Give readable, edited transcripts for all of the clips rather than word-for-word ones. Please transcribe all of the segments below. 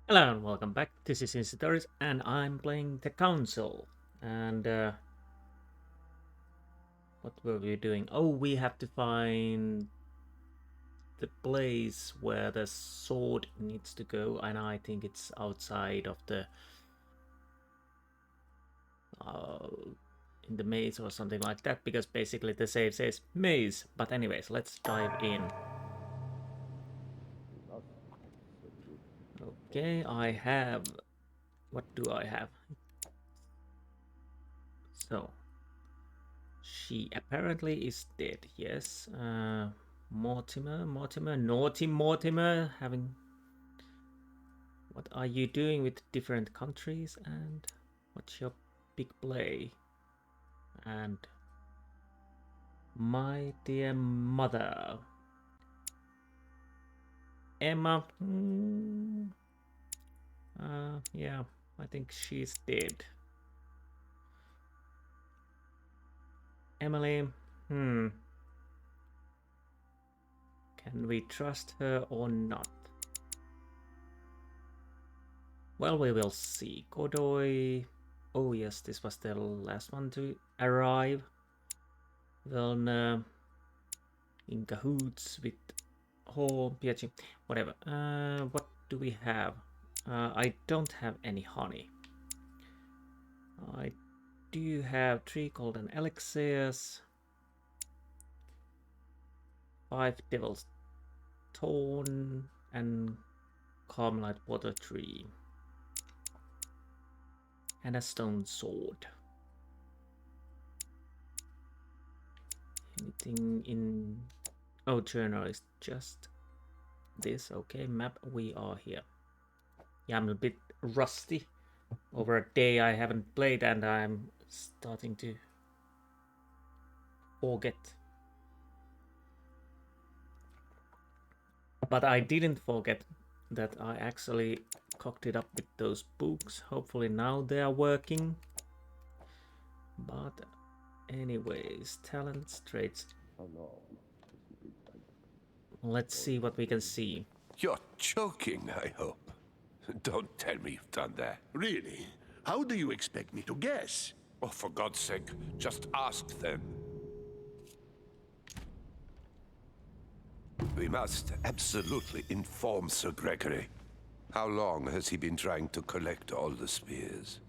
Hello and welcome back. This is Insti and I'm playing the council. And what were we doing? Oh, we have to find the place where the sword needs to go, and I think it's outside of the uh, in the maze or something like that, because basically the save says maze. But anyways, let's dive in. Okay, I have. What do I have? So she apparently is dead. Yes. Mortimer, naughty Mortimer, having. What are you doing with different countries, and what's your big play? And my dear mother, Emma. Yeah, I think she's dead. Emily. Hmm. Can we trust her or not? Well, we will see. Godoy. Oh yes, this was the last one to arrive. Well, in cahoots with whole PhD, whatever. What do we have? I don't have any honey. I do have 3 golden elixirs, 5 devil's thorn, and carmelite water tree, and a stone sword. Anything in... Oh, journal is just this. Okay, map, we are here. Yeah, I'm a bit rusty. Over a day I haven't played and I'm starting to forget. But I didn't forget that I actually cocked it up with those books. Hopefully now they are working. But anyways, talents, traits. Let's see what we can see. You're joking, I hope. Don't tell me you've done that. Really? How do you expect me to guess? Oh, for God's sake, just ask them. We must absolutely inform Sir Gregory. How long has he been trying to collect all the spears?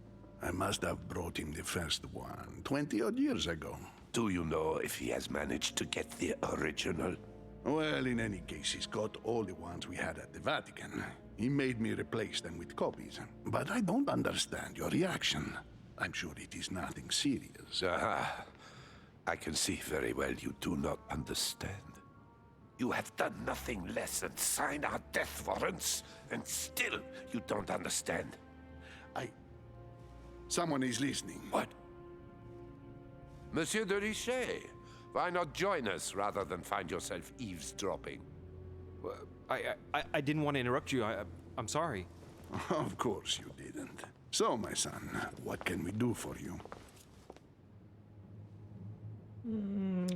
I must have brought him the first one 20-odd years ago. Do you know if he has managed to get the original? Well, in any case, he's got all the ones we had at the Vatican. He made me replace them with copies. But I don't understand your reaction. I'm sure it is nothing serious. Ah, I can see very well you do not understand. You have done nothing less than sign our death warrants, and still you don't understand. Someone is listening. What? Monsieur de Richet, why not join us rather than find yourself eavesdropping? I didn't want to interrupt you. I'm sorry. Of course you didn't. So, my son, what can we do for you?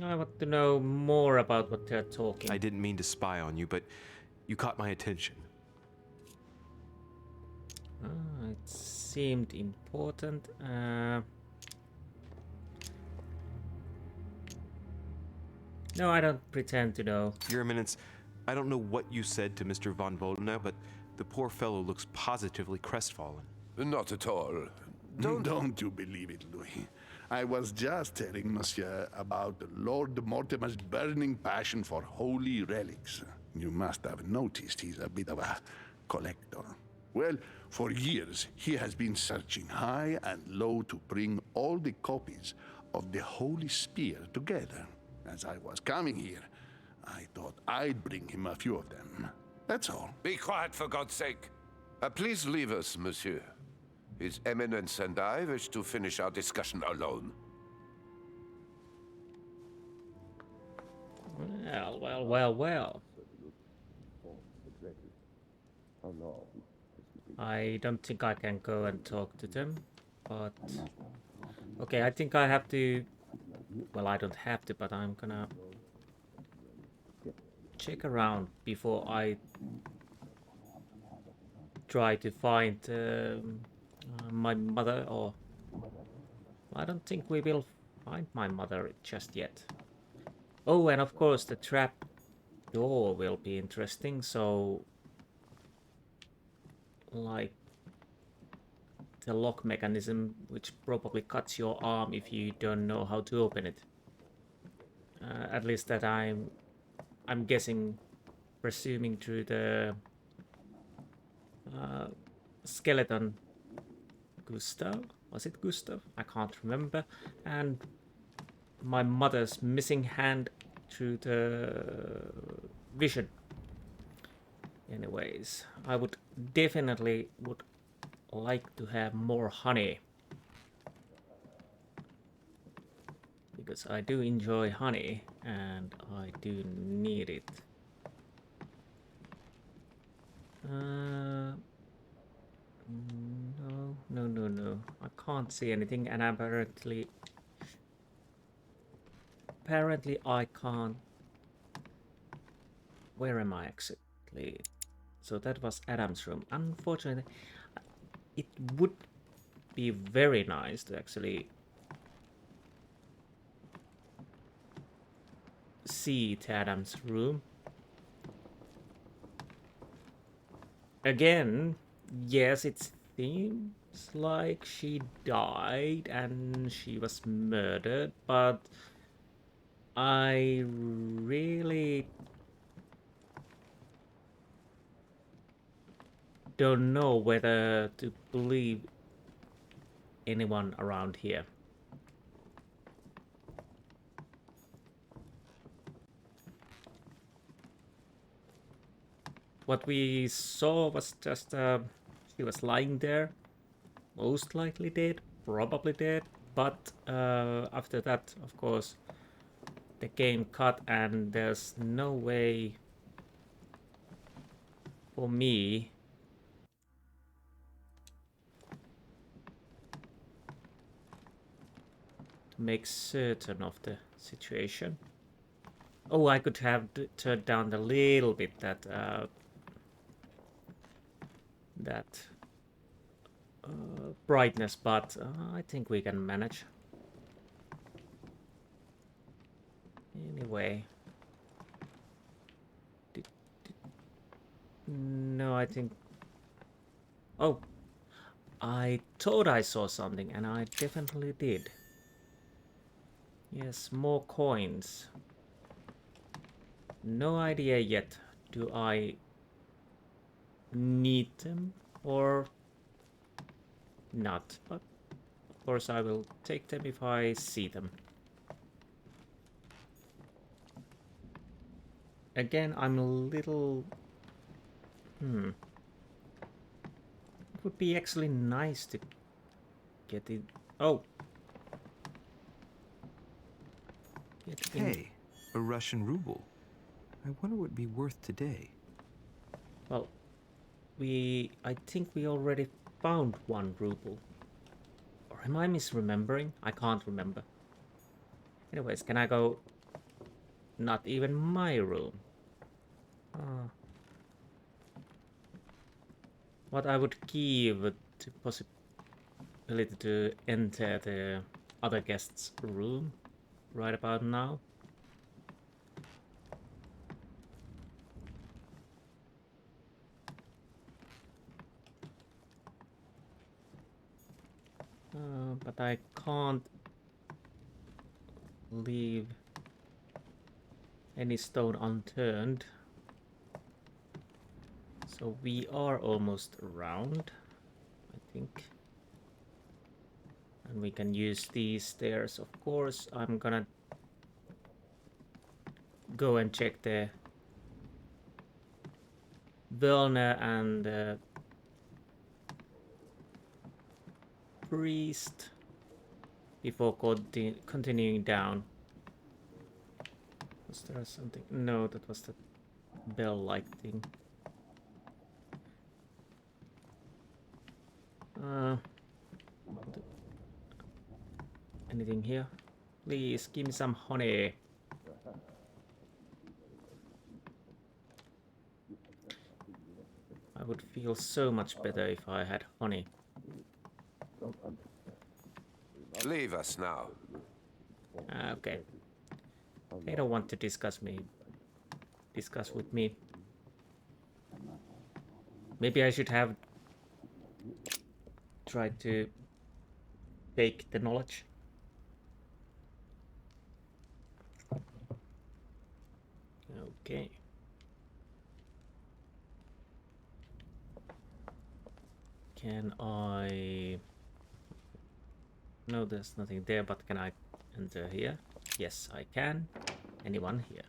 I want to know more about what they're talking. I didn't mean to spy on you, but you caught my attention. It seemed important. No, I don't pretend to know. Your Eminence, I don't know what you said to Mr. von Volna, but the poor fellow looks positively crestfallen. Not at all. Don't you believe it, Louis. I was just telling Monsieur about Lord Mortimer's burning passion for holy relics. You must have noticed he's a bit of a collector. Well, for years, he has been searching high and low to bring all the copies of the Holy Spear together. As I was coming here, I thought I'd bring him a few of them. That's all. Be quiet, for God's sake. Please leave us, monsieur. His Eminence and I wish to finish our discussion alone. Well. I don't think I can go and talk to them, but... Okay, I think I have to... Well, I don't have to, but I'm gonna... check around before I try to find my mother, or I don't think we will find my mother just yet. Oh, and of course the trap door will be interesting, so like the lock mechanism, which probably cuts your arm if you don't know how to open it. At least that I'm guessing, presuming through the skeleton Gustav. Was it Gustav? I can't remember. And my mother's missing hand through the vision. Anyways, I would definitely like to have more honey, because I do enjoy honey and I do need it. No. I can't see anything, and apparently I can't. Where am I exactly? So that was Adam's room. Unfortunately, it would be very nice to actually see Adam's room. Again, yes, it seems like she died and she was murdered, but I really don't know whether to believe anyone around here. What we saw was just she was lying there, most likely dead, probably dead, but after that, of course, the game cut and there's no way for me to make certain of the situation. Oh, I could have turned down a little bit that brightness, but I think we can manage. Anyway. No, I think... Oh, I thought I saw something, and I definitely did. Yes, more coins. No idea yet. Do I need them or not? But of course I will take them if I see them. Again, I'm a little... It would be actually nice to get it... Oh! Hey, a Russian ruble. I wonder what it'd be worth today. Well, I think we already found 1 ruble. Or am I misremembering? I can't remember. Anyways, can I go... Not even my room. What I would give the possibility to enter the other guest's room right about now. But I can't leave any stone unturned. So we are almost around, I think. And we can use these stairs, of course. I'm gonna go and check the Völner and the priest before continuing down. Was there something? No, that was the bell-like thing. Anything here? Please give me some honey. I I would feel so much better if I had honey. Leave us now. Okay. They don't want to discuss with me. Maybe I should have tried to take the knowledge. Okay. Can I... No, there's nothing there, but can I enter here? Yes, I can. Anyone here?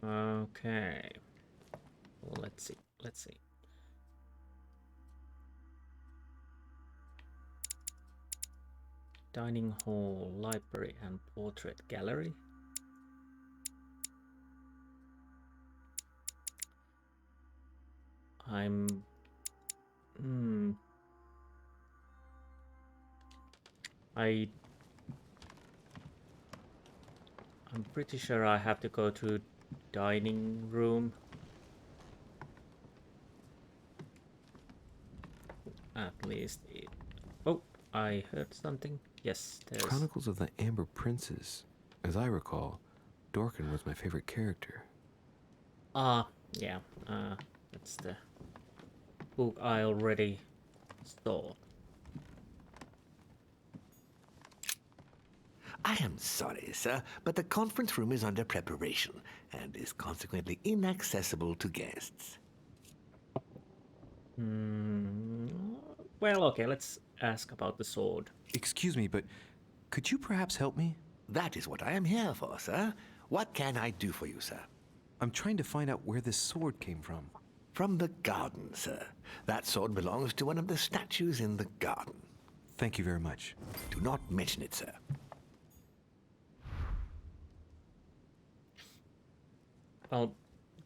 Okay. Well, let's see. Let's see. Dining hall, library, and portrait gallery. I'm pretty sure I have to go to dining room. At least it... Oh, I heard something. Yes, there's... Chronicles of the Amber Princes. As I recall, Dorkin was my favorite character. Yeah. That's the book I already saw. I am sorry, sir, but the conference room is under preparation and is consequently inaccessible to guests. Well, okay, let's ask about the sword. Excuse me, but could you perhaps help me? That is what I am here for, sir. What can I do for you, sir? I'm trying to find out where this sword came from. From the garden, sir. That sword belongs to one of the statues in the garden. Thank you very much. Do not mention it, sir. Well,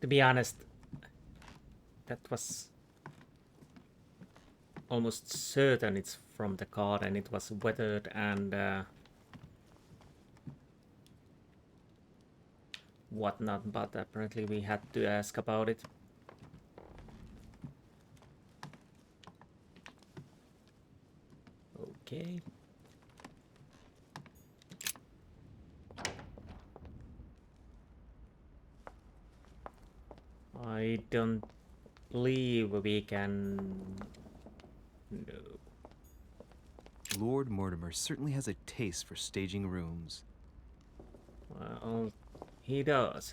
to be honest, that was almost certain it's from the garden. It was weathered and whatnot, but apparently we had to ask about it. Okay. I don't believe we can... No. Lord Mortimer certainly has a taste for staging rooms. Well, he does.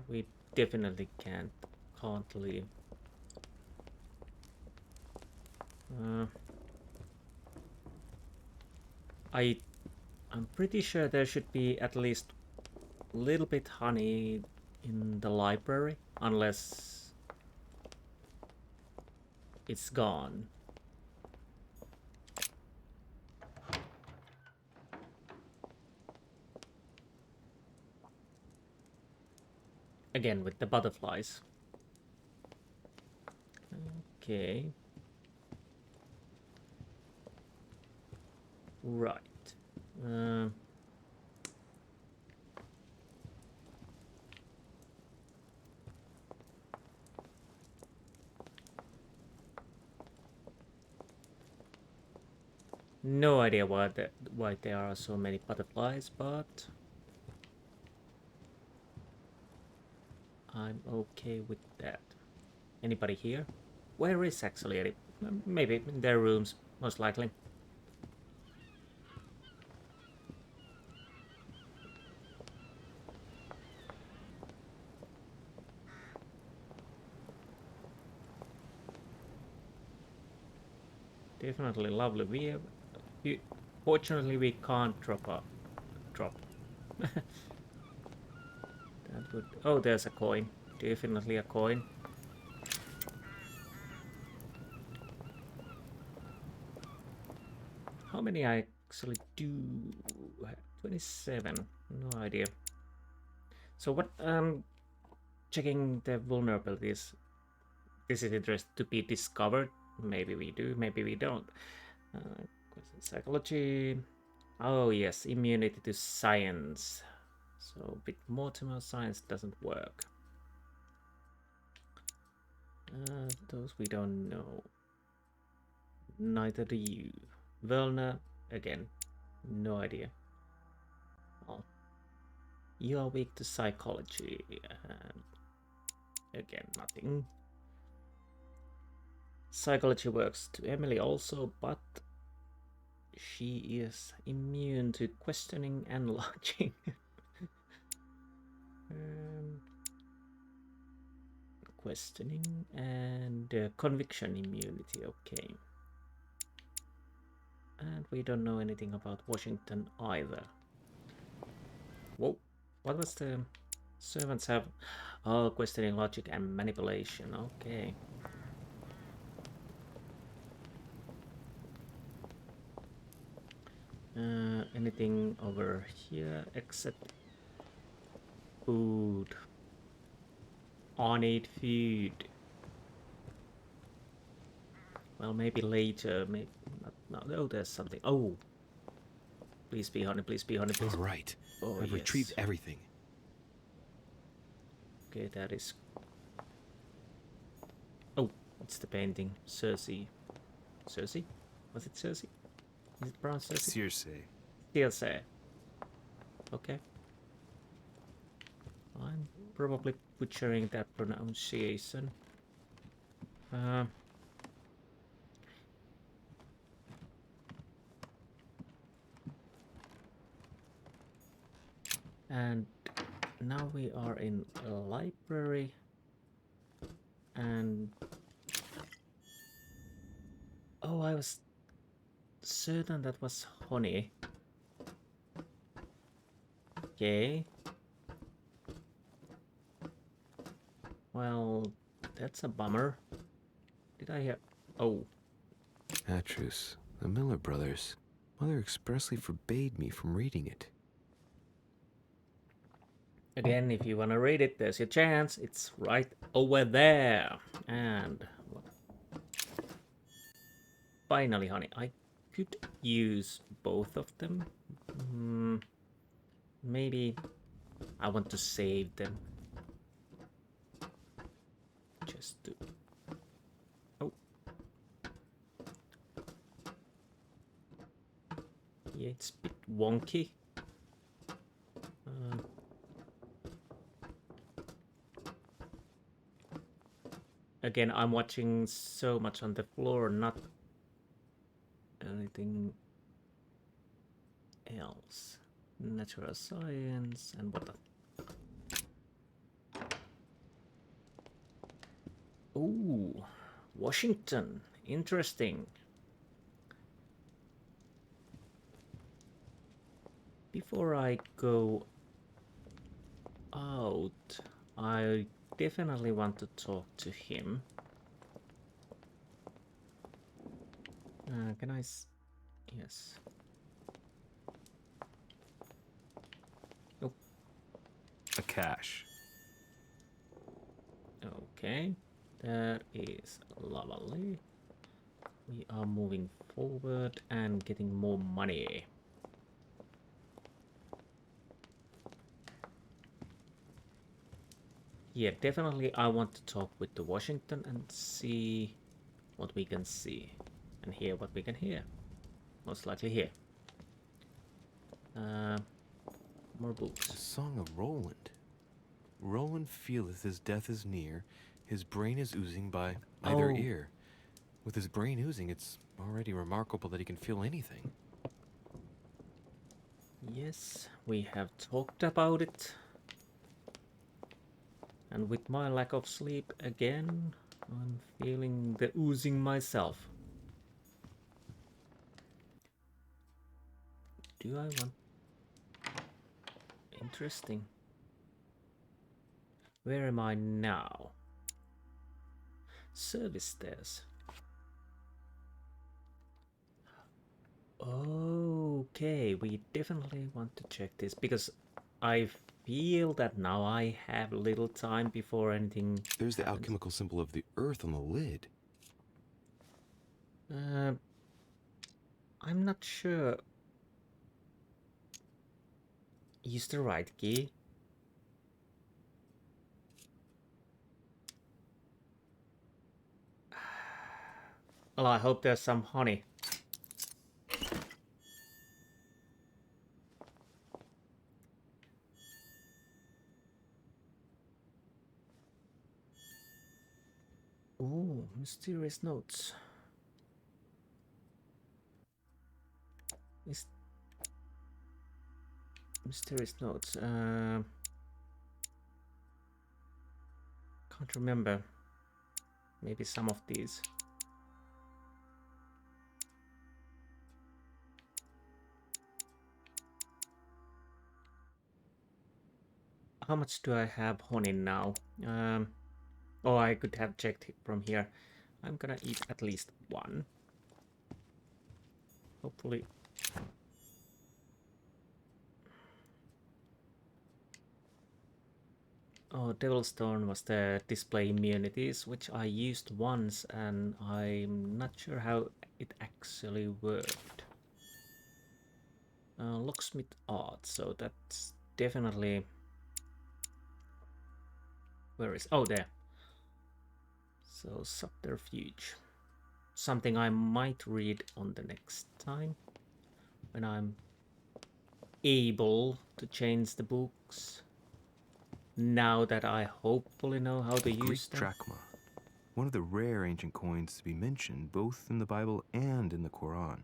We definitely can't leave. I'm pretty sure there should be at least a little bit honey in the library, unless it's gone. Again, with the butterflies. Okay. Right. No idea why there are so many butterflies, but I'm okay with that. Anybody here? Where is actually? Maybe in their rooms, most likely. Definitely lovely. Fortunately, we can't drop. That would... Oh, there's a coin. Definitely a coin. How many I actually do have? 27. No idea. So what? Checking the vulnerabilities. Is it interesting to be discovered? Maybe we do. Maybe we don't. Psychology. Oh yes, immunity to science. So with Mortimer, science doesn't work. Those we don't know. Neither do you. Velna, again, no idea. Well, you are weak to psychology. Again, nothing. Psychology works to Emily also, but she is immune to questioning and logic. Questioning and conviction immunity, okay. And we don't know anything about Washington either. Whoa, what was the servants have? Oh, questioning logic and manipulation, okay. Anything over here except food? I need food. Well, maybe later. Maybe not. No, there's something. Oh, please be honey. Please be honey. Please. All right. Oh, I've retrieved everything. Okay, that is. Oh, it's the painting. Cersei. Cersei? Was it Cersei? Is it pronounced Cersei? Circe. Okay. I'm probably butchering that pronunciation. And now we are in a library. And oh, I was certain that was honey. Okay. Well, that's a bummer. Did I hear? Oh. Atrus, the Miller brothers. Mother expressly forbade me from reading it. Again, if you want to read it, there's your chance. It's right over there. And finally, honey, I could use both of them. Maybe I want to save them. Just to... Oh. Yeah, it's a bit wonky. Again, I'm watching so much on the floor, not anything else. Natural science and what the... Ooh, Washington. Interesting. Before I go out, I definitely want to talk to him. Can I... Yes. Oh. A cache. Okay. That is lovely. We are moving forward and getting more money. Yeah, definitely I want to talk with the Washington and see what we can see. And hear what we can hear. Most likely here. More books. A song of Roland. Roland feeleth his death is near. His brain is oozing by either ear. With his brain oozing, it's already remarkable that he can feel anything. Yes, we have talked about it. And with my lack of sleep again, I'm feeling the oozing myself. Do I want... Interesting. Where am I now? Service stairs. Okay, we definitely want to check this because I feel that now I have little time before anything There's the happens. alchemical symbol of the earth on the lid. I'm not sure. Use the right key. Well, I hope there's some honey. Ooh, mysterious notes. Mysterious notes. Can't remember. Maybe some of these. How much do I have honey now? Oh, I could have checked it from here. I'm gonna eat at least one. Hopefully. Oh, Devil's Stone was the display immunities, which I used once, and I'm not sure how it actually worked. Locksmith art, so that's definitely... Where is... Oh, there. So, subterfuge. Something I might read on the next time, when I'm able to change the books. Now that I hopefully know how to Greek use them. drachma. One of the rare ancient coins to be mentioned both in the Bible and in the Quran.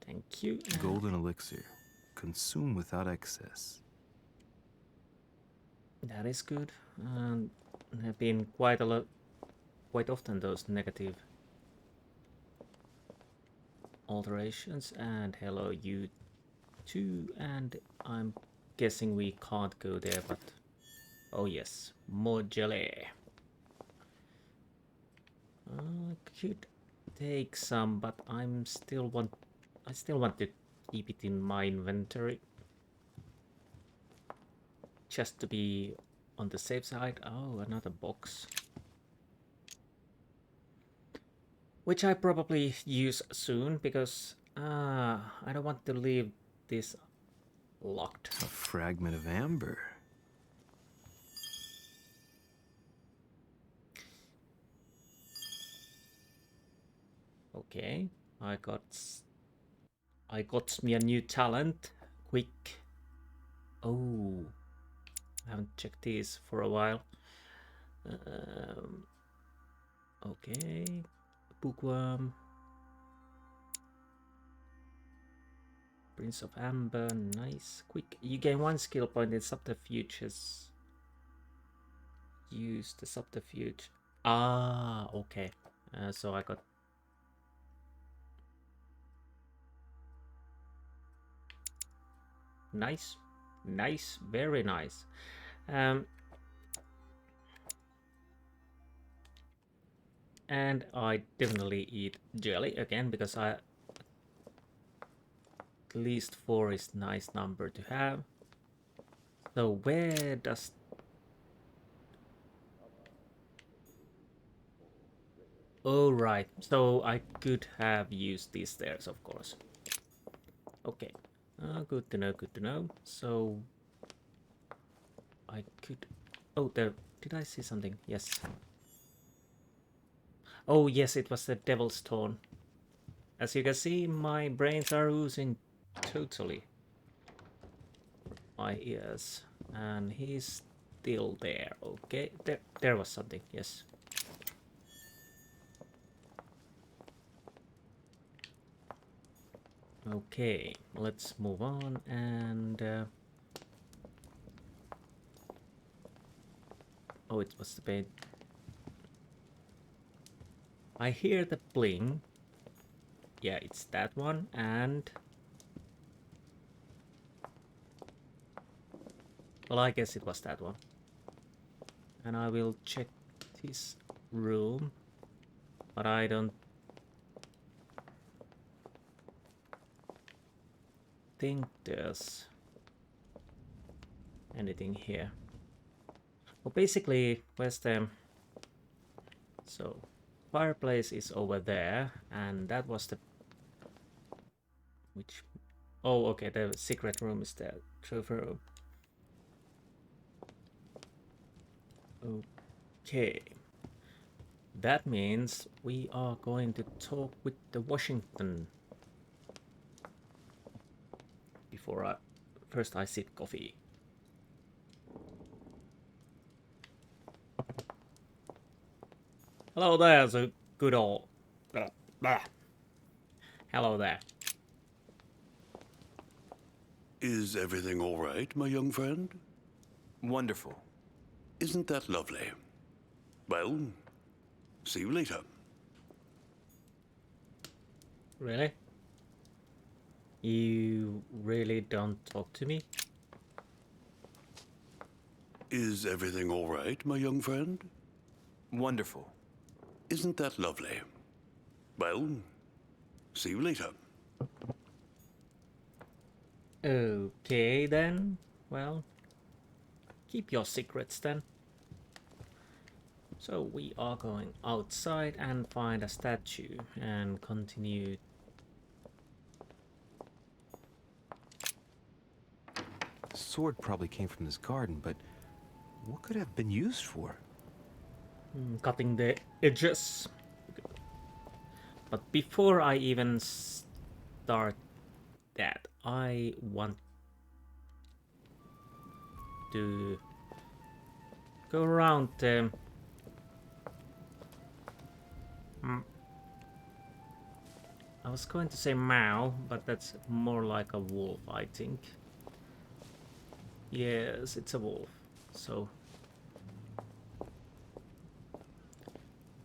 Thank you. Golden elixir. Consume without excess. That is good. There have been quite often those negative alterations. And hello you too. And I'm guessing we can't go there, but oh yes, more jelly. I could take some, but I still want to keep it in my inventory, just to be on the safe side. Oh, another box, which I probably use soon because I don't want to leave this locked. A fragment of amber. Okay, I got me a new talent. Quick. Oh, I haven't checked these for a while. Okay, bookworm, Prince of Amber, nice. Quick, you gain 1 skill point in subterfuges. Use the subterfuge. Ah, okay. So I got... Nice, nice, very nice. And I definitely eat jelly again because at least 4 is a nice number to have. So where does... Oh right, so I could have used these stairs, of course. Okay, good to know, good to know. So I could... Oh, there, did I see something? Yes. Oh yes, it was the Devil's Stone. As you can see, my brains are oozing totally. My ears. And he's still there. Okay, there was something, yes. Okay, let's move on and... Oh, it was the bait. I hear the bling. Yeah, it's that one, and... Well, I guess it was that one. And I will check this room. But I don't think there's anything here. Well, basically, where's the... So, fireplace is over there, and that was the... Which... Oh, okay, the secret room is there. Trophy room. Okay. that means we are going to talk with the Washington. First I sip coffee. Hello there, the good old. Hello there. Is everything all right, my young friend? Wonderful. Isn't that lovely? Well, see you later. Really? You really don't talk to me? Is everything all right, my young friend? Wonderful. Isn't that lovely? Well, see you later. Okay then. Well, keep your secrets then. So we are going outside and find a statue and continue. Sword probably came from this garden, but what could it have been used for? Cutting the edges. But before I even start that, I want to go around I was going to say Mao, but that's more like a wolf, I think. Yes, it's a wolf.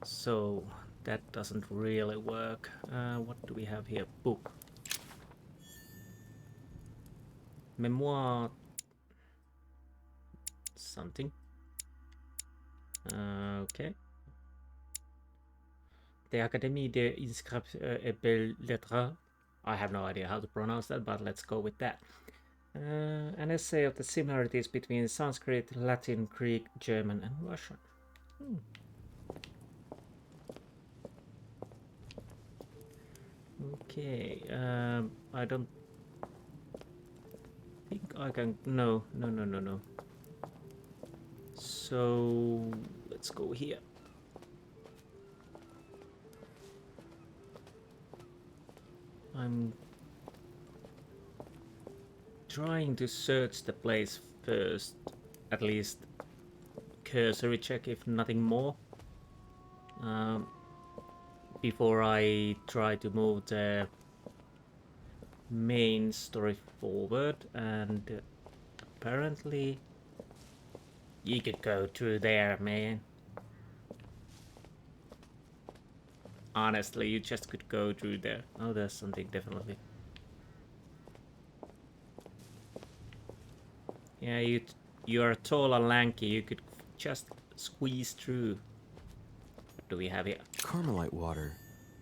So that doesn't really work. What do we have here? Book. Memoir. Something. Okay. The Académie des Inscriptions et Belles Lettres. I have no idea how to pronounce that, but let's go with that. An essay of the similarities between Sanskrit, Latin, Greek, German, and Russian. Okay, I don't think I can. No. So let's go here. I'm trying to search the place first, at least cursory check if nothing more, before I try to move the main story forward. And apparently you could go through there, man. Honestly, you just could go through there. Oh, there's something definitely. Yeah, you're tall and lanky. You could just squeeze through. What do we have here? Carmelite water.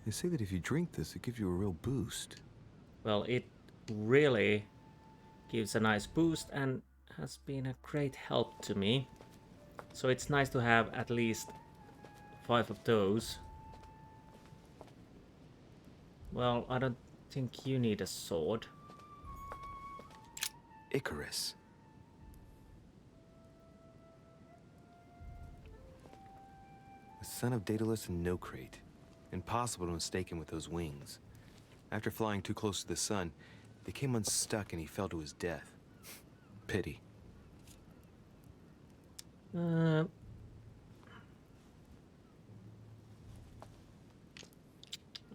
They say that if you drink this, it gives you a real boost. Well, it really gives a nice boost and has been a great help to me. So it's nice to have at least 5 of those. Well, I don't think you need a sword. Icarus. The son of Daedalus and Nocrate. Impossible to mistake him with those wings. After flying too close to the sun, they came unstuck and he fell to his death. Pity.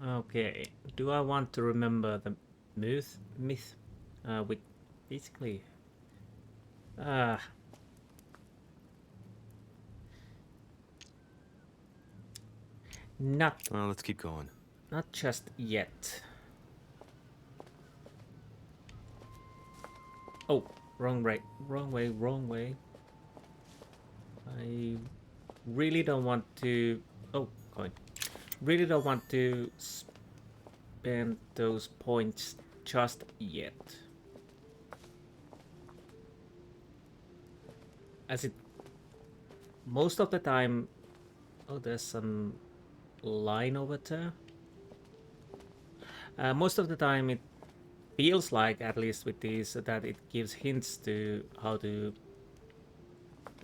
Okay, do I want to remember the myth? With basically... Not Well, let's keep going. Not just yet. Oh, wrong way. I really don't want to... Oh, coin. Really don't want to spend those points just yet. As it... Most of the time... Oh, there's some line over there. Most of the time it feels like, at least with these, that it gives hints to how to...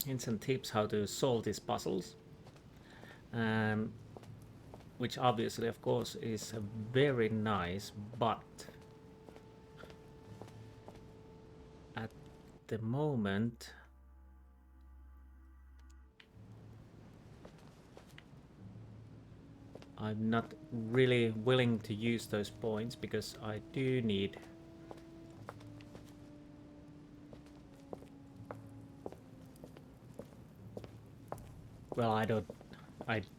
Hints and tips how to solve these puzzles. which obviously, of course, is very nice, but at the moment I'm not really willing to use those points because I do need well, I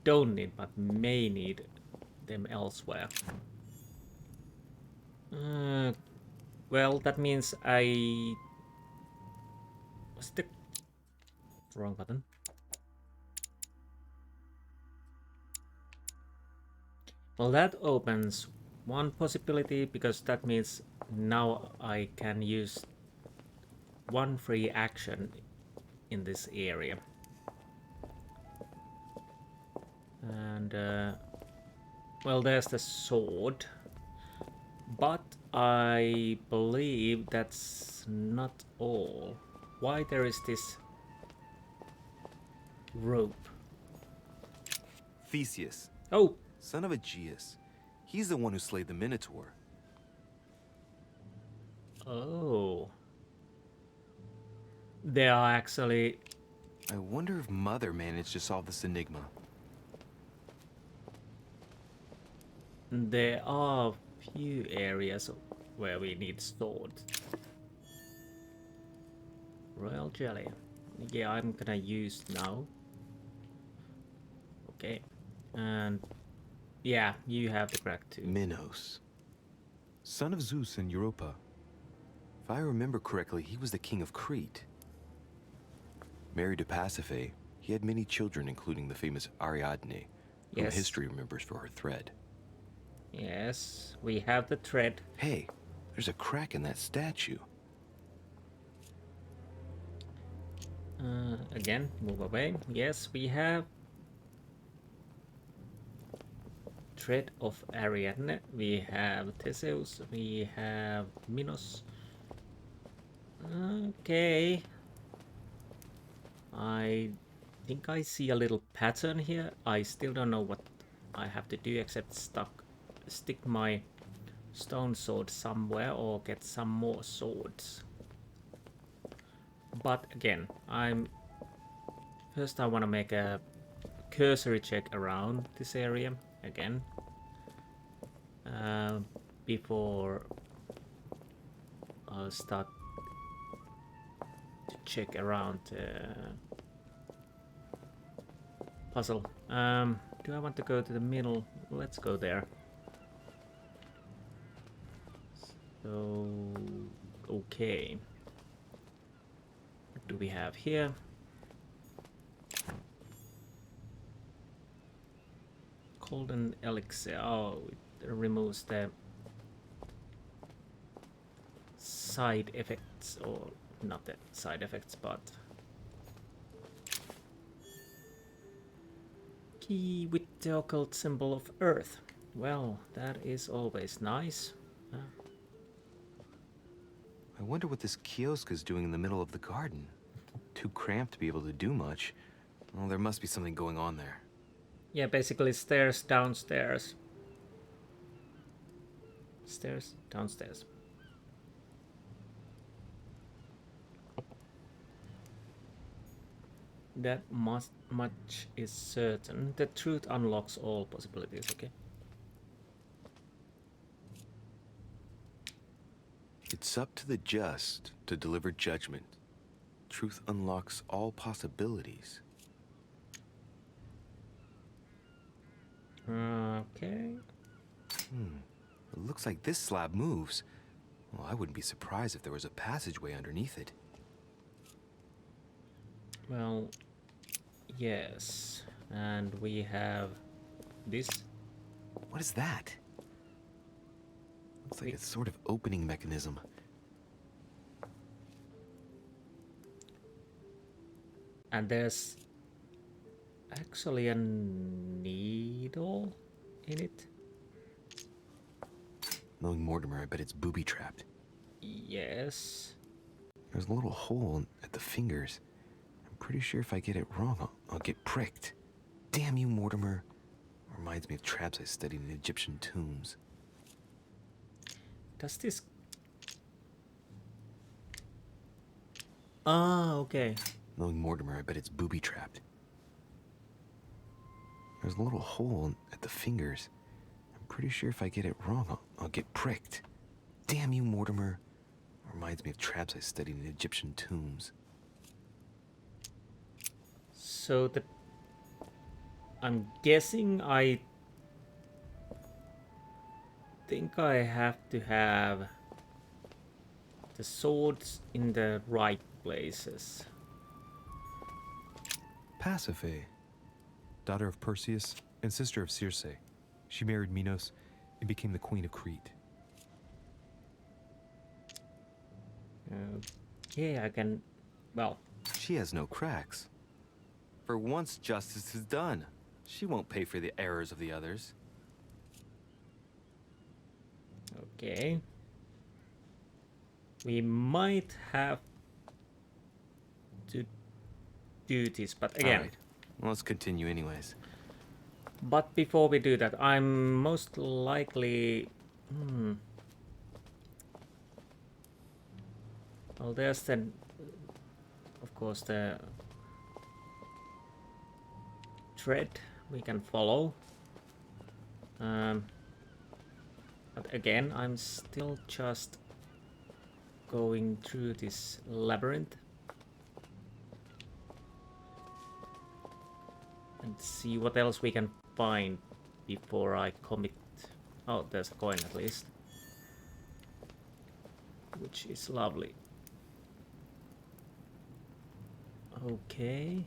don't need, but may need them elsewhere. Well, that means I was the wrong button. Well, that opens one possibility because that means now I can use one free action in this area. And well, there's the sword, but I believe that's not all. Why there is this rope? Theseus, Oh, son of Aegeus. He's the one who slayed the Minotaur. oh. They are actually... I wonder if Mother managed to solve this enigma. There are few areas where we need swords. Royal jelly. Yeah, I'm gonna use now. Okay. And yeah, you have the crack too. Minos, son of Zeus and Europa. If I remember correctly, he was the king of Crete. Married to Pasiphae, he had many children, including the famous Ariadne, whom Yes. history remembers for her thread. Yes, we have the thread. Hey, there's a crack in that statue. Again, move away. Yes, we have thread of Ariadne. We have Theseus. We have Minos. Okay. I think I see a little pattern here. I still don't know what I have to do except stick my stone sword somewhere or get some more swords. But again, first I want to make a cursory check around this area again before I'll start to check around puzzle. Do I want to go to the middle? Let's go there. So, okay. What do we have here? Golden elixir. Oh, it removes the side effects, or not the side effects, but key with the occult symbol of Earth. Well, that is always nice. I wonder what this kiosk is doing in the middle of the garden. Too cramped to be able to do much. Well, there must be something going on there. Yeah, basically stairs downstairs. Stairs downstairs. That much is certain. The truth unlocks all possibilities, okay? It's up to the just to deliver judgment. Truth unlocks all possibilities. Okay. It looks like this slab moves. Well, I wouldn't be surprised if there was a passageway underneath it. Well, yes. And we have this. What is that? Looks like a sort of opening mechanism. And there's actually a needle in it. Knowing Mortimer, I bet it's booby-trapped. Yes. There's a little hole at the fingers. I'm pretty sure if I get it wrong, I'll get pricked. Damn you, Mortimer. Or Reminds me of traps I studied in Egyptian tombs. Does this... Ah, okay. Knowing Mortimer, I bet it's booby-trapped. There's a little hole at the fingers. I'm pretty sure if I get it wrong, I'll get pricked. Damn you, Mortimer. Reminds me of traps I studied in Egyptian tombs. So the... I'm guessing I think I have to have the swords in the right places. Pasiphae, daughter of Perseus and sister of Circe. She married Minos and became the queen of Crete. Yeah, I can... Well... She has no cracks. For once justice is done. She won't pay for the errors of the others. Okay. We might have to do this, but again... All right. Well, let's continue anyways. But before we do that, I'm most likely... Well, there's then, of course, the thread we can follow. But again, I'm still just going through this labyrinth and see what else we can find before I commit. Oh, there's a coin at least, which is lovely. Okay.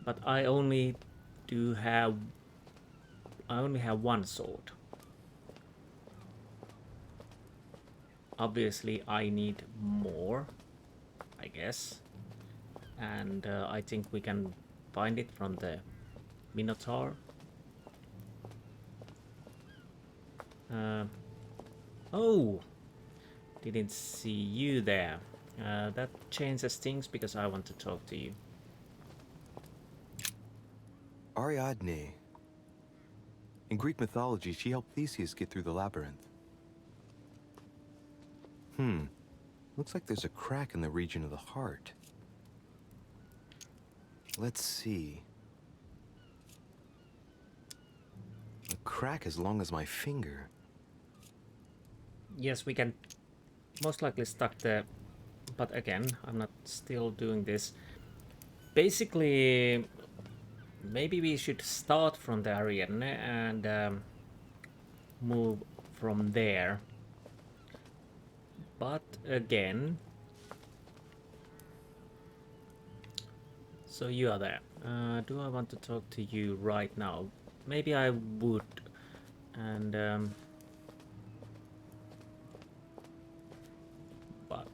But I only have one sword. Obviously I need more, I guess. And I think we can find it from the Minotaur. Oh! Didn't see you there. That changes things because I want to talk to you. Ariadne. In Greek mythology, she helped Theseus get through the labyrinth. Looks like there's a crack in the region of the heart. Let's see. A crack as long as my finger. Yes, we can most likely stuck the... But again, I'm not still doing this. Basically, maybe we should start from the Ariadne and move from there. But again... So you are there. Do I want to talk to you right now? Maybe I would. And... But...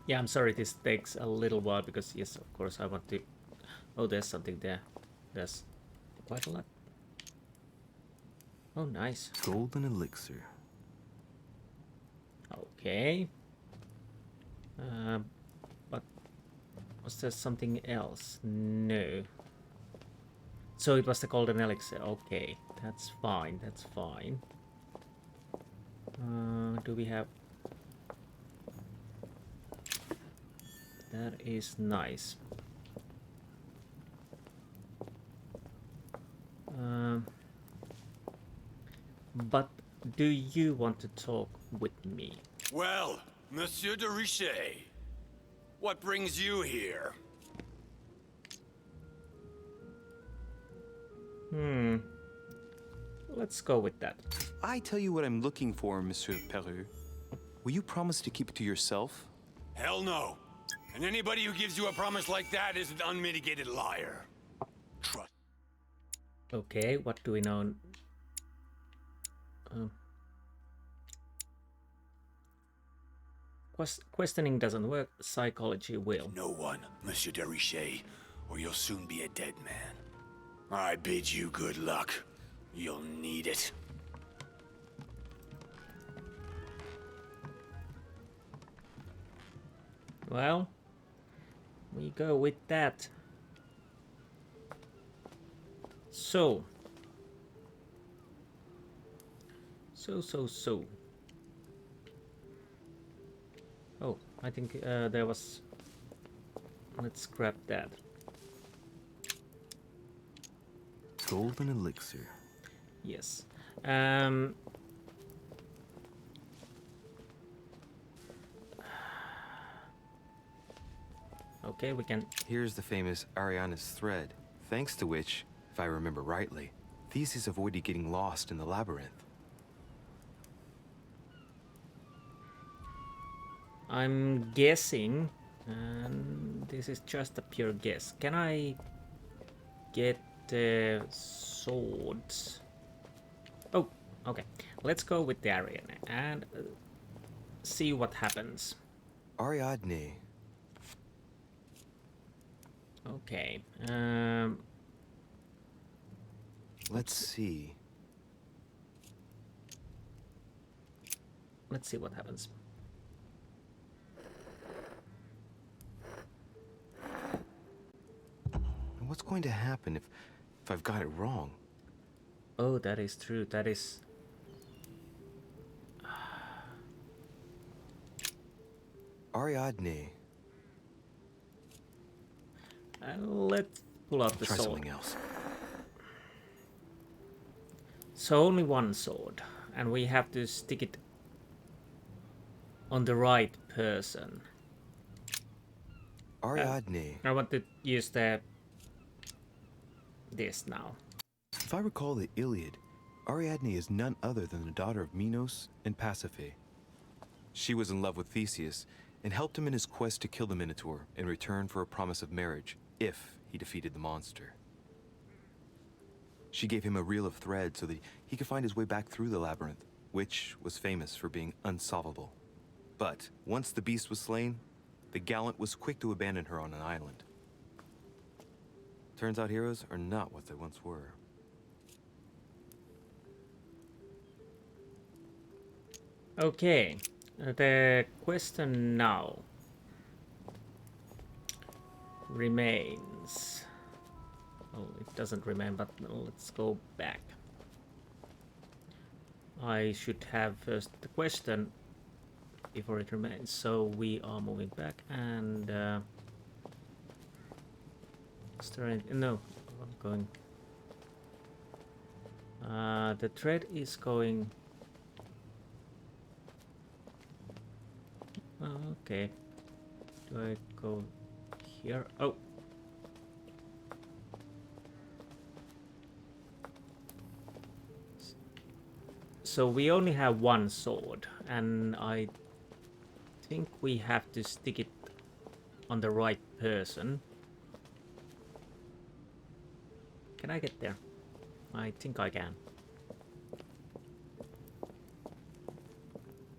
Yeah, I'm sorry this takes a little while because, yes, of course, I want to... Oh, there's something there. There's quite a lot. Oh, nice. Golden elixir. Okay. But was there something else? No. So it was the golden elixir. Okay, that's fine. That's fine. Do we have... That is nice. But do you want to talk with me? Well, Monsieur de Richet, what brings you here? Let's go with that. I tell you what I'm looking for, Monsieur Peru. Will you promise to keep it to yourself? Hell no. And anybody who gives you a promise like that is an unmitigated liar. Trust. Okay, what do we know? Questioning doesn't work, psychology will. No one, Monsieur de Richet, or you'll soon be a dead man. I bid you good luck. You'll need it. Well, we go with that. So. Oh, I think there was... Let's grab that. Golden elixir. Yes. Okay, we can... Here's the famous Ariana's thread, thanks to which, if I remember rightly, Theseus avoided getting lost in the labyrinth. I'm guessing, and this is just a pure guess. Can I get the swords? Oh, okay. Let's go with the Ariana and see what happens. Ariadne. Okay. Let's see. Let's see what happens. And what's going to happen if I've got it wrong? Oh, that is true. That is... Ariadne. Let's pull out the Try sword. something else. So only one sword, and we have to stick it on the right person. Ariadne. I want to use this now. If I recall the Iliad, Ariadne is none other than the daughter of Minos and Pasiphae. She was in love with Theseus and helped him in his quest to kill the Minotaur in return for a promise of marriage if he defeated the monster. She gave him a reel of thread so that he could find his way back through the labyrinth, which was famous for being unsolvable. But once the beast was slain, the gallant was quick to abandon her on an island. Turns out heroes are not what they once were. Okay, the question now remains. Oh, it doesn't remain, but let's go back. I should have first the question before it remains. So we are moving back and no, I'm going. The thread is going. Okay. Do I go here? Oh. So we only have one sword, and I think we have to stick it on the right person. Can I get there? I think I can.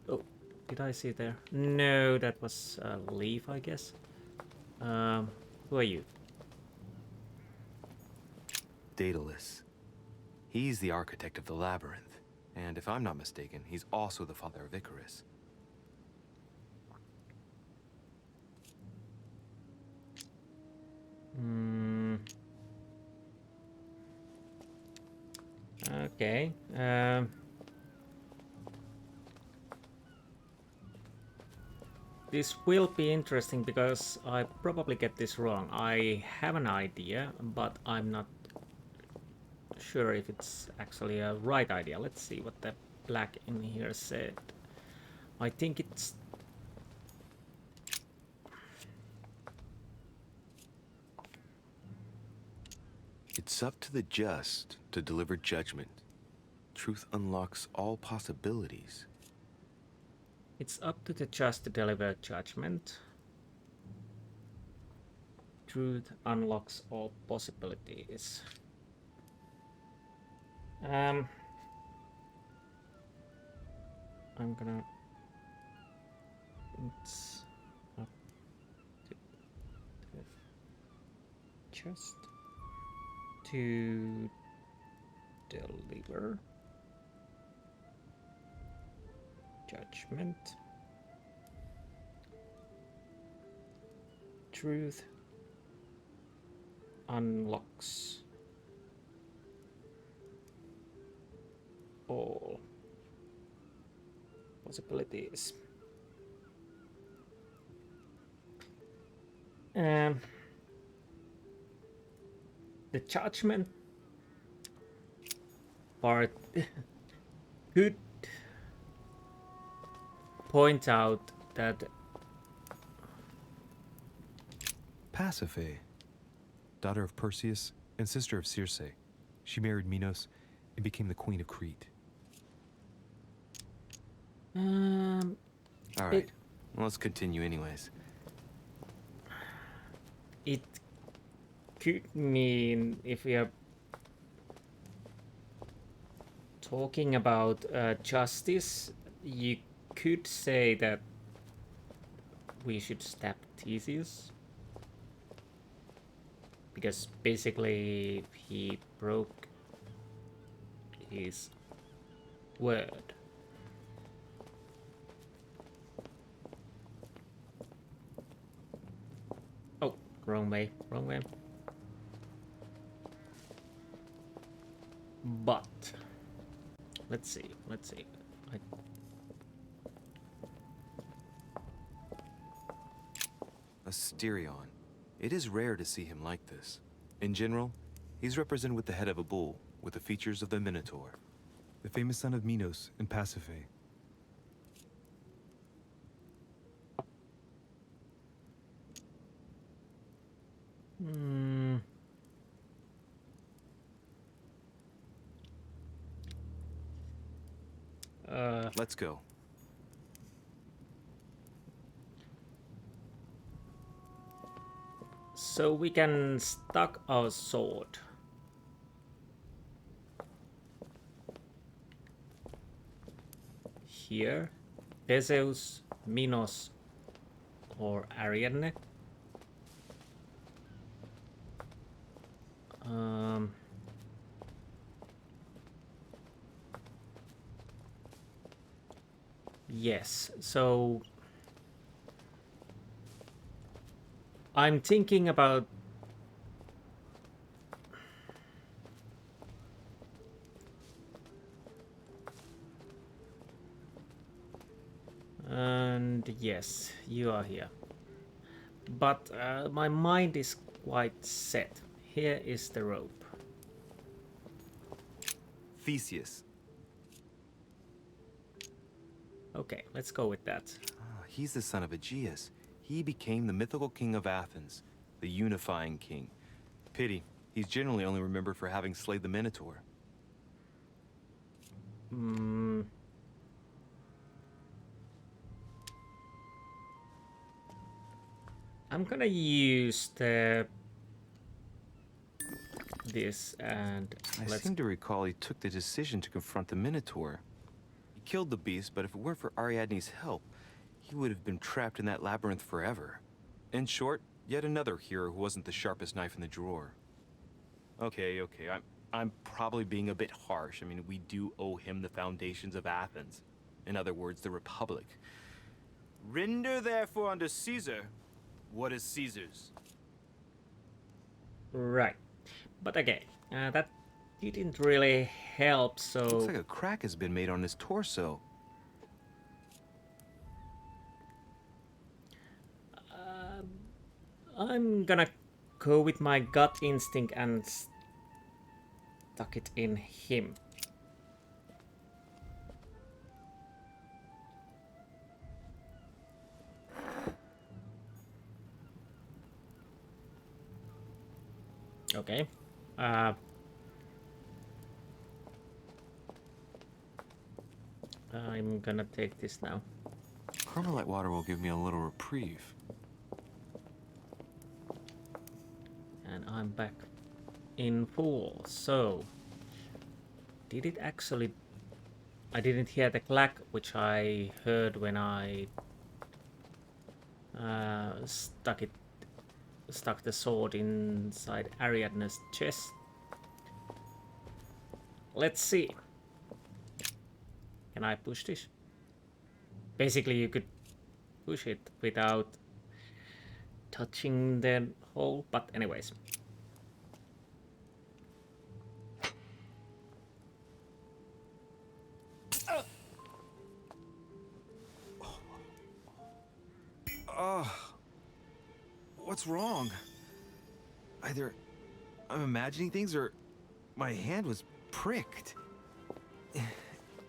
Oh, did I see there? No, that was a leaf, I guess. Who are you? Daedalus. He's the architect of the labyrinth. And if I'm not mistaken, he's also the father of Icarus. Okay. This will be interesting because I probably get this wrong. I have an idea, but I'm not sure if it's actually a right idea. Let's see what the black in here said. I think it's... It's up to the just to deliver judgment. Truth unlocks all possibilities. It's up to the just to deliver judgment. Truth unlocks all possibilities. I'm gonna... It's up to the just to deliver judgment. Truth unlocks all possibilities. The judgment part could point out that Pasiphae, daughter of Perseus and sister of Circe. She married Minos and became the queen of Crete. All right, well, let's continue anyways. it could mean, if we are talking about justice, you could say that we should stab Theseus. Because basically he broke his word. Oh, wrong way, wrong way. But let's see. Asterion. It is rare to see him like this. In general, he's represented with the head of a bull, with the features of the Minotaur. The famous son of Minos and Pasiphae. Let's go. So we can stuck our sword. Here, Theseus, Minos, or Ariadne. Yes, so I'm thinking about and yes, you are here. But my mind is quite set. Here is the rope. Theseus. Okay, let's go with that. He's the son of Aegeus. He became the mythical king of Athens, the unifying king. Pity, he's generally only remembered for having slayed the Minotaur. I'm gonna use this and I seem to recall he took the decision to confront the Minotaur. He killed the beast, but if it weren't for Ariadne's help, he would have been trapped in that labyrinth forever. In short, yet another hero who wasn't the sharpest knife in the drawer. Okay, I'm probably being a bit harsh. I mean, we do owe him the foundations of Athens. In other words, the Republic. Render therefore unto Caesar what is Caesar's. Right. But again, that didn't really help, so... Looks like a crack has been made on his torso. I'm gonna go with my gut instinct and stuck it in him. Okay. I'm gonna take this now. Carmelite water will give me a little reprieve. And I'm back in full. So, did it actually... I didn't hear the clack which I heard when I stuck the sword inside Ariadne's chest. Let's see. Can I push this? Basically, you could push it without touching the hole, but anyways. What's wrong? Either I'm imagining things or my hand was pricked.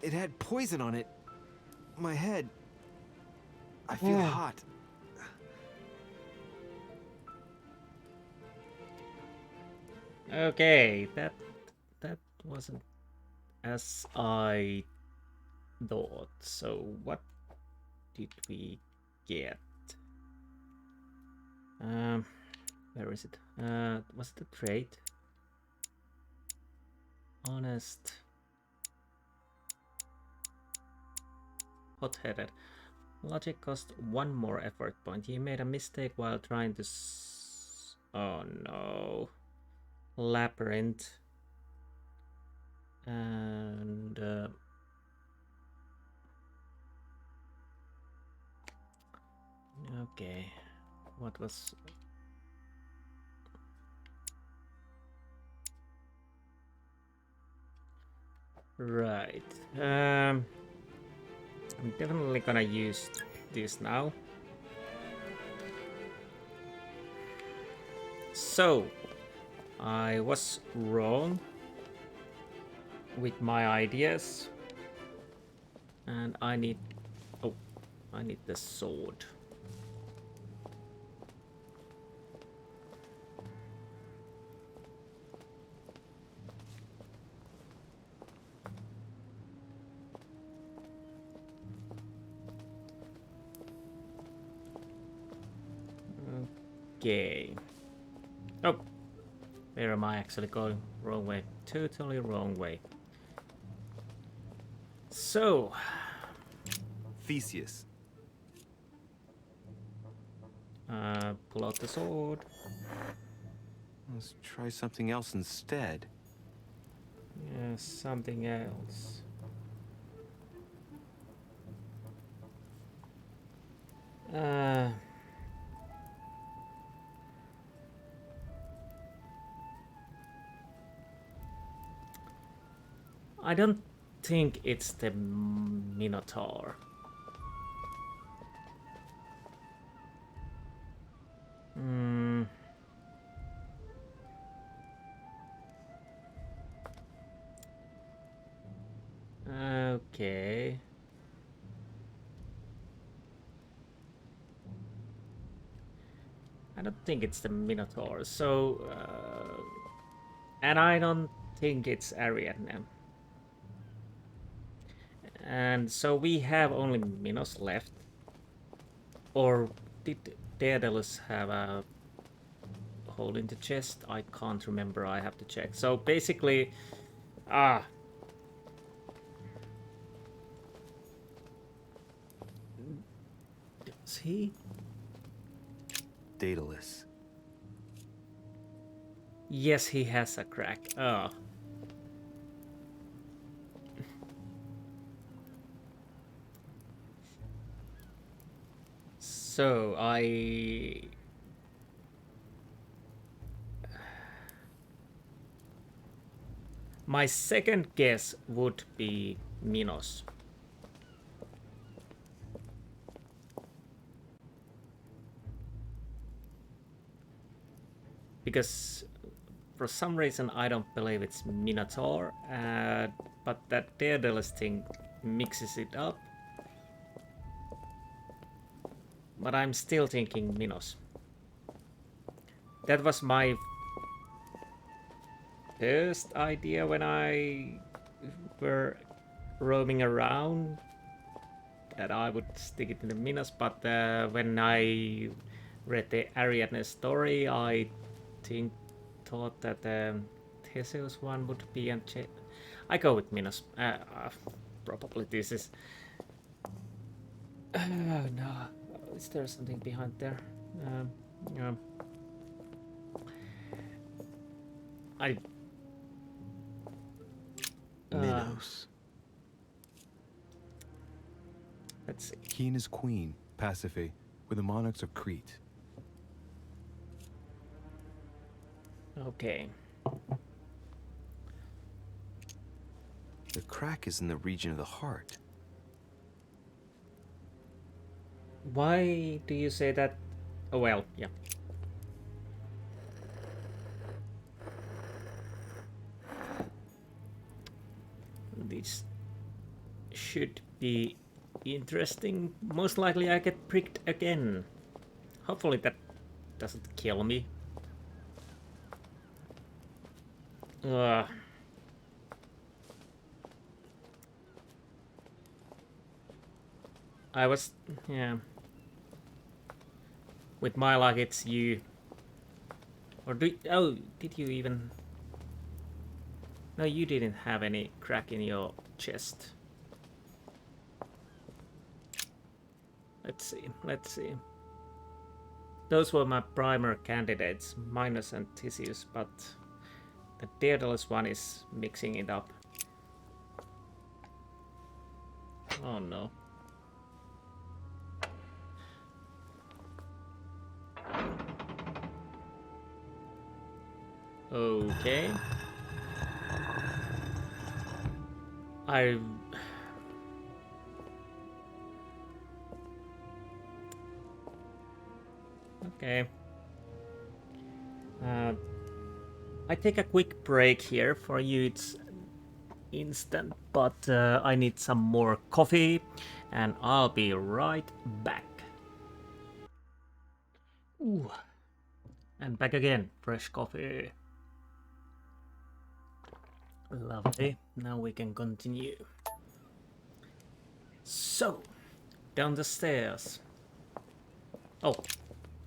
It had poison on it. My head. I feel hot. Okay, that wasn't as I thought. So what did we get? Where is it? Was it the trait? Honest. Hot-headed. Logic cost one more effort point. You made a mistake while trying to oh no. Labyrinth. And okay. What was right? I'm definitely gonna use this now. So I was wrong with my ideas, and I need the sword. Okay. Oh, where am I actually going? Wrong way. Totally wrong way. So, Theseus. pull out the sword. Let's try something else instead. Yeah, something else. I don't think it's the Minotaur. Okay. I don't think it's the Minotaur. So, and I don't think it's Ariadne. And so we have only Minos left. Or did Daedalus have a hole in the chest? I can't remember. I have to check. So basically, does he? Daedalus. Yes, he has a crack. Oh. So my second guess would be Minos. Because for some reason I don't believe it's Minotaur, but that Daedalus thing mixes it up. But I'm still thinking Minos. That was my first idea when I were roaming around, that I would stick it in the Minos, but when I read the Ariadne story, I thought that the Theseus one would be I go with Minos. Probably this is... Oh no, is there something behind there? Minos. Let's see. He and his queen, Pasiphae, were the monarchs of Crete. Okay. The crack is in the region of the heart. Why do you say that? Oh well, yeah. This should be interesting. Most likely I get pricked again. Hopefully that doesn't kill me. Ugh. I was... yeah. With my luck it's you. Or do... oh, did you even... No, you didn't have any crack in your chest. Let's see, let's see. Those were my primer candidates, Minus and Theseus, but the Daedalus one is mixing it up. Oh no. Okay. Okay. I take a quick break here. For you it's instant, but I need some more coffee and I'll be right back. Ooh. And back again, fresh coffee. Lovely. Now we can continue. So, down the stairs. Oh,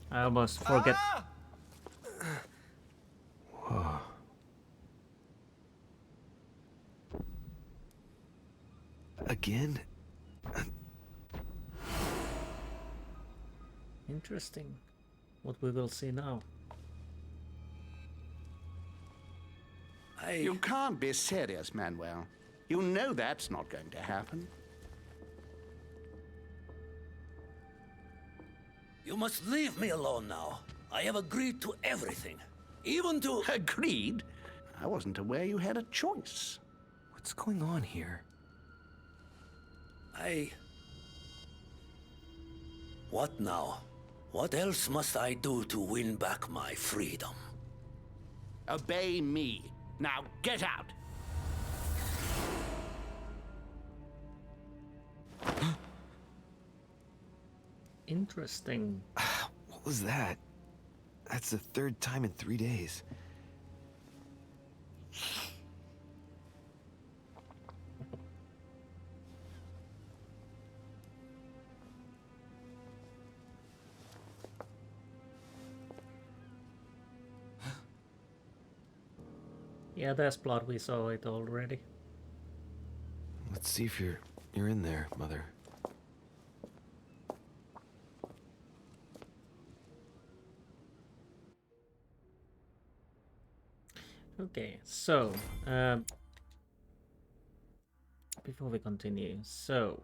I almost forget. Whoa. Again? Interesting. What we will see now. You can't be serious, Manuel. You know that's not going to happen. You must leave me alone now. I have agreed to everything. Even to... Agreed? I wasn't aware you had a choice. What's going on here? What now? What else must I do to win back my freedom? Obey me. Now get out! Interesting. What was that? That's the third time in 3 days. Yeah, there's blood. We saw it already. Let's see if you're in there, Mother. Okay, so before we continue, so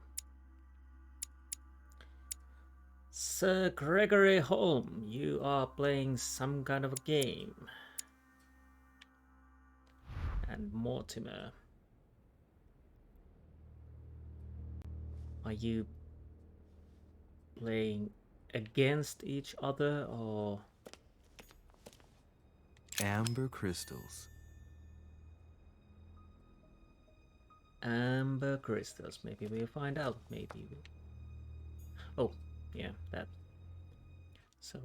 Sir Gregory Holm, you are playing some kind of a game. And Mortimer, are you playing against each other or? Amber crystals. Amber crystals. Maybe we'll find out. Maybe we'll... Oh, yeah, that. So,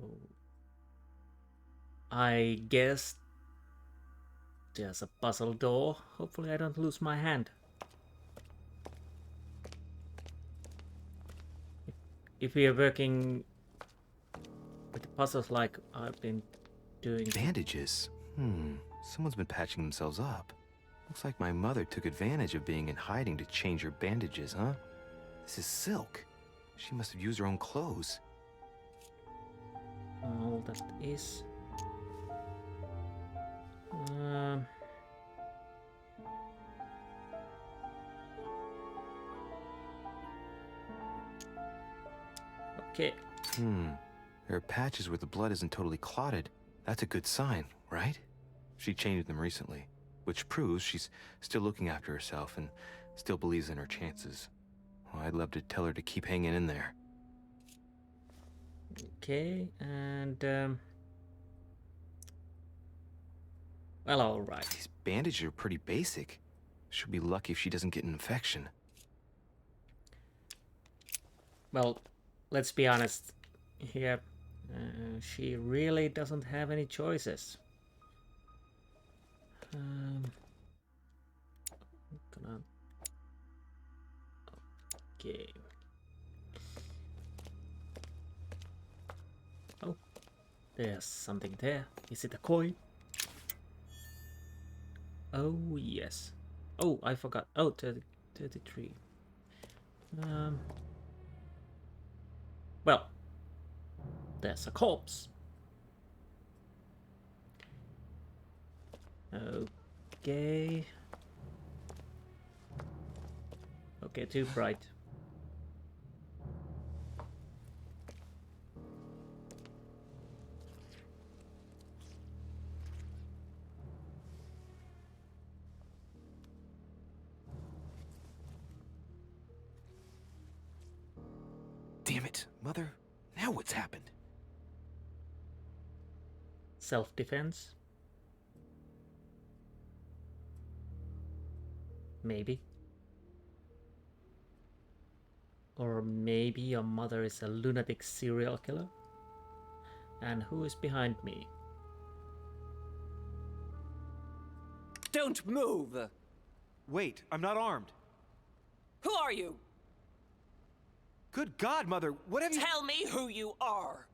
I guess there's a puzzle door. Hopefully I don't lose my hand. If we are working with the puzzles like I've been doing... Bandages? Someone's been patching themselves up. Looks like my mother took advantage of being in hiding to change her bandages, huh? This is silk. She must have used her own clothes. All that is... Okay. There are patches where the blood isn't totally clotted. That's a good sign, right? She changed them recently, which proves she's still looking after herself and still believes in her chances. Well, I'd love to tell her to keep hanging in there. Okay, and well, all right. These bandages are pretty basic. She'll be lucky if she doesn't get an infection. Well, let's be honest here. She really doesn't have any choices. Gonna... Okay. Oh, there's something there. Is it a coin? Oh, yes. Oh, I forgot. Oh, 33. Well, there's a corpse. Okay. Okay, too bright. Damn it, Mother. Now what's happened? Self-defense? Maybe. Or maybe your mother is a lunatic serial killer? And who is behind me? Don't move! Wait, I'm not armed. Who are you? Good God, Mother, what have you— Tell me who you are!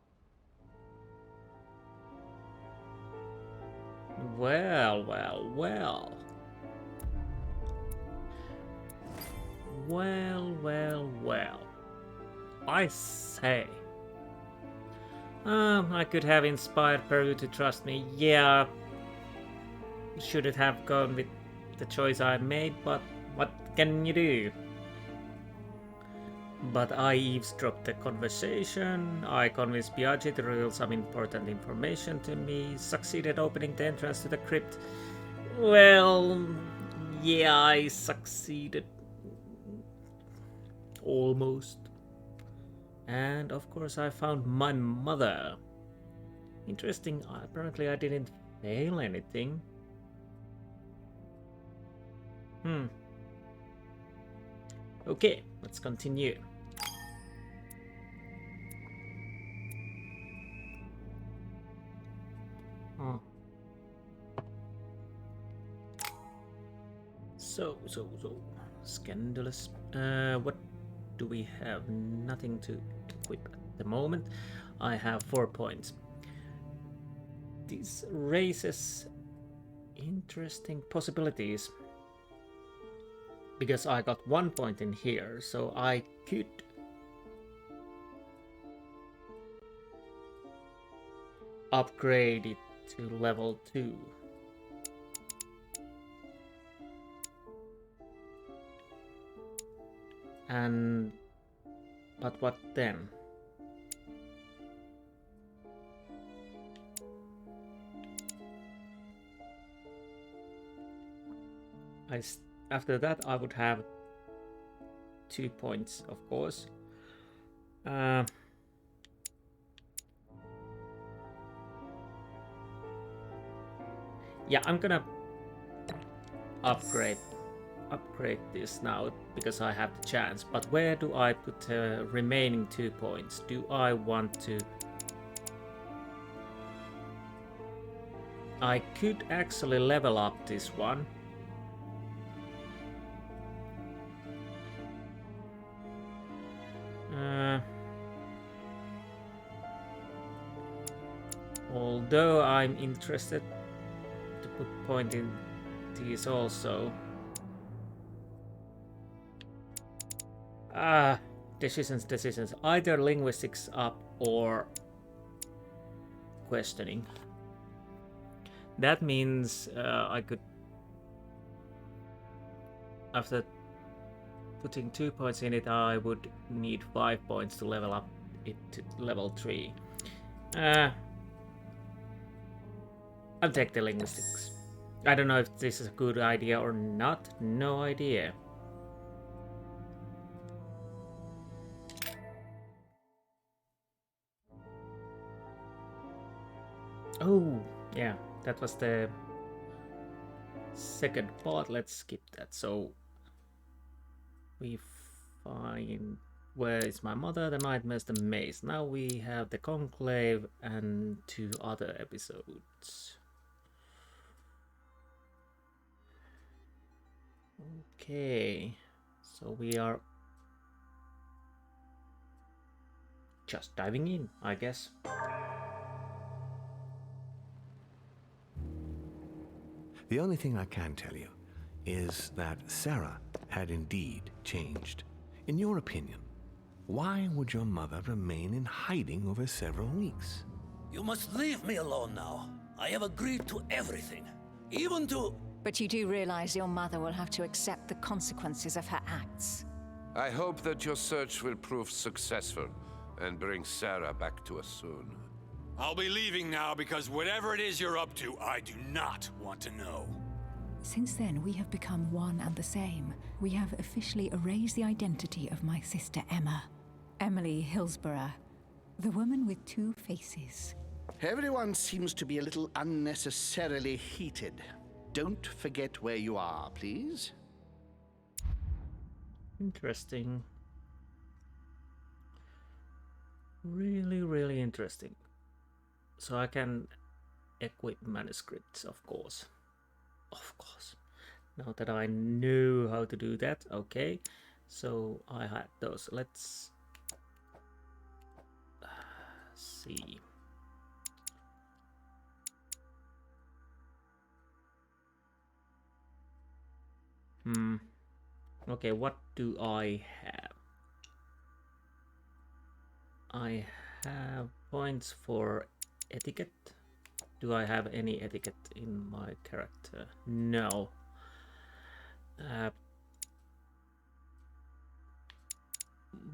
Well, well, well. Well, well, well. I say. I could have inspired Peru to trust me. Yeah. Shouldn't have gone with the choice I made, but what can you do? But I eavesdropped the conversation, I convinced Biaggi to reveal some important information to me, succeeded opening the entrance to the crypt. Well, yeah, I succeeded. Almost. And of course I found my mother. Interesting, apparently I didn't fail anything. Okay, let's continue. So, scandalous. What do we have? Nothing to equip at the moment. I have 4 points. This raises interesting possibilities. Because I got 1 point in here, so I could upgrade it to level 2. But what then? After that I would have 2 points, of course. Yeah, I'm gonna upgrade this now because I have the chance. But where do I put the remaining 2 points? Do I want to? I could actually level up this one. Although I'm interested to put point in these also. Decisions. Either linguistics up or questioning. That means I could, after putting 2 points in it, I would need 5 points to level up it to level 3. I'll take the linguistics. I don't know if this is a good idea or not. No idea. Oh, yeah, that was the second part. Let's skip that. So we find where is my mother, the nightmares, the maze. Now we have the conclave and 2 other episodes. Okay, so we are just diving in, I guess. The only thing I can tell you is that Sarah had indeed changed. In your opinion, why would your mother remain in hiding over several weeks? You must leave me alone now. I have agreed to everything. Even to... But you do realize your mother will have to accept the consequences of her acts. I hope that your search will prove successful and bring Sarah back to us soon. I'll be leaving now because whatever it is you're up to, I do not want to know. Since then, we have become one and the same. We have officially erased the identity of my sister Emma. Emily Hillsborough, the woman with 2 faces. Everyone seems to be a little unnecessarily heated. Don't forget where you are, please. Interesting. Really, really interesting. So I can equip manuscripts, of course. Of course. Now that I know how to do that, okay. So I had those. Let's see. Okay, what do I have? I have points for etiquette. Do I have any etiquette in my character? No.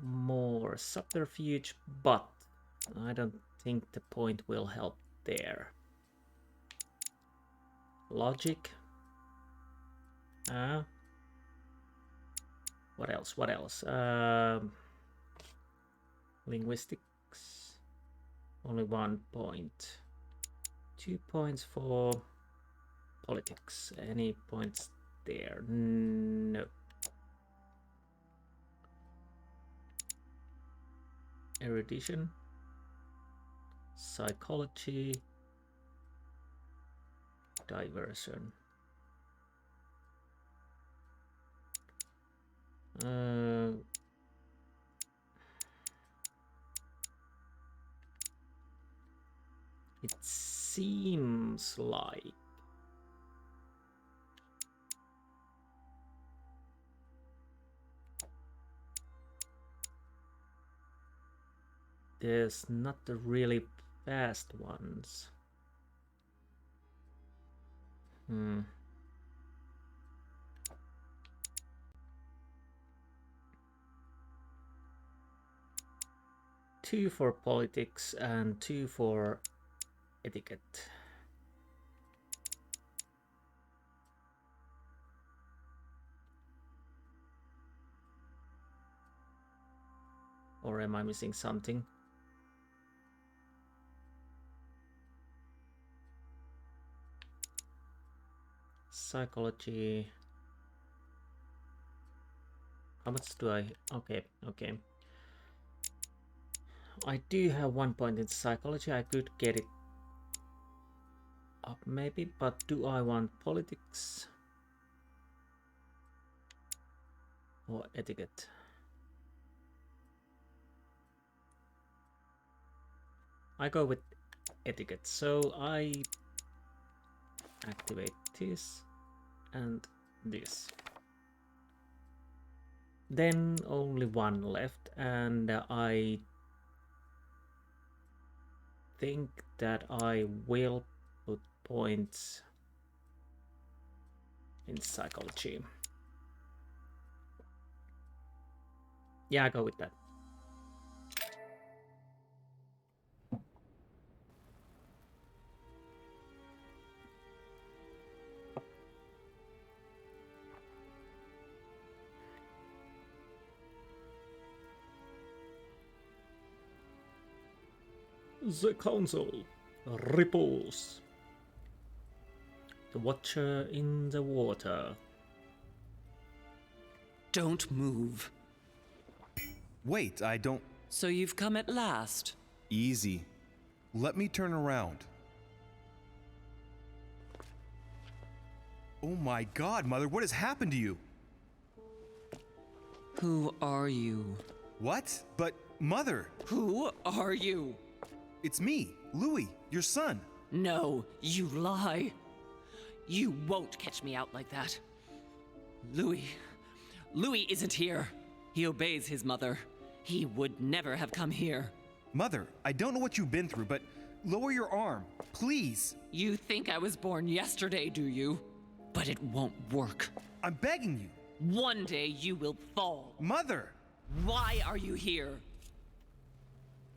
More subterfuge, but I don't think the point will help there. Logic. What else? What else? Linguistics. Only 1 point. 2 points for politics. Any points there? No. Erudition. Psychology. Diversion. It seems like there's not the really fast ones. 2 for politics and 2 for etiquette. Or am I missing something? Psychology. How much do I... Okay, okay. I do have 1 point in psychology. I could get it up maybe, but do I want politics or etiquette? I go with etiquette, so I activate this and this. Then only 1 left, and I think that I will put points in psychology. Yeah, I go with that. The council. Ripples. The Watcher in the water. Don't move. Wait, I don't... So you've come at last. Easy. Let me turn around. Oh my god, Mother, what has happened to you? Who are you? What? But, Mother... Who are you? It's me, Louis, your son. No, you lie. You won't catch me out like that. Louis isn't here. He obeys his mother. He would never have come here. Mother, I don't know what you've been through, but lower your arm, please. You think I was born yesterday, do you? But it won't work. I'm begging you. One day you will fall. Mother! Why are you here?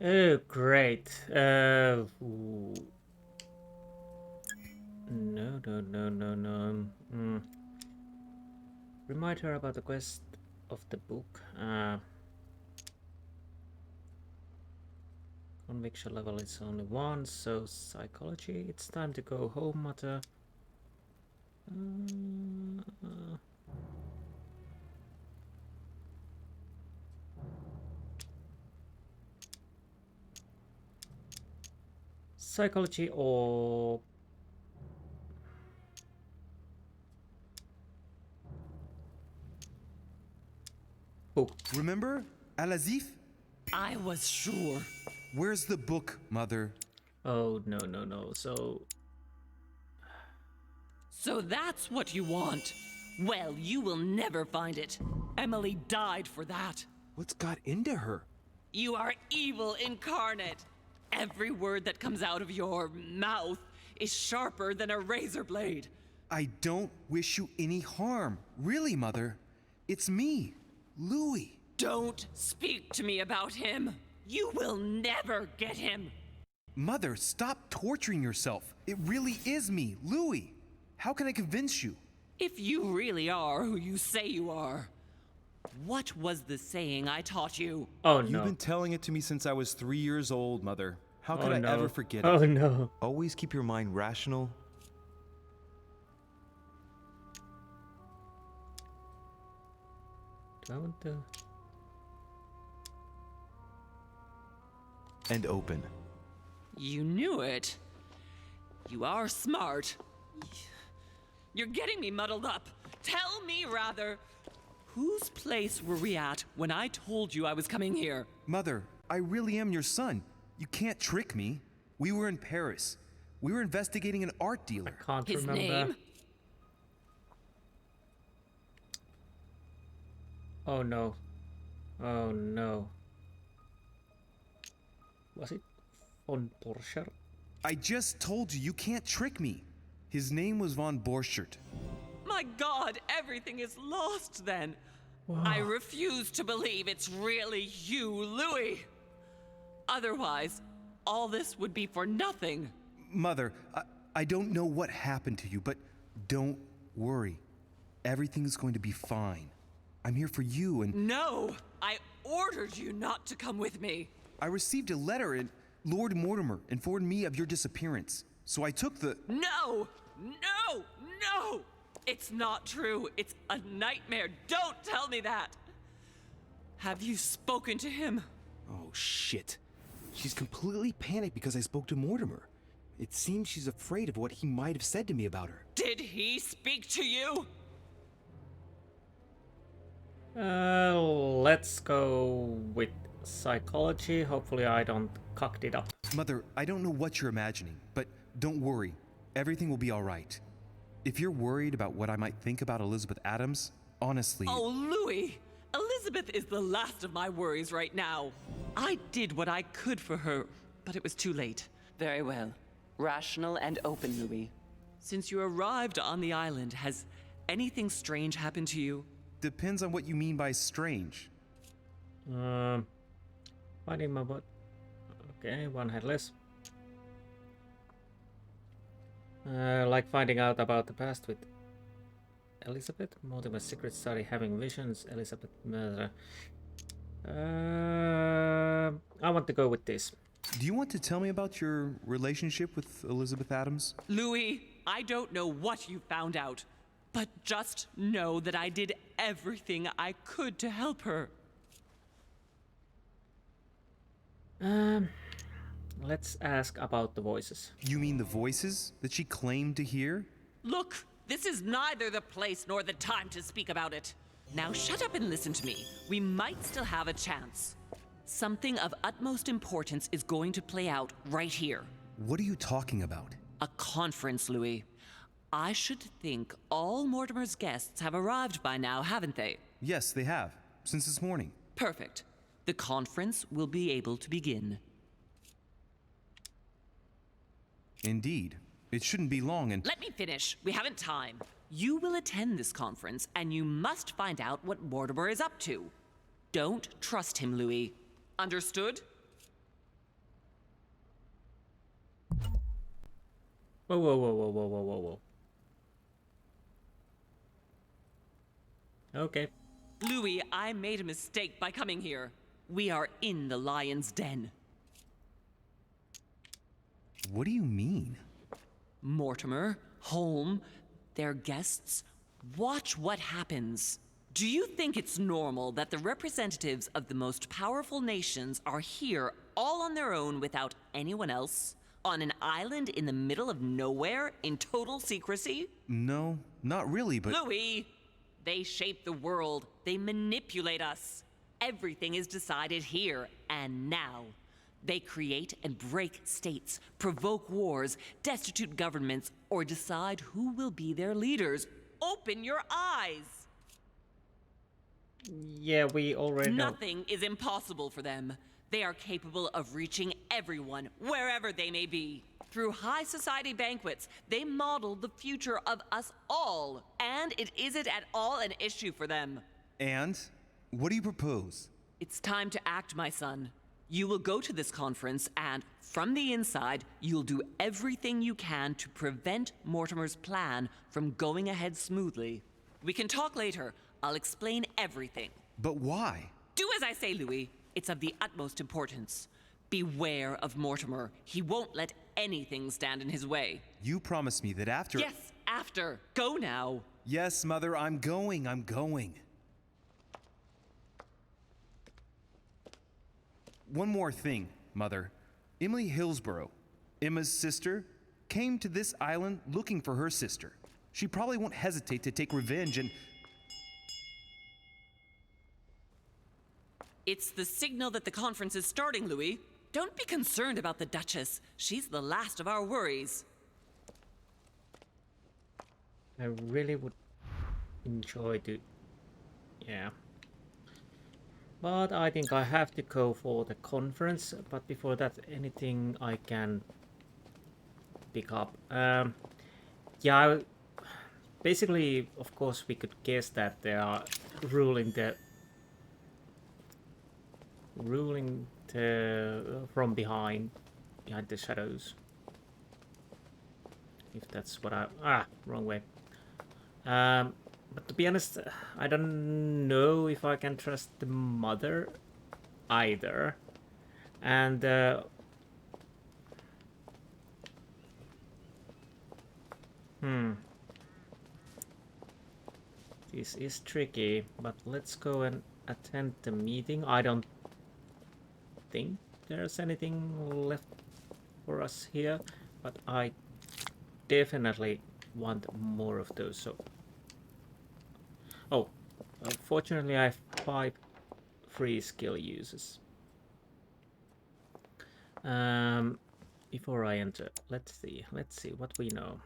Oh, great. Ooh. No. Remind her about the quest of the book. Conviction level is only 1, so psychology. It's time to go home, mother. Psychology or book. Remember, Al-Azif? I was sure. Where's the book, Mother? Oh, no. So that's what you want? Well, you will never find it. Emily died for that. What's got into her? You are evil incarnate. Every word that comes out of your mouth is sharper than a razor blade. I don't wish you any harm. Really, Mother. It's me, Louis. Don't speak to me about him. You will never get him. Mother, stop torturing yourself. It really is me, Louis. How can I convince you? If you really are who you say you are, what was the saying I taught you? Oh no. You've been telling it to me since I was 3 years old, Mother. How could I ever forget it? Oh no. Always keep your mind rational. Do I want to... And open. You knew it. You are smart. You're getting me muddled up. Tell me, rather, whose place were we at when I told you I was coming here? Mother, I really am your son. You can't trick me. We were in Paris. We were investigating an art dealer. I can't His remember. name? Oh no. Oh no. Was it von Borchert? I just told you, you can't trick me. His name was von Borchert. My God, everything is lost then. Wow. I refuse to believe it's really you, Louis. Otherwise, all this would be for nothing. Mother, I don't know what happened to you, but don't worry. Everything's going to be fine. I'm here for you and... No! I ordered you not to come with me. I received a letter and Lord Mortimer informed me of your disappearance. So I took the... No! It's not true. It's a nightmare. Don't tell me that. Have you spoken to him? Oh, shit. She's completely panicked because I spoke to Mortimer. It seems she's afraid of what he might have said to me about her. Did he speak to you? Let's go with psychology. Hopefully I don't cocked it up. Mother, I don't know what you're imagining, but don't worry. Everything will be all right. If you're worried about what I might think about Elizabeth Adams, honestly... Oh, Louis! Elizabeth is the last of my worries right now. I did what I could for her, but it was too late. Very well. Rational and open, Louis. Since you arrived on the island, has anything strange happened to you? Depends on what you mean by strange. Finding my butt. Okay, one head less. Like finding out about the past with Elizabeth. Mortimer's secret study, having visions. Elizabeth. I want to go with this. Do you want to tell me about your relationship with Elizabeth Adams? Louis, I don't know what you found out, but just know that I did everything I could to help her. Let's ask about the voices. You mean the voices that she claimed to hear? Look, this is neither the place nor the time to speak about it. Now shut up and listen to me. We might still have a chance. Something of utmost importance is going to play out right here. What are you talking about? A conference, Louis. I should think all Mortimer's guests have arrived by now, haven't they? Yes, they have. Since this morning. Perfect. The conference will be able to begin. Indeed. It shouldn't be long and... Let me finish. We haven't time. You will attend this conference, and you must find out what Mortimer is up to. Don't trust him, Louis. Understood? Whoa, whoa, whoa, whoa, whoa, whoa, whoa, whoa. Okay. Louis, I made a mistake by coming here. We are in the lion's den. What do you mean? Mortimer, Holm, their guests, watch what happens. Do you think it's normal that the representatives of the most powerful nations are here all on their own without anyone else? On an island in the middle of nowhere in total secrecy? No, not really, but... Louis! They shape the world. They manipulate us. Everything is decided here and now. They create and break states, provoke wars, destitute governments, or decide who will be their leaders. Open your eyes! Yeah, we already know. Nothing is impossible for them. They are capable of reaching everyone, wherever they may be. Through high society banquets, they model the future of us all, and it isn't at all an issue for them. And? What do you propose? It's time to act, my son. You will go to this conference, and from the inside, you'll do everything you can to prevent Mortimer's plan from going ahead smoothly. We can talk later. I'll explain everything. But why? Do as I say, Louis. It's of the utmost importance. Beware of Mortimer. He won't let anything stand in his way. You promised me that after... Yes, after. Go now. Yes, Mother, I'm going. One more thing, Mother. Emily Hillsborough, Emma's sister, came to this island looking for her sister. She probably won't hesitate to take revenge and... It's the signal that the conference is starting, Louis. Don't be concerned about the Duchess. She's the last of our worries. I really would enjoy to... Yeah. But I think I have to go for the conference. But before that, anything I can pick up. Yeah, basically, of course, we could guess that they are ruling the from behind the shadows. If that's what wrong way. But to be honest, I don't know if I can trust the mother either. And this is tricky, but let's go and attend the meeting. I don't think there's anything left for us here, but I definitely want more of those. So, fortunately, I have 5 free skill uses. Before I enter, let's see what we know.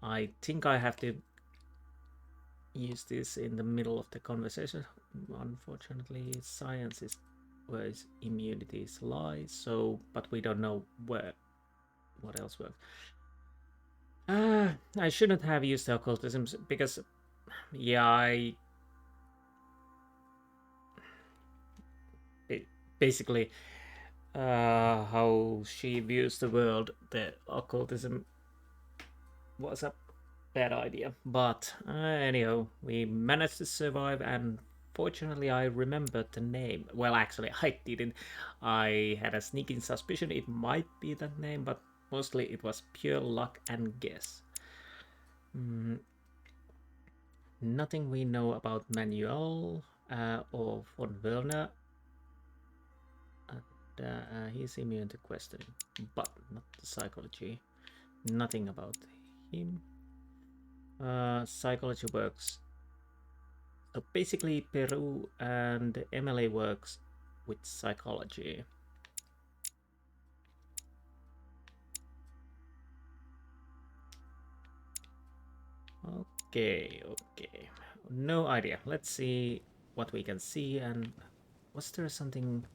I think I have to use this in the middle of the conversation. Unfortunately, science is where its immunities lie. So, but we don't know what else works. I shouldn't have used the occultism because, yeah, basically how she views the world, the occultism was a bad idea. But anyhow, we managed to survive and Fortunately, I remembered the name. Well, actually, I didn't. I had a sneaking suspicion it might be that name, but mostly it was pure luck and guess. Nothing we know about Manuel or von Werner. He's immune to questioning, but not the psychology. Nothing about him. Psychology works. So basically, Peru and Emily works with psychology. Okay. No idea. Let's see what we can see. And was there something,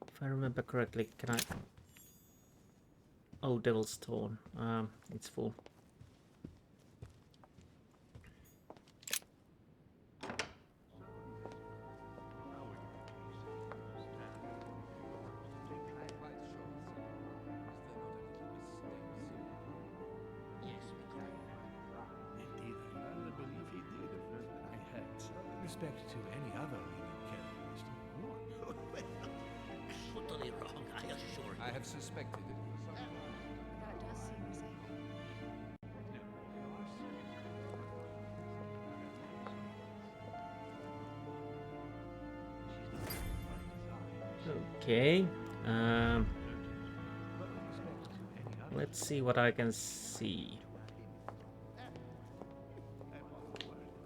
if I remember correctly, can I... Oh, Devil's Thorn. It's full. Respect to any other leading characteristic. Totally wrong, I assure you. I have suspected it. That does seem the same. Okay. Let's see what I can see.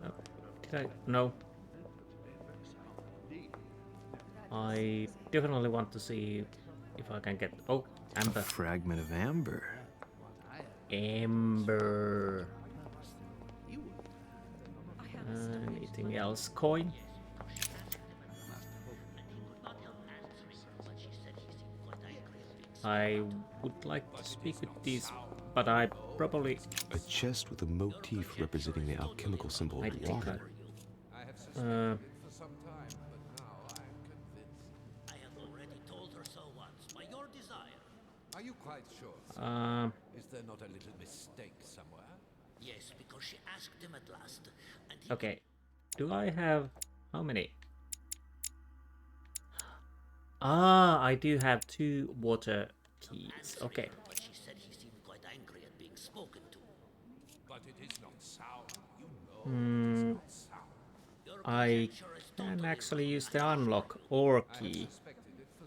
Oh, did I? No. I definitely want to see if I can get... Oh, amber. A fragment of amber. Amber. Anything else? Coin? I would like to speak with these, but I probably... A chest with a motif representing the alchemical symbol I of think water. I have suspected it for some time, but now I am convinced. I have already told her so once, by your desire. Are you quite sure, sir? Is there not a little mistake somewhere? Yes, because she asked him at last, and he Okay. Do I have... How many? Ah, I do have 2 water keys. Okay. but she said he seemed quite angry at being spoken to. But it is not sound. You know it is not sound. I can actually use the unlock or key.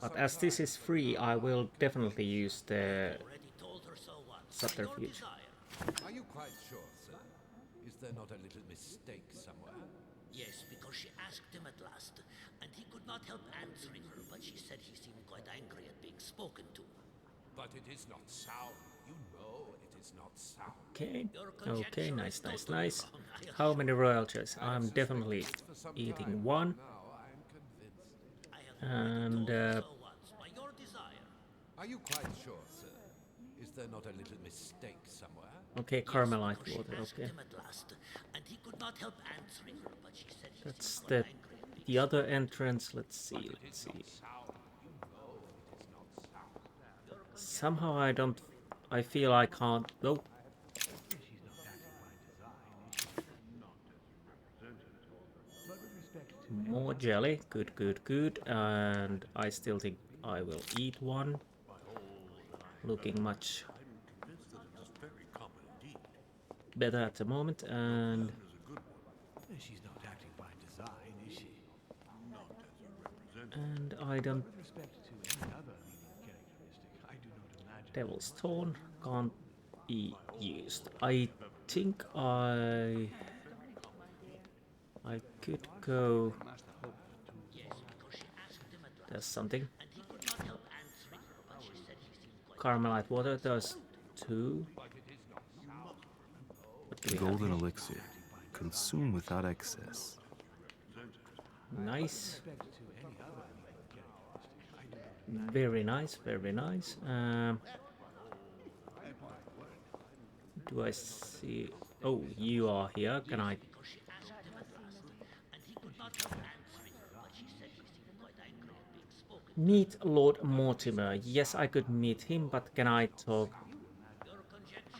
But as this is free, I will definitely use the Already told her so once, by your subterfuge. desire. Are you quite sure, sir? Is there not a little mistake somewhere? Yes, because she asked him at last, and he could not help answering her, but she said he seemed quite angry at being spoken to. But it is not sound. You know it is not sound. Okay. Okay, nice. How many royalties? I'm definitely eating 1. Now I am convinced. And So once, by your desire. Are you quite sure, sir? Is there not a little mistake somewhere? okay, Carmelite Because she water. asked Okay. him at last, and he could not help answering her, but she said he That's seemed the quite angry at being the other entrance. Let's see. Somehow I don't... I feel I can't... Oh. More jelly. Good. And I still think I will eat 1. Looking much better at the moment. And She's not acting by design, is she? and I don't... Respect to any other leading characteristic, I do not imagine. Devil's Thorn can't be used. I think I could go... There's something. Carmelite water, there's 2. What do we have Golden here? elixir. Consume without excess. Nice. Very nice. Do I see... Oh, you are here. Can I... Meet Lord Mortimer. Yes, I could meet him, but can I talk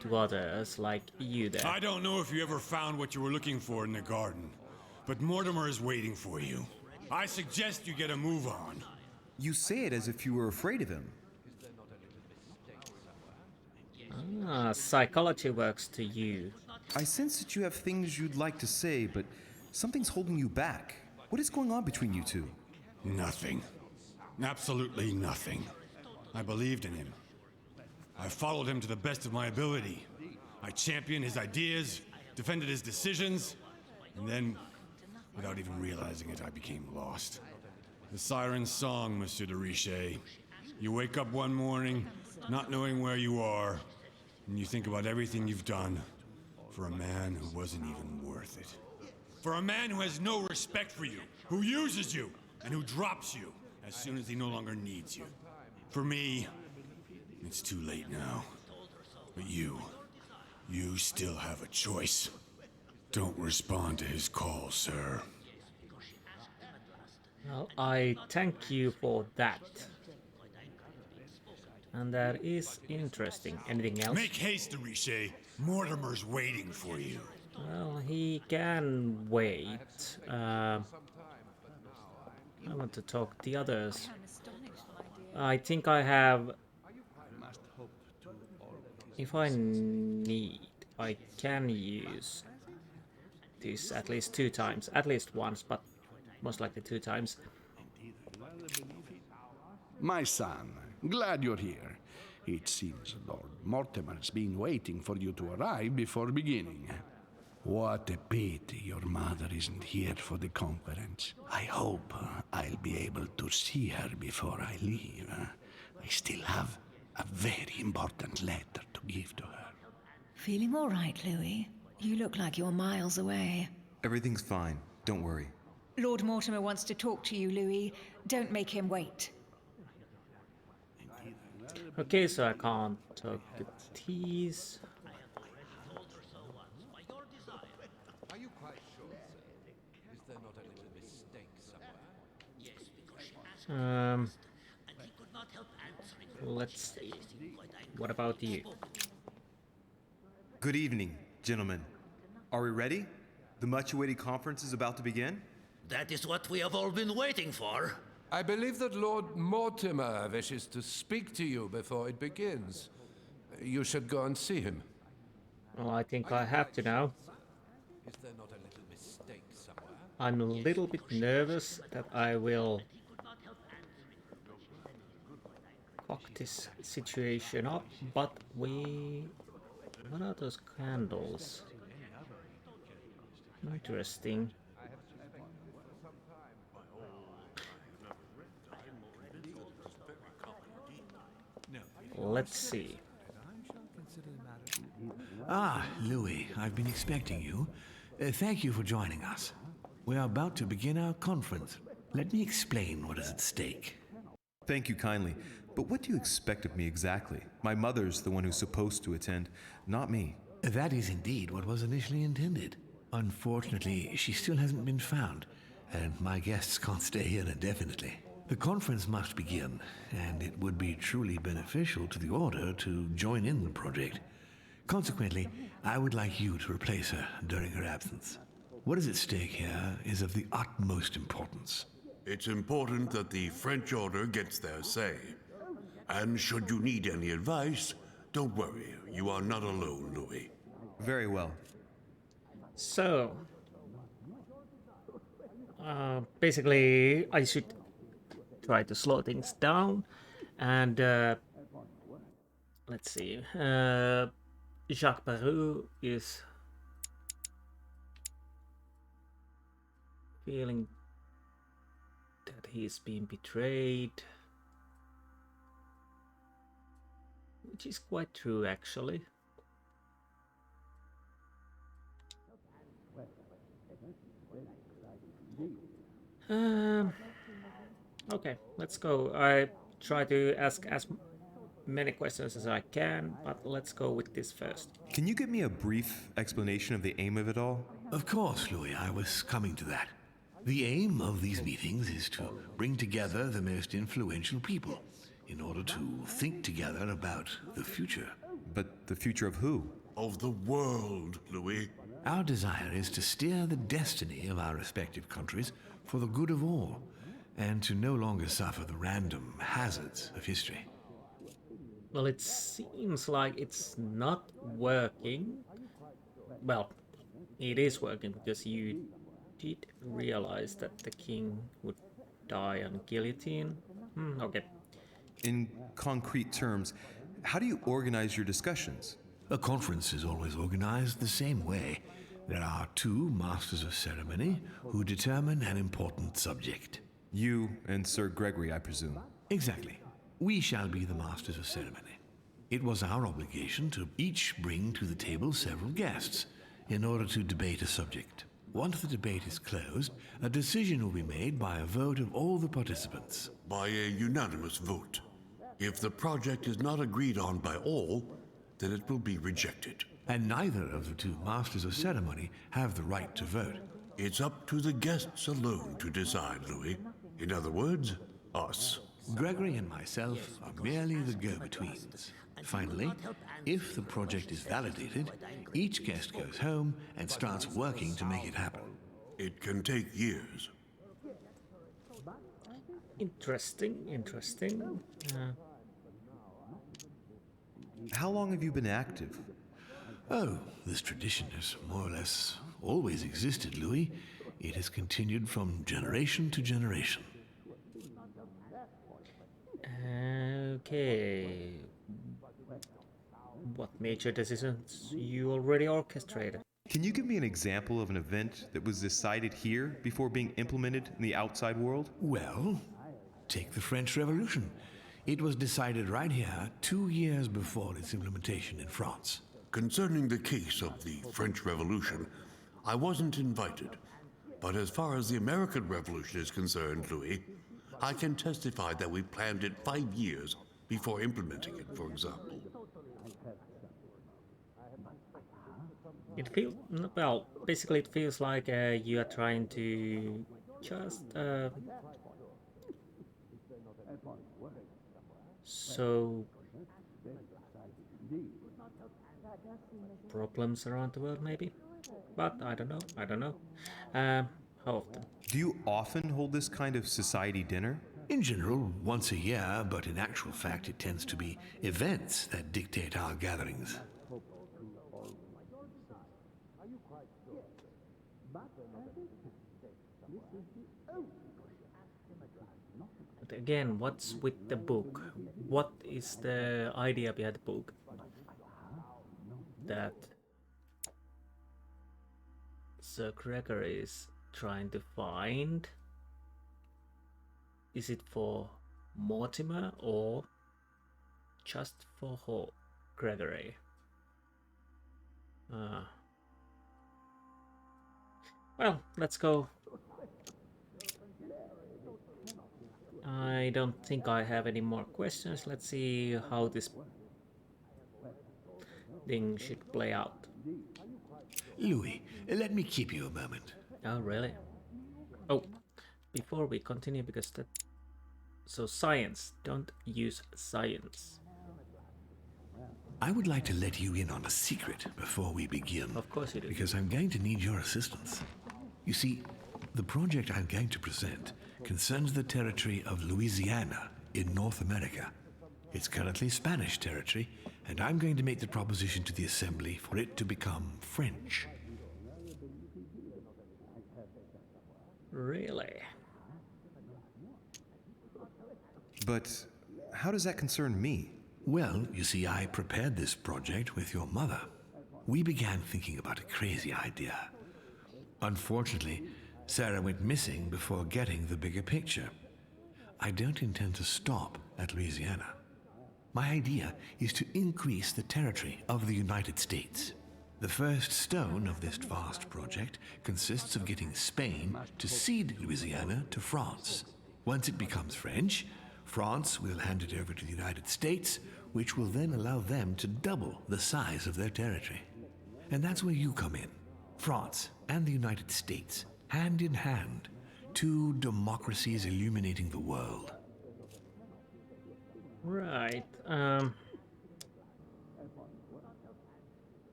to others like you there? I don't know if you ever found what you were looking for in the garden, but Mortimer is waiting for you. I suggest you get a move on. You say it as if you were afraid of him. Ah, psychology works to you. I sense that you have things you'd like to say, but something's holding you back. What is going on between you two? Nothing. Absolutely nothing. I believed in him. I followed him to the best of my ability. I championed his ideas, defended his decisions, and then, without even realizing it, I became lost. The siren's song, Monsieur de Richet. You wake up one morning, not knowing where you are, and you think about everything you've done for a man who wasn't even worth it. For a man who has no respect for you, who uses you, and who drops you as soon as he no longer needs you. For me, it's too late now. But you still have a choice. Don't respond to his call, sir. Well, I thank you for that. And that is interesting. Anything else? Make haste, de Richet. Mortimer's waiting for you. Well, he can wait. I want to talk to the others. I think I have... If I need, I can use this at least 2 times. At least once, but most likely 2 times. My son, glad you're here. It seems Lord Mortimer's been waiting for you to arrive before beginning. What a pity your mother isn't here for the conference. I hope I'll be able to see her before I leave. I still have a very important letter to give to her. Feeling all right, Louis? You look like you're miles away. Everything's fine. Don't worry. Lord Mortimer wants to talk to you, Louis. Don't make him wait. Okay, so I can't talk to these. Are you quite sure, sir? Is there not a little mistake somewhere? Yes, because she asked and he could not help answering her. Let's see. What about you? Good evening, gentlemen. Are we ready? The much-awaited conference is about to begin? That is what we have all been waiting for. I believe that Lord Mortimer wishes to speak to you before it begins. You should go and see him. Well, I think I have to now. Is there not a little mistake somewhere? I'm a little bit nervous that I will fuck this situation up, but we... What are those candles? Interesting. Let's see. Ah, Louis, I've been expecting you. Thank you for joining us. We are about to begin our conference. Let me explain what is at stake. Thank you kindly. But what do you expect of me exactly? My mother's the one who's supposed to attend, not me. That is indeed what was initially intended. Unfortunately, she still hasn't been found, and my guests can't stay here indefinitely. The conference must begin, and it would be truly beneficial to the Order to join in the project. Consequently, I would like you to replace her during her absence. What is at stake here is of the utmost importance. It's important that the French Order gets their say. And should you need any advice, don't worry. You are not alone, Louis. Very well. So, basically, I should try to slow things down, and let's see. Jacques Barou is feeling that he's been betrayed, which is quite true, actually. Okay, let's go. I try to ask as many questions as I can, but let's go with this first. Can you give me a brief explanation of the aim of it all? Of course, Louis, I was coming to that. The aim of these meetings is to bring together the most influential people in order to think together about the future. But the future of who? Of the world, Louis. Our desire is to steer the destiny of our respective countries for the good of all, and to no longer suffer the random hazards of history. Well, it seems like it's not working. Well, it is working because you did realize that the king would die on guillotine. Okay. In concrete terms, how do you organize your discussions? A conference is always organized the same way. There are two masters of ceremony who determine an important subject. You and Sir Gregory, I presume. Exactly. We shall be the masters of ceremony. It was our obligation to each bring to the table several guests in order to debate a subject. Once the debate is closed, a decision will be made by a vote of all the participants. By a unanimous vote. If the project is not agreed on by all, then it will be rejected. And neither of the two masters of ceremony have the right to vote. It's up to the guests alone to decide, Louis. In other words, us. Gregory and myself are merely the go-betweens. Finally, if the project is validated, each guest goes home and starts working to make it happen. It can take years. Interesting. How long have you been active? Oh, this tradition has more or less always existed, Louis. It has continued from generation to generation. Okay. What major decisions you already orchestrated? Can you give me an example of an event that was decided here before being implemented in the outside world? Well, take the French Revolution. It was decided right here 2 years before its implementation in France. Concerning the case of the French Revolution, I wasn't invited. But as far as the American Revolution is concerned, Louis, I can testify that we planned it 5 years before implementing it, for example. It feels, well, basically it feels like you are trying to just so problems around the world maybe, but I don't know. How often? Do you often hold this kind of society dinner? In general, once a year, but in actual fact it tends to be events that dictate our gatherings. But again, what's with the book? What is the idea behind the book? That Sir Gregory is trying to find? Is it for Mortimer or just for Gregory? Well, let's go. I don't think I have any more questions. Let's see how this thing should play out. Louis, let me keep you a moment. Oh, really? Oh, before we continue, because that... So science, don't use science. I would like to let you in on a secret before we begin. Of course you do. Because I'm going to need your assistance. You see, the project I'm going to present concerns the territory of Louisiana in North America. It's currently Spanish territory, and I'm going to make the proposition to the Assembly for it to become French. Really? But how does that concern me? Well, you see, I prepared this project with your mother. We began thinking about a crazy idea. Unfortunately, Sarah went missing before getting the bigger picture. I don't intend to stop at Louisiana. My idea is to increase the territory of the United States. The first stone of this vast project consists of getting Spain to cede Louisiana to France. Once it becomes French, France will hand it over to the United States, which will then allow them to double the size of their territory. And that's where you come in. France and the United States, hand in hand, two democracies illuminating the world. Right.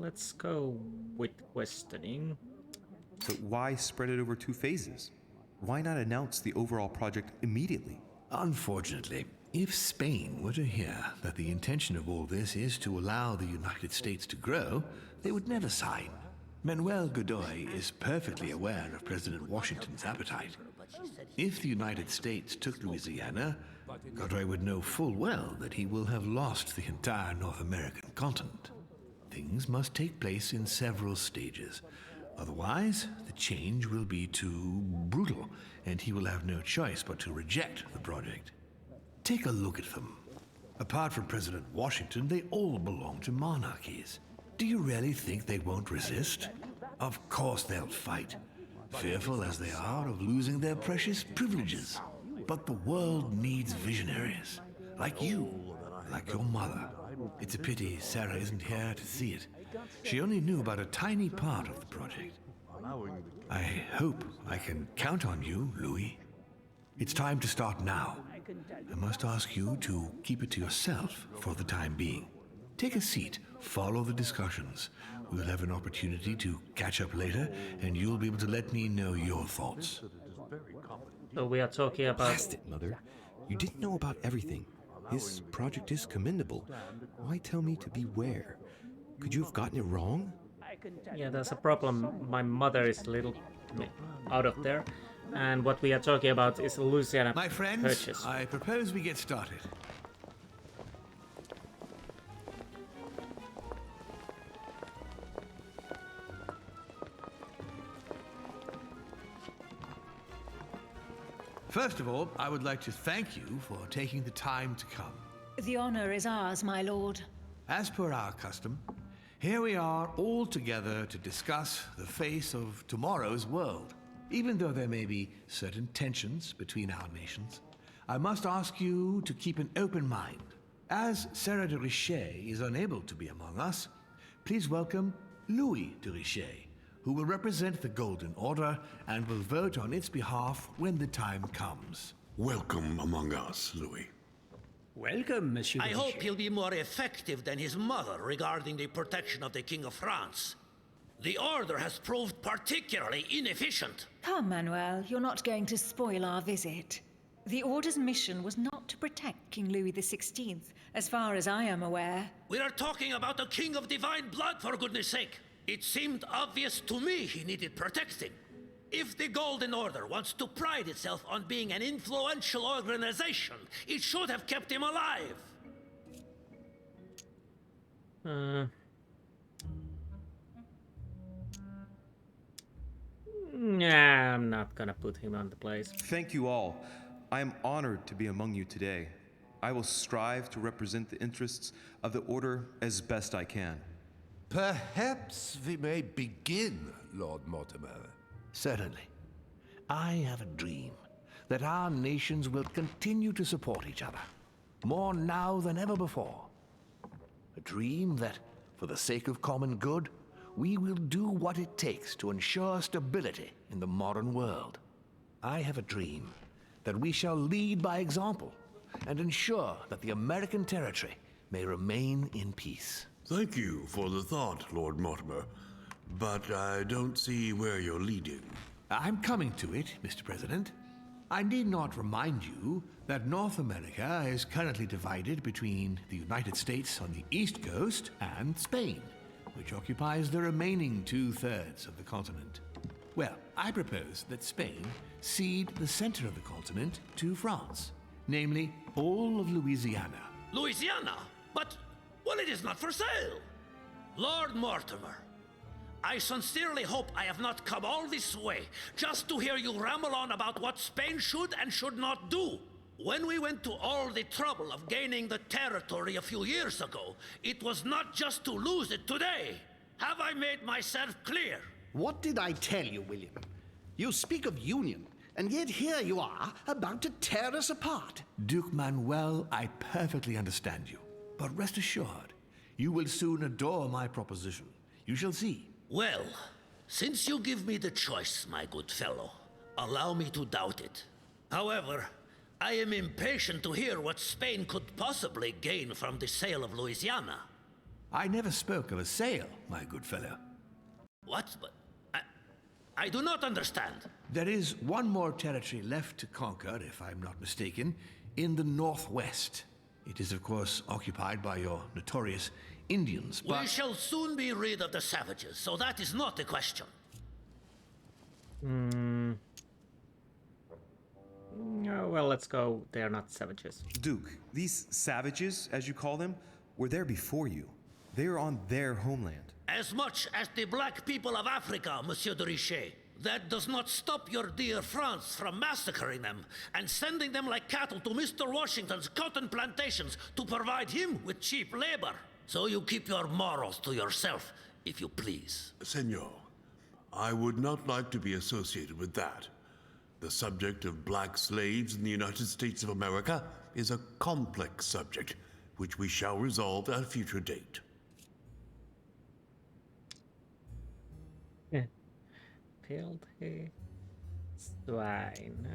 let's go with questioning. But why spread it over 2 phases? Why not announce the overall project immediately? Unfortunately, if Spain were to hear that the intention of all this is to allow the United States to grow, they would never sign. Manuel Godoy is perfectly aware of President Washington's appetite. If the United States took Louisiana, Godoy would know full well that he will have lost the entire North American continent. Things must take place in several stages. Otherwise, the change will be too brutal, and he will have no choice but to reject the project. Take a look at them. Apart from President Washington, they all belong to monarchies. Do you really think they won't resist? Of course they'll fight, fearful as they are of losing their precious privileges. But the world needs visionaries, like you, like your mother. It's a pity Sarah isn't here to see it. She only knew about a tiny part of the project. I hope I can count on you, Louis. It's time to start now. I must ask you to keep it to yourself for the time being. Take a seat, follow the discussions. We'll have an opportunity to catch up later, and you'll be able to let me know your thoughts. So we are talking about... Blast it, Mother. You didn't know about everything. His project is commendable. Why tell me to beware? Could you have gotten it wrong? Yeah, there's a problem. My mother is a little out of there. And what we are talking about is Louisiana My friends, Purchase. I propose we get started. First of all, I would like to thank you for taking the time to come. The honor is ours, my lord. As per our custom, here we are all together to discuss the face of tomorrow's world. Even though there may be certain tensions between our nations, I must ask you to keep an open mind. As Sarah de Richet is unable to be among us, please welcome Louis de Richet, who will represent the Golden Order and will vote on its behalf when the time comes. Welcome among us, Louis. Welcome, Monsieur. I hope he'll be more effective than his mother regarding the protection of the King of France. The Order has proved particularly inefficient. Come, Manuel, you're not going to spoil our visit. The Order's mission was not to protect King Louis XVI, as far as I am aware. We are talking about a king of divine blood, for goodness sake. It seemed obvious to me he needed protecting. If the Golden Order wants to pride itself on being an influential organization, it should have kept him alive. Nah, I'm not gonna put him on the place. Thank you all. I am honored to be among you today. I will strive to represent the interests of the Order as best I can. Perhaps we may begin, Lord Mortimer. Certainly. I have a dream that our nations will continue to support each other, more now than ever before. A dream that, for the sake of common good, we will do what it takes to ensure stability in the modern world. I have a dream that we shall lead by example and ensure that the American territory may remain in peace. Thank you for the thought, Lord Mortimer, but I don't see where you're leading. I'm coming to it, Mr. President. I need not remind you that North America is currently divided between the United States on the East Coast and Spain, which occupies the remaining 2/3 of the continent. Well, I propose that Spain cede the center of the continent to France, namely all of Louisiana. Louisiana? But, well, it is not for sale. Lord Mortimer, I sincerely hope I have not come all this way just to hear you ramble on about what Spain should and should not do. When we went to all the trouble of gaining the territory a few years ago, it was not just to lose it today. Have I made myself clear? What did I tell you, William? You speak of union, and yet here you are, about to tear us apart. Duke Manuel, I perfectly understand you. But rest assured, you will soon adore my proposition. You shall see. Well, since you give me the choice, my good fellow, allow me to doubt it. However, I am impatient to hear what Spain could possibly gain from the sale of Louisiana. I never spoke of a sale, my good fellow. What? I do not understand. There is one more territory left to conquer, if I'm not mistaken, in the northwest. It is, of course, occupied by your notorious Indians, but... We shall soon be rid of the savages, so that is not a question. Oh, well, let's go. They're not savages. Duke, these savages, as you call them, were there before you. They are on their homeland. As much as the black people of Africa, Monsieur de Richet. That does not stop your dear France from massacring them and sending them like cattle to Mr. Washington's cotton plantations to provide him with cheap labor. So you keep your morals to yourself, if you please. Senor, I would not like to be associated with that. The subject of black slaves in the United States of America is a complex subject, which we shall resolve at a future date. Filthy swine.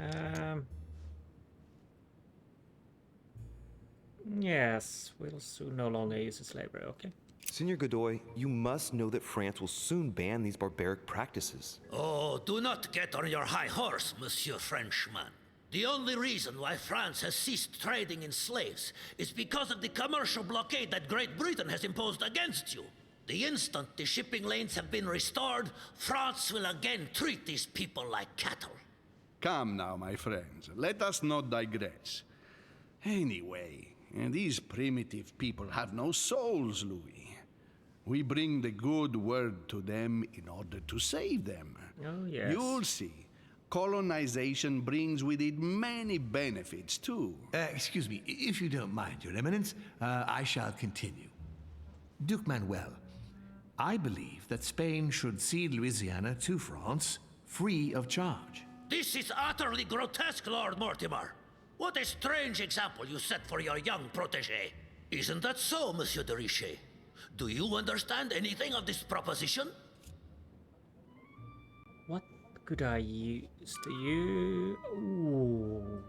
Yes, we'll soon no longer use slavery, okay? Senor Godoy, you must know that France will soon ban these barbaric practices. Oh, do not get on your high horse, Monsieur Frenchman. The only reason why France has ceased trading in slaves is because of the commercial blockade that Great Britain has imposed against you. The instant the shipping lanes have been restored, France will again treat these people like cattle. Come now, my friends. Let us not digress. Anyway, these primitive people have no souls, Louis. We bring the good word to them in order to save them. Oh, yes. You'll see. Colonization brings with it many benefits, too. Excuse me, if you don't mind, Your Eminence, I shall continue. Duke Manuel, I believe that Spain should cede Louisiana to France free of charge. This is utterly grotesque, Lord Mortimer. What a strange example you set for your young protégé. Isn't that so, Monsieur de Richet? Do you understand anything of this proposition? What could I use to you? Ooh.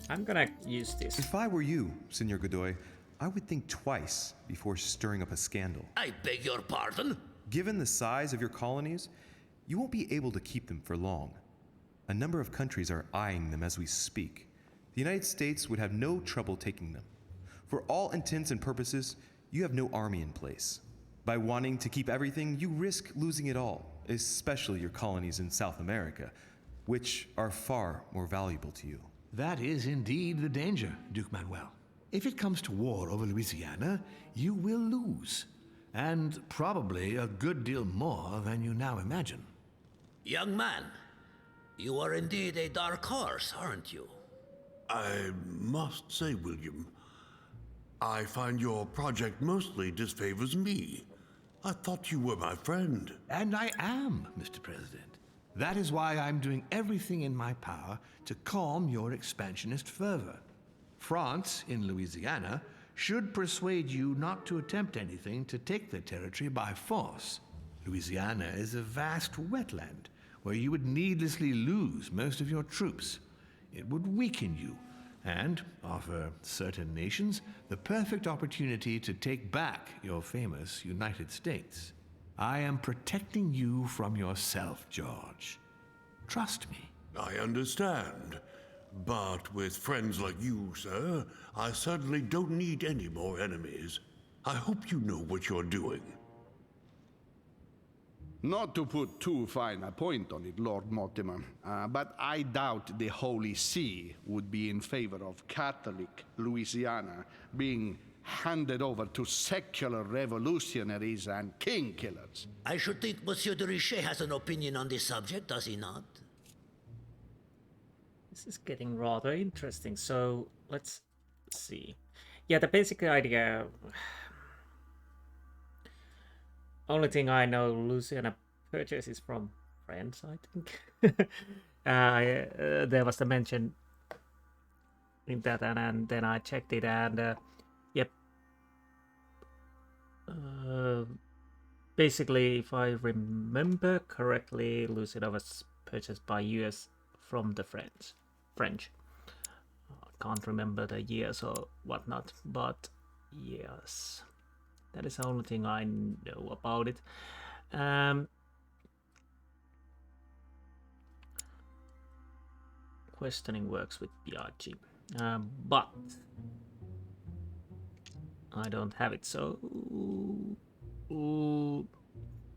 I'm gonna use this. If I were you, Senor Godoy, I would think twice before stirring up a scandal. I beg your pardon? Given the size of your colonies, you won't be able to keep them for long. A number of countries are eyeing them as we speak. The United States would have no trouble taking them. For all intents and purposes, you have no army in place. By wanting to keep everything, you risk losing it all, especially your colonies in South America, which are far more valuable to you. That is indeed the danger, Duke Manuel. If it comes to war over Louisiana, you will lose. And probably a good deal more than you now imagine. Young man, you are indeed a dark horse, aren't you? I must say, William, I find your project mostly disfavors me. I thought you were my friend. And I am, Mr. President. That is why I'm doing everything in my power to calm your expansionist fervor. France, in Louisiana, should persuade you not to attempt anything to take the territory by force. Louisiana is a vast wetland where you would needlessly lose most of your troops. It would weaken you and offer certain nations the perfect opportunity to take back your famous United States. I am protecting you from yourself, George. Trust me. I understand. But with friends like you, sir, I certainly don't need any more enemies. I hope you know what you're doing. Not to put too fine a point on it, Lord Mortimer, but I doubt the Holy See would be in favor of Catholic Louisiana being handed over to secular revolutionaries and king killers. I should think Monsieur de Richet has an opinion on this subject, does he not? This is getting rather interesting, so let's see. Yeah, the basic idea... Only thing I know Louisiana Purchase is from France, I think. There was the mention in that, and then I checked it, and yep. Basically, if I remember correctly, Louisiana was purchased by US from the French. French. Can't remember the years or whatnot, but yes, that is the only thing I know about it. Questioning works with Biaggi, but I don't have it, so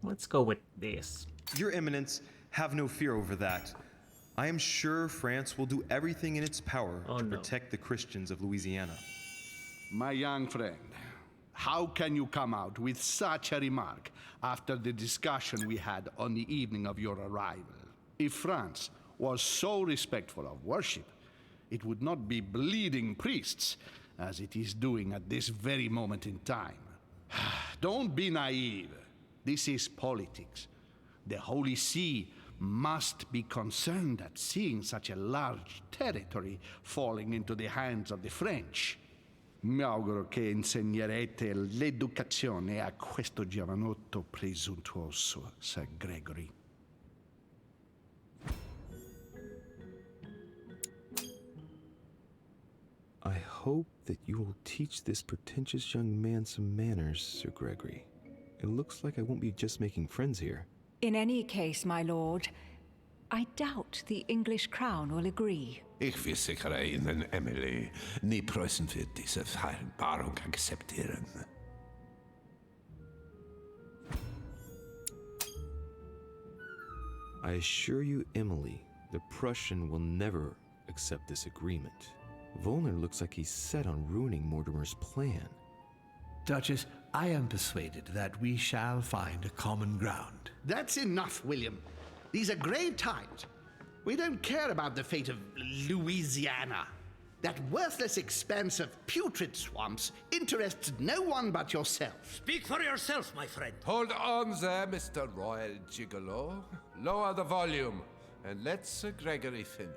let's go with this. Your Eminence, have no fear over that. I am sure France will do everything in its power to protect the Christians of Louisiana. My young friend, how can you come out with such a remark after the discussion we had on the evening of your arrival? If France was so respectful of worship, it would not be bleeding priests as it is doing at this very moment in time. Don't be naive. This is politics. The Holy See must be concerned at seeing such a large territory falling into the hands of the French. Mi auguro che insegnerete l'educazione a questo giovanotto presuntuoso, Sir Gregory. I hope that you will teach this pretentious young man some manners, Sir Gregory. It looks like I won't be just making friends here. In any case, my lord, I doubt the English crown will agree. Ich versichere Ihnen, Emily, nie Preußen wird diese Vereinbarung akzeptieren. I assure you, Emily, the Prussian will never accept this agreement. Volner looks like he's set on ruining Mortimer's plan. Duchess, I am persuaded that we shall find a common ground. That's enough, William. These are grave times. We don't care about the fate of Louisiana. That worthless expanse of putrid swamps interests no one but yourself. Speak for yourself, my friend. Hold on there, Mr. Royal Gigolo. Lower the volume, and let Sir Gregory finish.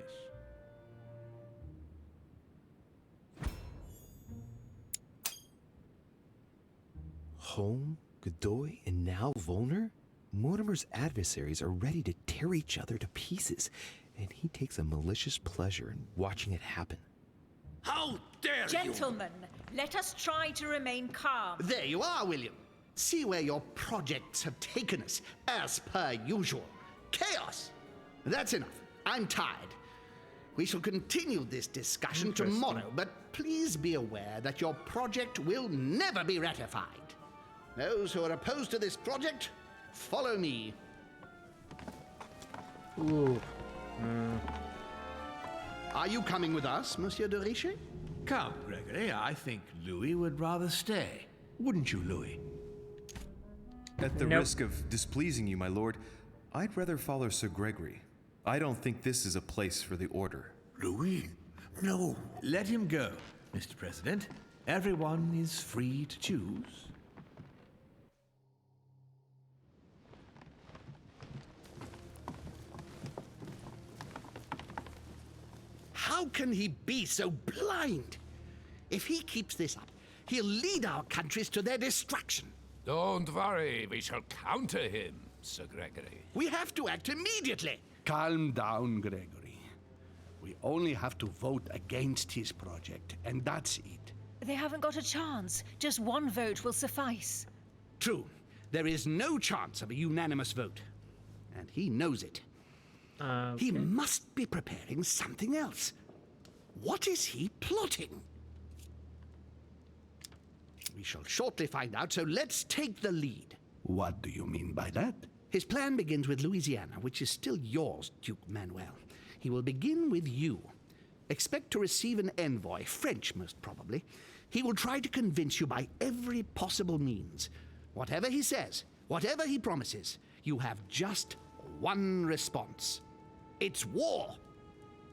Holm, Godoy, and now Volner? Mortimer's adversaries are ready to tear each other to pieces, and he takes a malicious pleasure in watching it happen. How dare Gentlemen, let us try to remain calm. There you are, William. See where your projects have taken us, as per usual. Chaos! That's enough. I'm tired. We shall continue this discussion tomorrow, but please be aware that your project will never be ratified. Those who are opposed to this project, follow me. Ooh. Are you coming with us, Monsieur de Richet? Come, Gregory, I think Louis would rather stay. Wouldn't you, Louis? At the risk of displeasing you, my lord, I'd rather follow Sir Gregory. I don't think this is a place for the order. Louis? No. Let him go, Mr. President. Everyone is free to choose. How can he be so blind? If he keeps this up, he'll lead our countries to their destruction. Don't worry, we shall counter him, Sir Gregory. We have to act immediately. Calm down, Gregory. We only have to vote against his project, and that's it. They haven't got a chance. Just one vote will suffice. True. There is no chance of a unanimous vote. And he knows it. He must be preparing something else. What is he plotting? We shall shortly find out, so let's take the lead. What do you mean by that? His plan begins with Louisiana, which is still yours, Duke Manuel. He will begin with you. Expect to receive an envoy, French most probably. He will try to convince you by every possible means. Whatever he says, whatever he promises, you have just one response. It's war.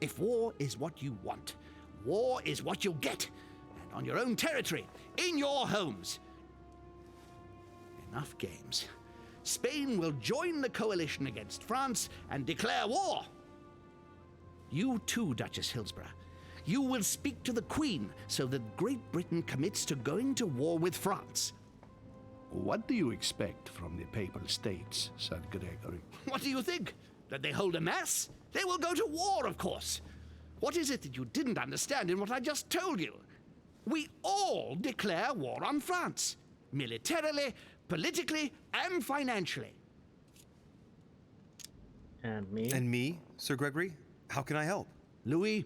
If war is what you want, war is what you'll get. And on your own territory, in your homes. Enough games. Spain will join the coalition against France and declare war. You too, Duchess Hillsborough. You will speak to the Queen so that Great Britain commits to going to war with France. What do you expect from the Papal States, Sir Gregory? What do you think? That they hold a mass? They will go to war, of course. What is it that you didn't understand in what I just told you? We all declare war on France. Militarily, politically, and financially. And me? And me, Sir Gregory? How can I help? Louis,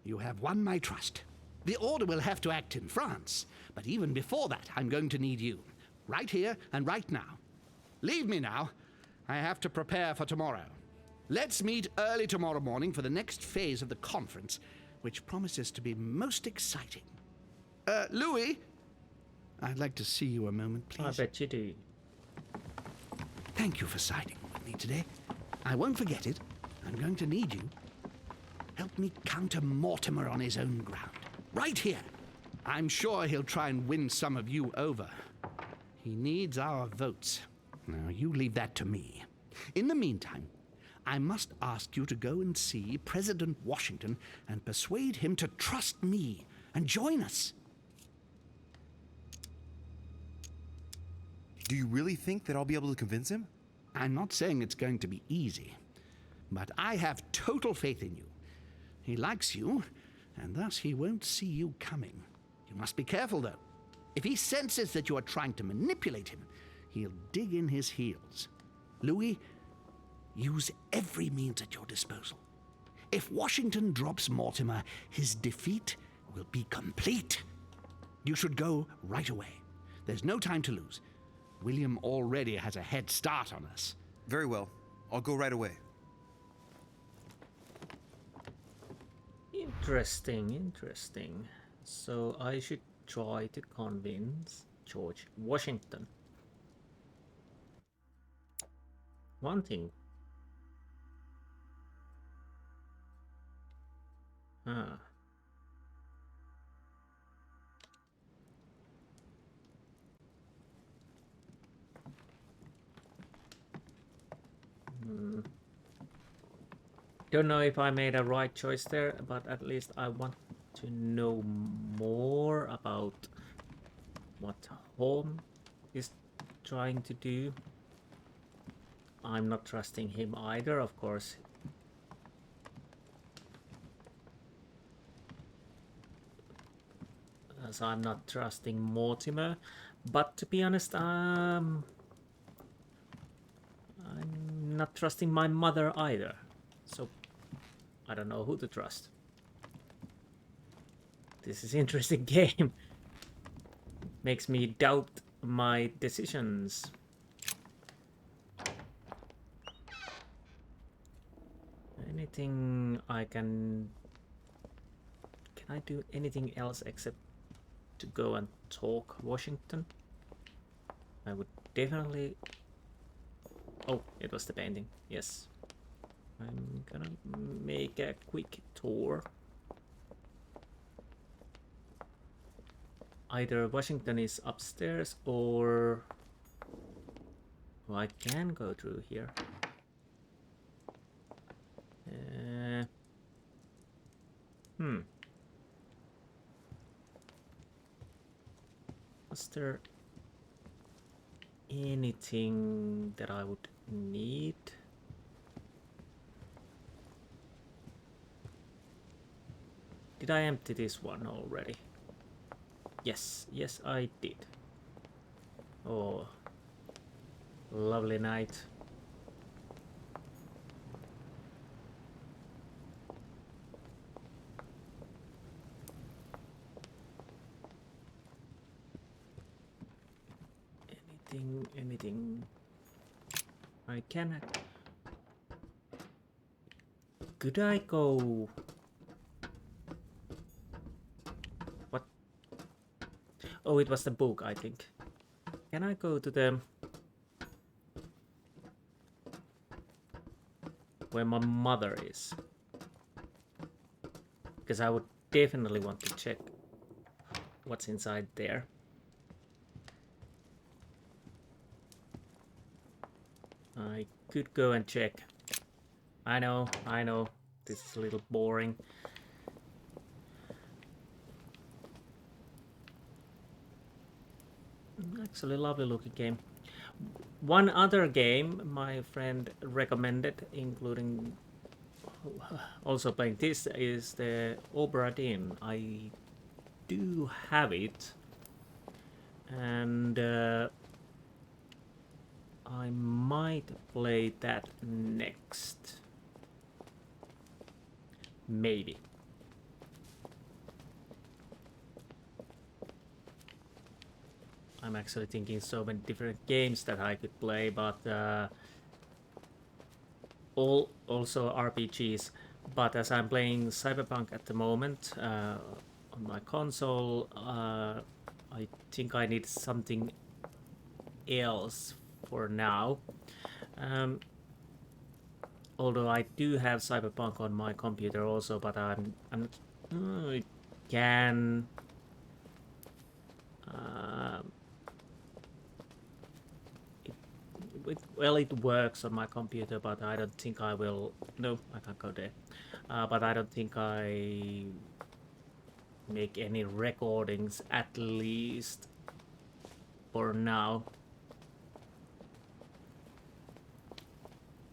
you have won my trust. The Order will have to act in France, but even before that, I'm going to need you. Right here and right now. Leave me now. I have to prepare for tomorrow. Let's meet early tomorrow morning for the next phase of the conference, which promises to be most exciting. Louis, I'd like to see you a moment, please. I bet you do. Thank you for siding with me today. I won't forget it. I'm going to need you. Help me counter Mortimer on his own ground. Right here. I'm sure he'll try and win some of you over. He needs our votes. Now, you leave that to me. In the meantime, I must ask you to go and see President Washington and persuade him to trust me and join us. Do you really think that I'll be able to convince him? I'm not saying it's going to be easy, but I have total faith in you. He likes you, and thus he won't see you coming. You must be careful, though. If he senses that you are trying to manipulate him, he'll dig in his heels. Louis, use every means at your disposal. If Washington drops Mortimer, his defeat will be complete. You should go right away. There's no time to lose. William already has a head start on us. Very well. I'll go right away. Interesting. So I should try to convince George Washington. One thing. Don't know if I made a right choice there, but at least I want to know more about what Holm is trying to do. I'm not trusting him either, of course. As I'm not trusting Mortimer, but to be honest, I'm not trusting my mother either. So I don't know who to trust. This is an interesting game. Makes me doubt my decisions. Anything I can I do anything else except to go and talk Washington? I would definitely... Oh, it was the painting. Yes. I'm gonna make a quick tour. Either Washington is upstairs or... Oh, I can go through here. Was there anything that I would need? Did I empty this one already? Yes, I did. Oh, lovely night. Anything I can... Could I go... What? Oh, it was the book, I think. Can I go to the... where my mother is? Because I would definitely want to check what's inside there. I could go and check. I know, this is a little boring. Actually, lovely looking game. One other game my friend recommended, including also playing this is the Obra Dinn. I do have it, and I might play that next. Maybe. I'm actually thinking so many different games that I could play, but all also RPGs. But as I'm playing Cyberpunk at the moment on my console, I think I need something else for now. Although I do have Cyberpunk on my computer also, but I'm it can. Well, it works on my computer, but I don't think I will. No, I can't go there. But I don't think I make any recordings, at least for now.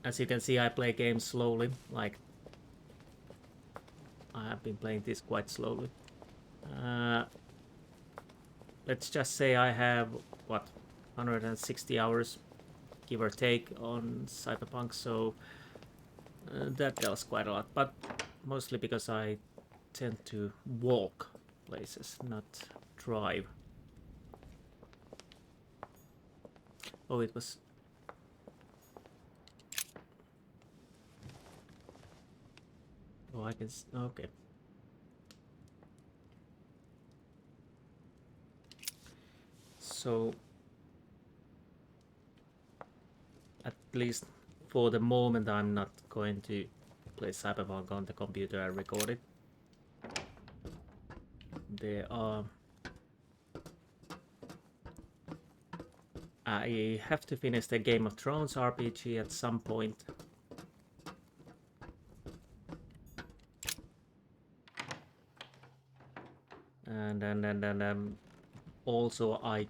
As you can see, I play games slowly. Like, I have been playing this quite slowly. Let's just say I have, what, 160 hours, give or take, on Cyberpunk, so that tells quite a lot, but mostly because I tend to walk places, not drive. Oh, it was... Oh, I can... Okay. So... At least for the moment, I'm not going to play Cyberpunk on the computer and record it. There are... I have to finish the Game of Thrones RPG at some point. And then also I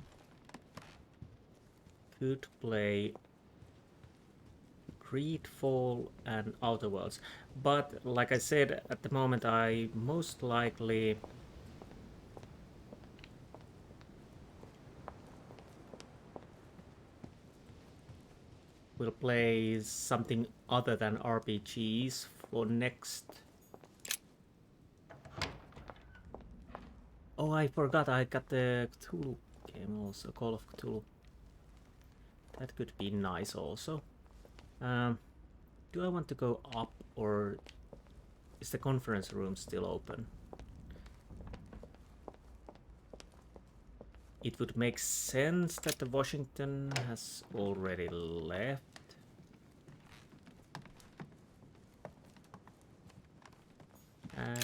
could play Greedfall and Outer Worlds, but like I said, at the moment I most likely will play something other than RPGs for next. Oh, I forgot I got the Cthulhu game also, Call of Cthulhu. That could be nice also. Do I want to go up, or is the conference room still open? It would make sense that the Washington has already left.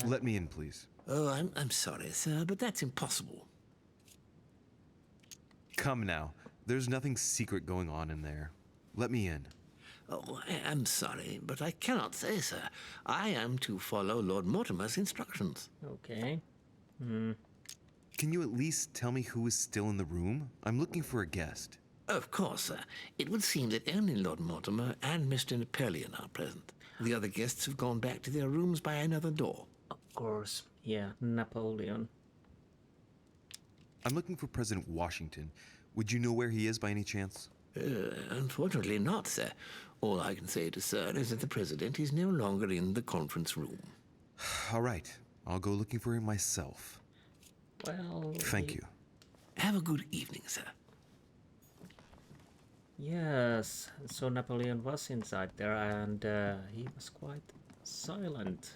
Let me in, please. Oh, I'm sorry, sir, but that's impossible. Come now. There's nothing secret going on in there. Let me in. Oh, I'm sorry, but I cannot say, sir. I am to follow Lord Mortimer's instructions. Okay. Can you at least tell me who is still in the room? I'm looking for a guest. Of course, sir. It would seem that only Lord Mortimer and Mr. Napoleon are present. The other guests have gone back to their rooms by another door. Of course, yeah, Napoleon. I'm looking for President Washington. Would you know where he is by any chance? Unfortunately not, sir. All I can say to sir is that the President is no longer in the conference room. All right. I'll go looking for him myself. Well... Thank you. Have a good evening, sir. Yes, so Napoleon was inside there, and he was quite silent.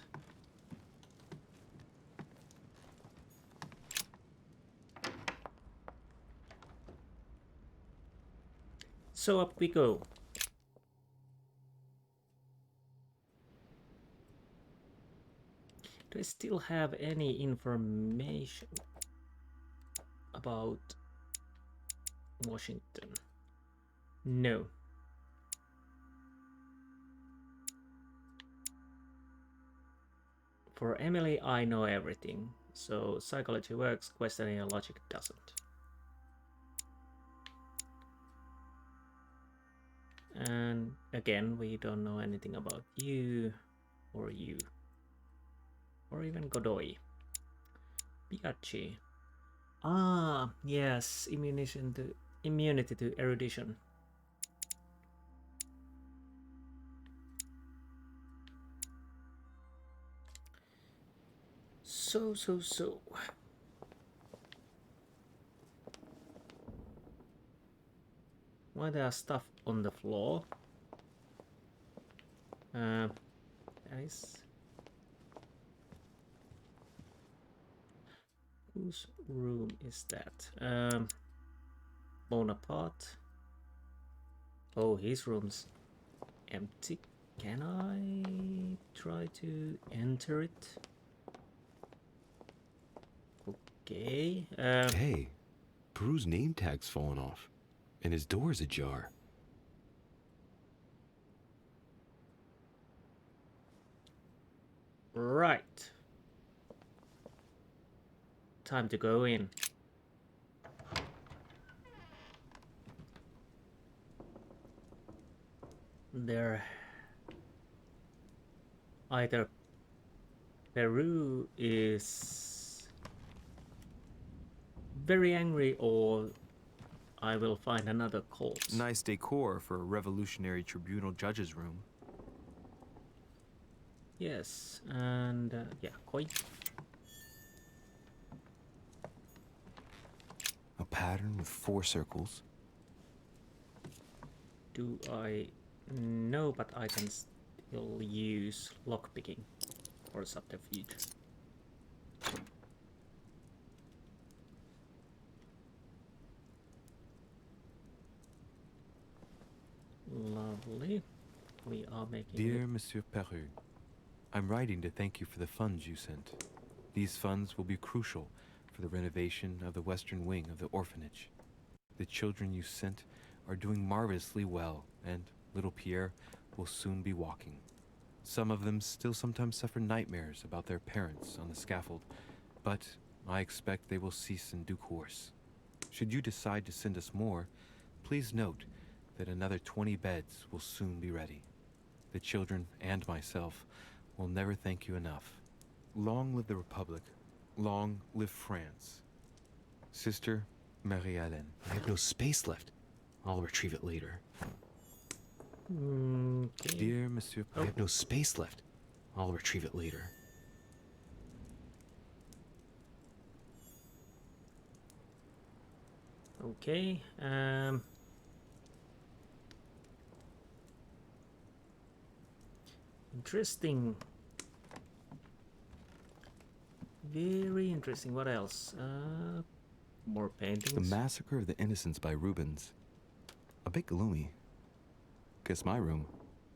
So up we go. Do I still have any information about Washington? No. For Emily, I know everything. So psychology works, questioning and logic doesn't. And again, we don't know anything about you. or you. Or even Godoy. Piachi. Ah, yes, immunity to erudition. So. Why there are stuff on the floor? That is... Whose room is that? Bonaparte. Oh, his room's empty. Can I try to enter it? Okay. Hey, Peru's name tag's fallen off, and his door's ajar. Right. Time to go in. There. Either Peru is very angry or I will find another corpse. Nice decor for a revolutionary tribunal judge's room. Yes, and yeah, koi. A pattern with 4 circles. Do I know, but I can still use lockpicking or subterfuge. Lovely. We are making Dear Monsieur Peru, I'm writing to thank you for the funds you sent. These funds will be crucial for the renovation of the western wing of the orphanage. The children you sent are doing marvelously well, and little Pierre will soon be walking. Some of them still sometimes suffer nightmares about their parents on the scaffold, but I expect they will cease in due course. Should you decide to send us more, please note that another 20 beds will soon be ready. The children and myself will never thank you enough. Long live the Republic. Long live France. Sister Marie-Hélène. I have no space left. I'll retrieve it later. Okay. Dear Monsieur... I have no space left. I'll retrieve it later. Okay, interesting. Very interesting. What else? More paintings. The Massacre of the Innocents by Rubens. A bit gloomy. Guess my room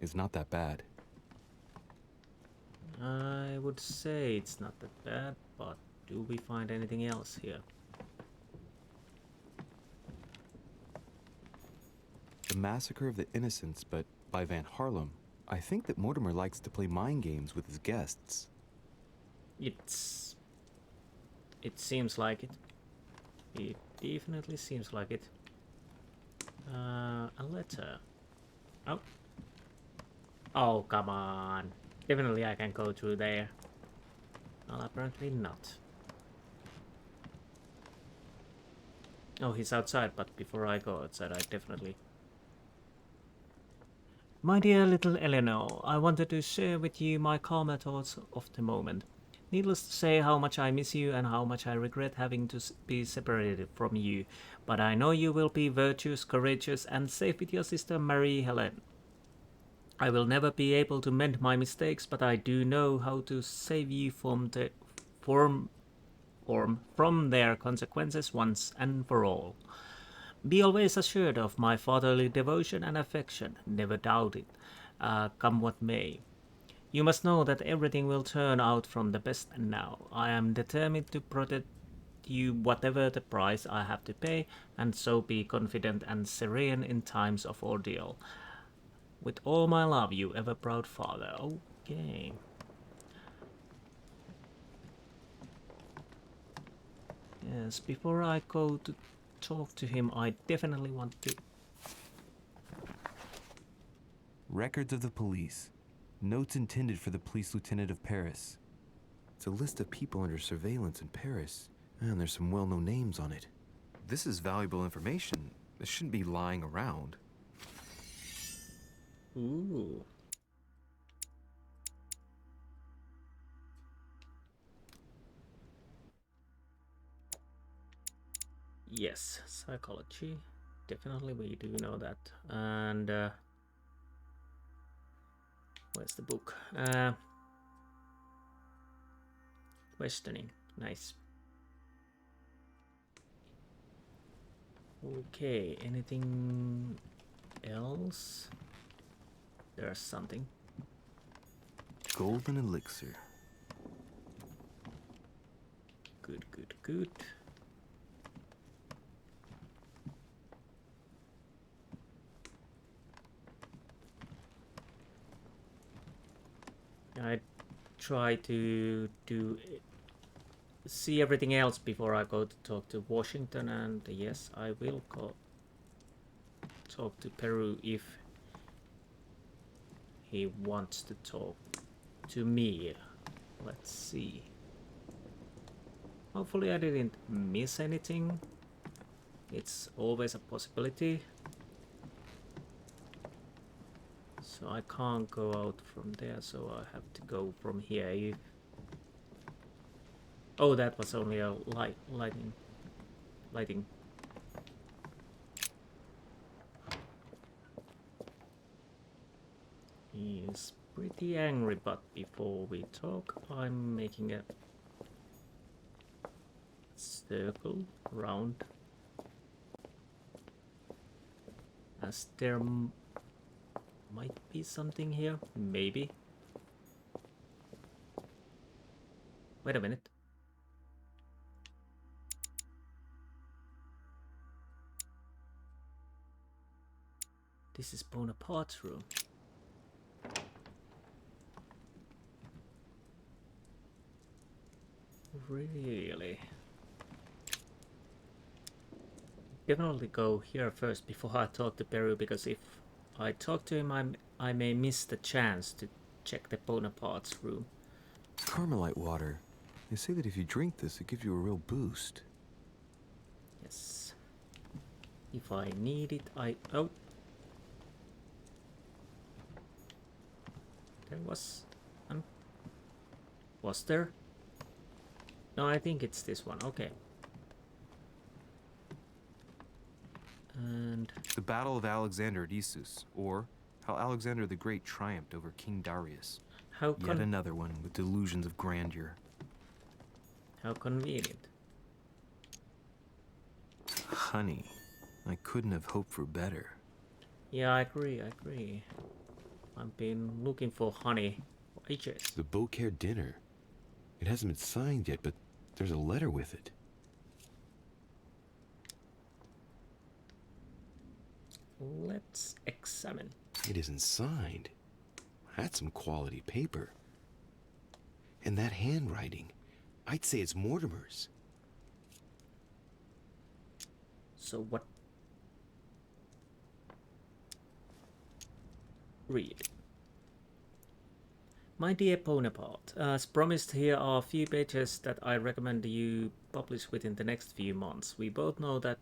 is not that bad. I would say it's not that bad, but do we find anything else here? The Massacre of the Innocents, but by Van Harlem. I think that Mortimer likes to play mind games with his guests. It seems like it. It definitely seems like it. A letter. Oh. Oh, come on. Definitely I can go through there. Well, apparently not. Oh, he's outside, but before I go outside, I definitely... My dear little Eleanor, I wanted to share with you my calmer thoughts of the moment. Needless to say how much I miss you and how much I regret having to be separated from you, but I know you will be virtuous, courageous, and safe with your sister Marie-Hélène. I will never be able to mend my mistakes, but I do know how to save you from their consequences once and for all. Be always assured of my fatherly devotion and affection, never doubt it, come what may. You must know that everything will turn out from the best now. I am determined to protect you whatever the price I have to pay, and so be confident and serene in times of ordeal. With all my love, you ever proud father. Okay. Yes, before I go to talk to him, I definitely want to... Records of the police. Notes intended for the police lieutenant of Paris. It's a list of people under surveillance in Paris, and there's some well-known names on it. This is valuable information. This shouldn't be lying around. Ooh. Yes, psychology. Definitely, we do know that. And where's the book? Questioning. Nice. Okay, anything else? There's something. Golden elixir. Good, good, good. I try to see everything else before I go to talk to Washington, and yes, I will go talk to Peru if he wants to talk to me. Let's see. Hopefully I didn't miss anything. It's always a possibility. So I can't go out from there, so I have to go from here. Oh, that was only a lighting. He is pretty angry, but before we talk, I'm making a circle round, as there might be something here, maybe. Wait a minute. This is Bonaparte's room. Really? Definitely go here first before I talk to Peru, because if I talk to him, I may miss the chance to check the Bonaparte's room. Carmelite water. They say that if you drink this, it gives you a real boost. Yes. If I need it, oh. There was one. Was there? No, I think it's this one. Okay. And the Battle of Alexander at Issus, or how Alexander the Great triumphed over King Darius. Yet another one with delusions of grandeur. How convenient. Honey, I couldn't have hoped for better. Yeah, I agree. I've been looking for honey for ages. The Beaucaire dinner. It hasn't been signed yet, but there's a letter with it. Let's examine. It isn't signed. That's some quality paper. And that handwriting, I'd say it's Mortimer's. So what? Read. My dear Bonaparte, as promised, here are a few pages that I recommend you publish within the next few months. We both know that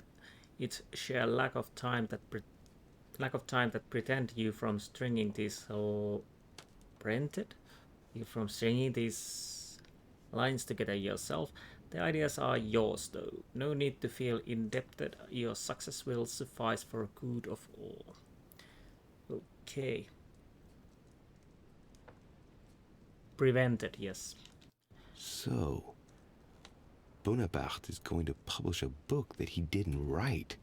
it's sheer lack of time that prevent you from stringing these lines together yourself. The ideas are yours, though. No need to feel indebted. Your success will suffice for good of all. Okay. Prevented, yes. So, Bonaparte is going to publish a book that he didn't write.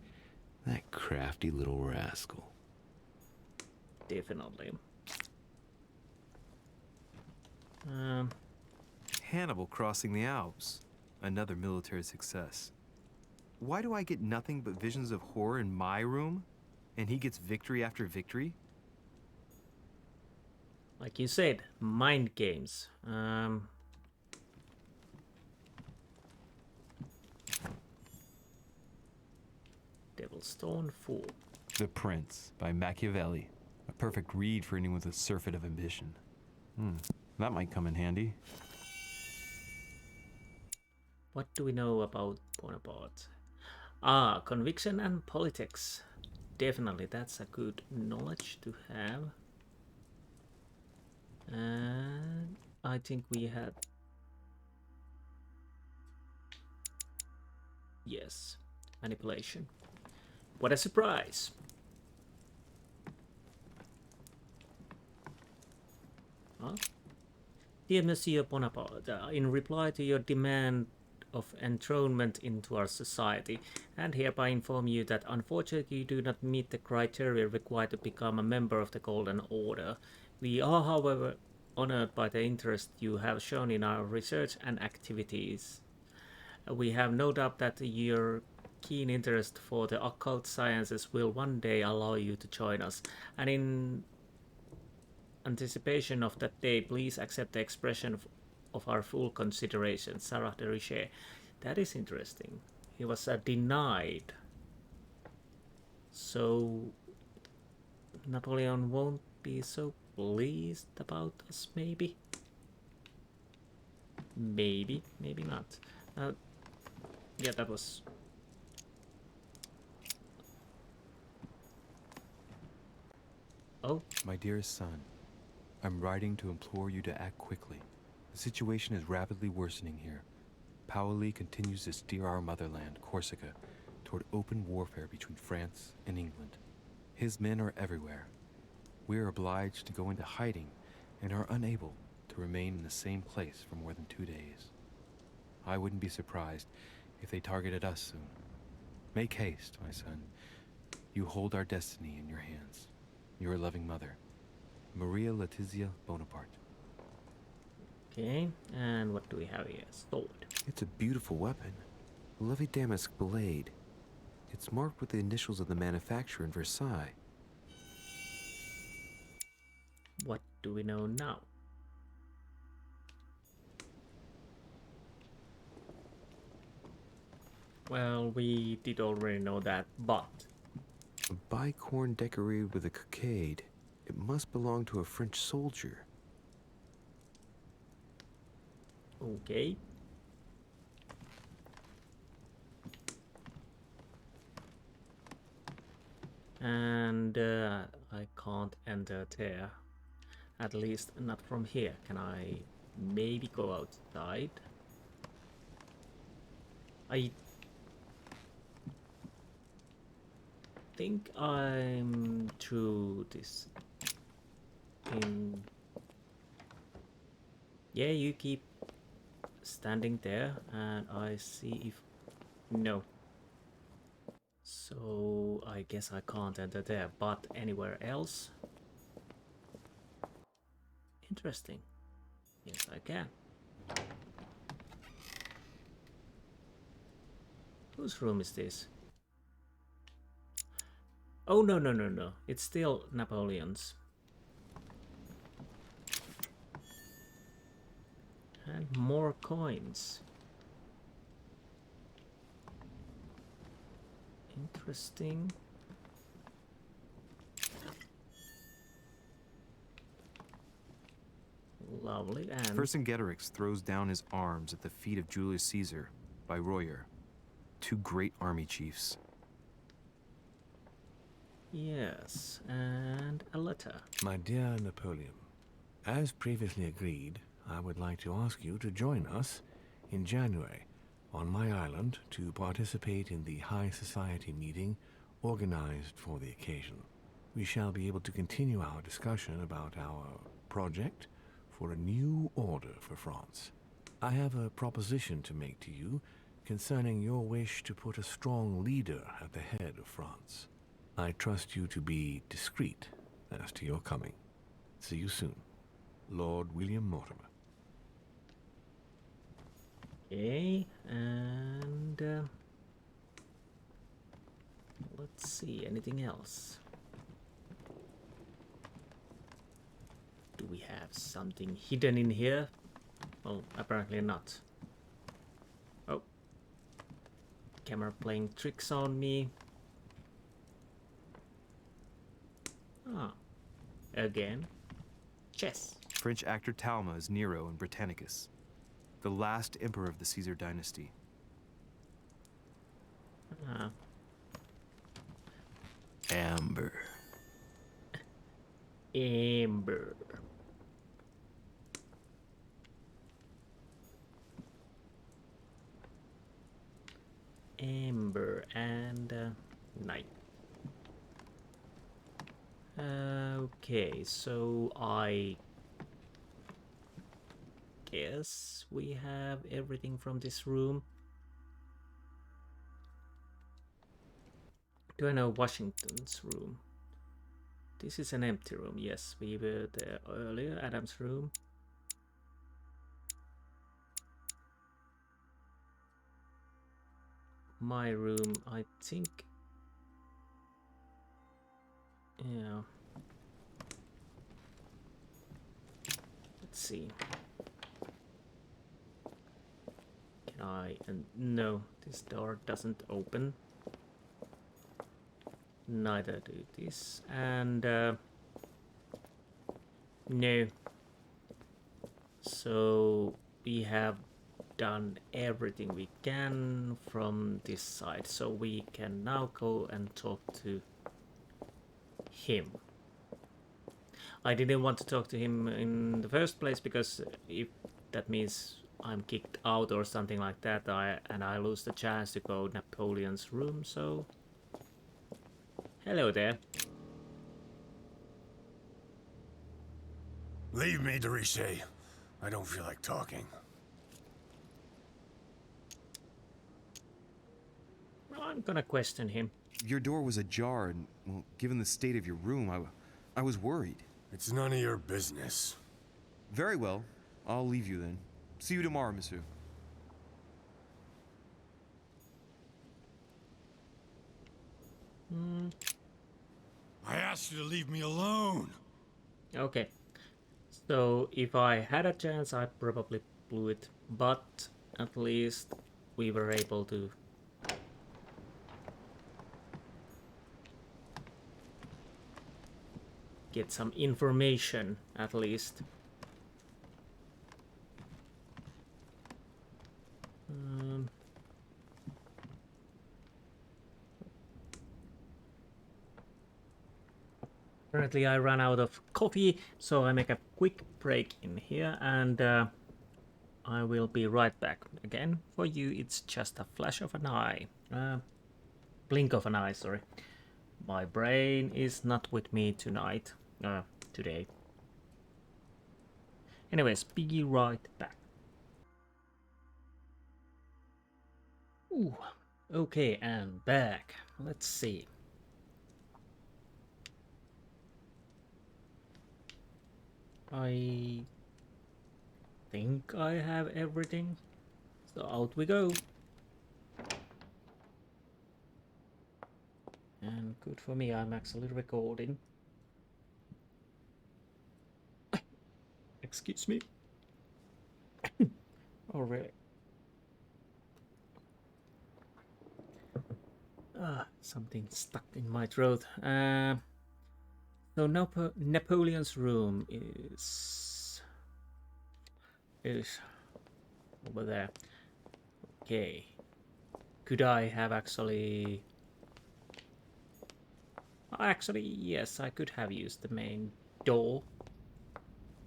That crafty little rascal. Definitely. Hannibal crossing the Alps. Another military success. Why do I get nothing but visions of horror in my room? And he gets victory after victory? Like you said, mind games. Devil's Stone 4. The Prince by Machiavelli. A perfect read for anyone with a surfeit of ambition. That might come in handy. What do we know about Bonaparte? Ah, conviction and politics. Definitely, that's a good knowledge to have. And I think we had... Yes, manipulation. What a surprise! Huh? Dear Monsieur Bonaparte, in reply to your demand of enthronement into our society, and hereby inform you that unfortunately you do not meet the criteria required to become a member of the Golden Order. We are, however, honored by the interest you have shown in our research and activities. We have no doubt that your keen interest for the occult sciences will one day allow you to join us, and in anticipation of that day, please accept the expression of our full consideration, Sarah de Richet. That is interesting. He was denied. So Napoleon won't be so pleased about us, maybe? Maybe, maybe not. Yeah, that was... Oh? My dearest son, I'm writing to implore you to act quickly. The situation is rapidly worsening here. Paoli continues to steer our motherland, Corsica, toward open warfare between France and England. His men are everywhere. We are obliged to go into hiding and are unable to remain in the same place for more than 2 days. I wouldn't be surprised if they targeted us soon. Make haste, my son. You hold our destiny in your hands. Your loving mother, Maria Letizia Bonaparte. Okay, and what do we have here? Sword. It's a beautiful weapon. A lovely damask blade. It's marked with the initials of the manufacturer in Versailles. What do we know now? Well, we did already know that, but... A bicorn decorated with a cockade. It must belong to a French soldier. Okay. And I can't enter there. At least not from here. Can I maybe go outside? I think I'm through this thing. Yeah, you keep standing there and I see if... No. So I guess I can't enter there, but anywhere else? Interesting. Yes, I can. Whose room is this? Oh, no, no, no, no. It's still Napoleon's. And more coins. Interesting. Lovely. And Vercingetorix throws down his arms at the feet of Julius Caesar by Royer, 2 great army chiefs. yes, and a letter. My dear Napoleon, as previously agreed, I would like to ask you to join us in January on my island to participate in the High Society meeting organized for the occasion. We shall be able to continue our discussion about our project for a new order for France. I have a proposition to make to you concerning your wish to put a strong leader at the head of France. I trust you to be discreet as to your coming. See you soon. Lord William Mortimer. Okay, and let's see, anything else? Do we have something hidden in here? Well, apparently not. Oh. Camera playing tricks on me. Ah. Again. Chess. French actor Talma as Nero in Britannicus, the last emperor of the Caesar dynasty. Amber. Amber. Amber and night. Okay, so I guess we have everything from this room. Do I know Washington's room? This is an empty room. Yes, we were there earlier. Adam's room. My room, I think. Yeah. Let's see. Can I? And no, this door doesn't open. Neither do this. And no. So we have done everything we can from this side, so we can now go and talk to him. I didn't want to talk to him in the first place because if that means I'm kicked out or something like that, I lose the chance to go Napoleon's room. So hello there. Leave me, Deriche. I don't feel like talking. I'm gonna question him. Your door was ajar, and, well, given the state of your room, I was worried. It's none of your business. Very well. I'll leave you then. See you tomorrow, monsieur. I asked you to leave me alone. Okay. So if I had a chance, I probably blew it. But at least we were able to get some information, at least. Apparently I ran out of coffee, so I make a quick break in here, and I will be right back. Again, for you it's just a flash of an eye. Blink of an eye, sorry. My brain is not with me tonight. Today. Anyways, be right back. Ooh, okay, and back. Let's see. I think I have everything. So out we go. And good for me, I'm actually recording. Excuse me. Oh, really? Something stuck in my throat. So Napoleon's room is over there. Okay. Could I have actually... Actually, yes, I could have used the main door.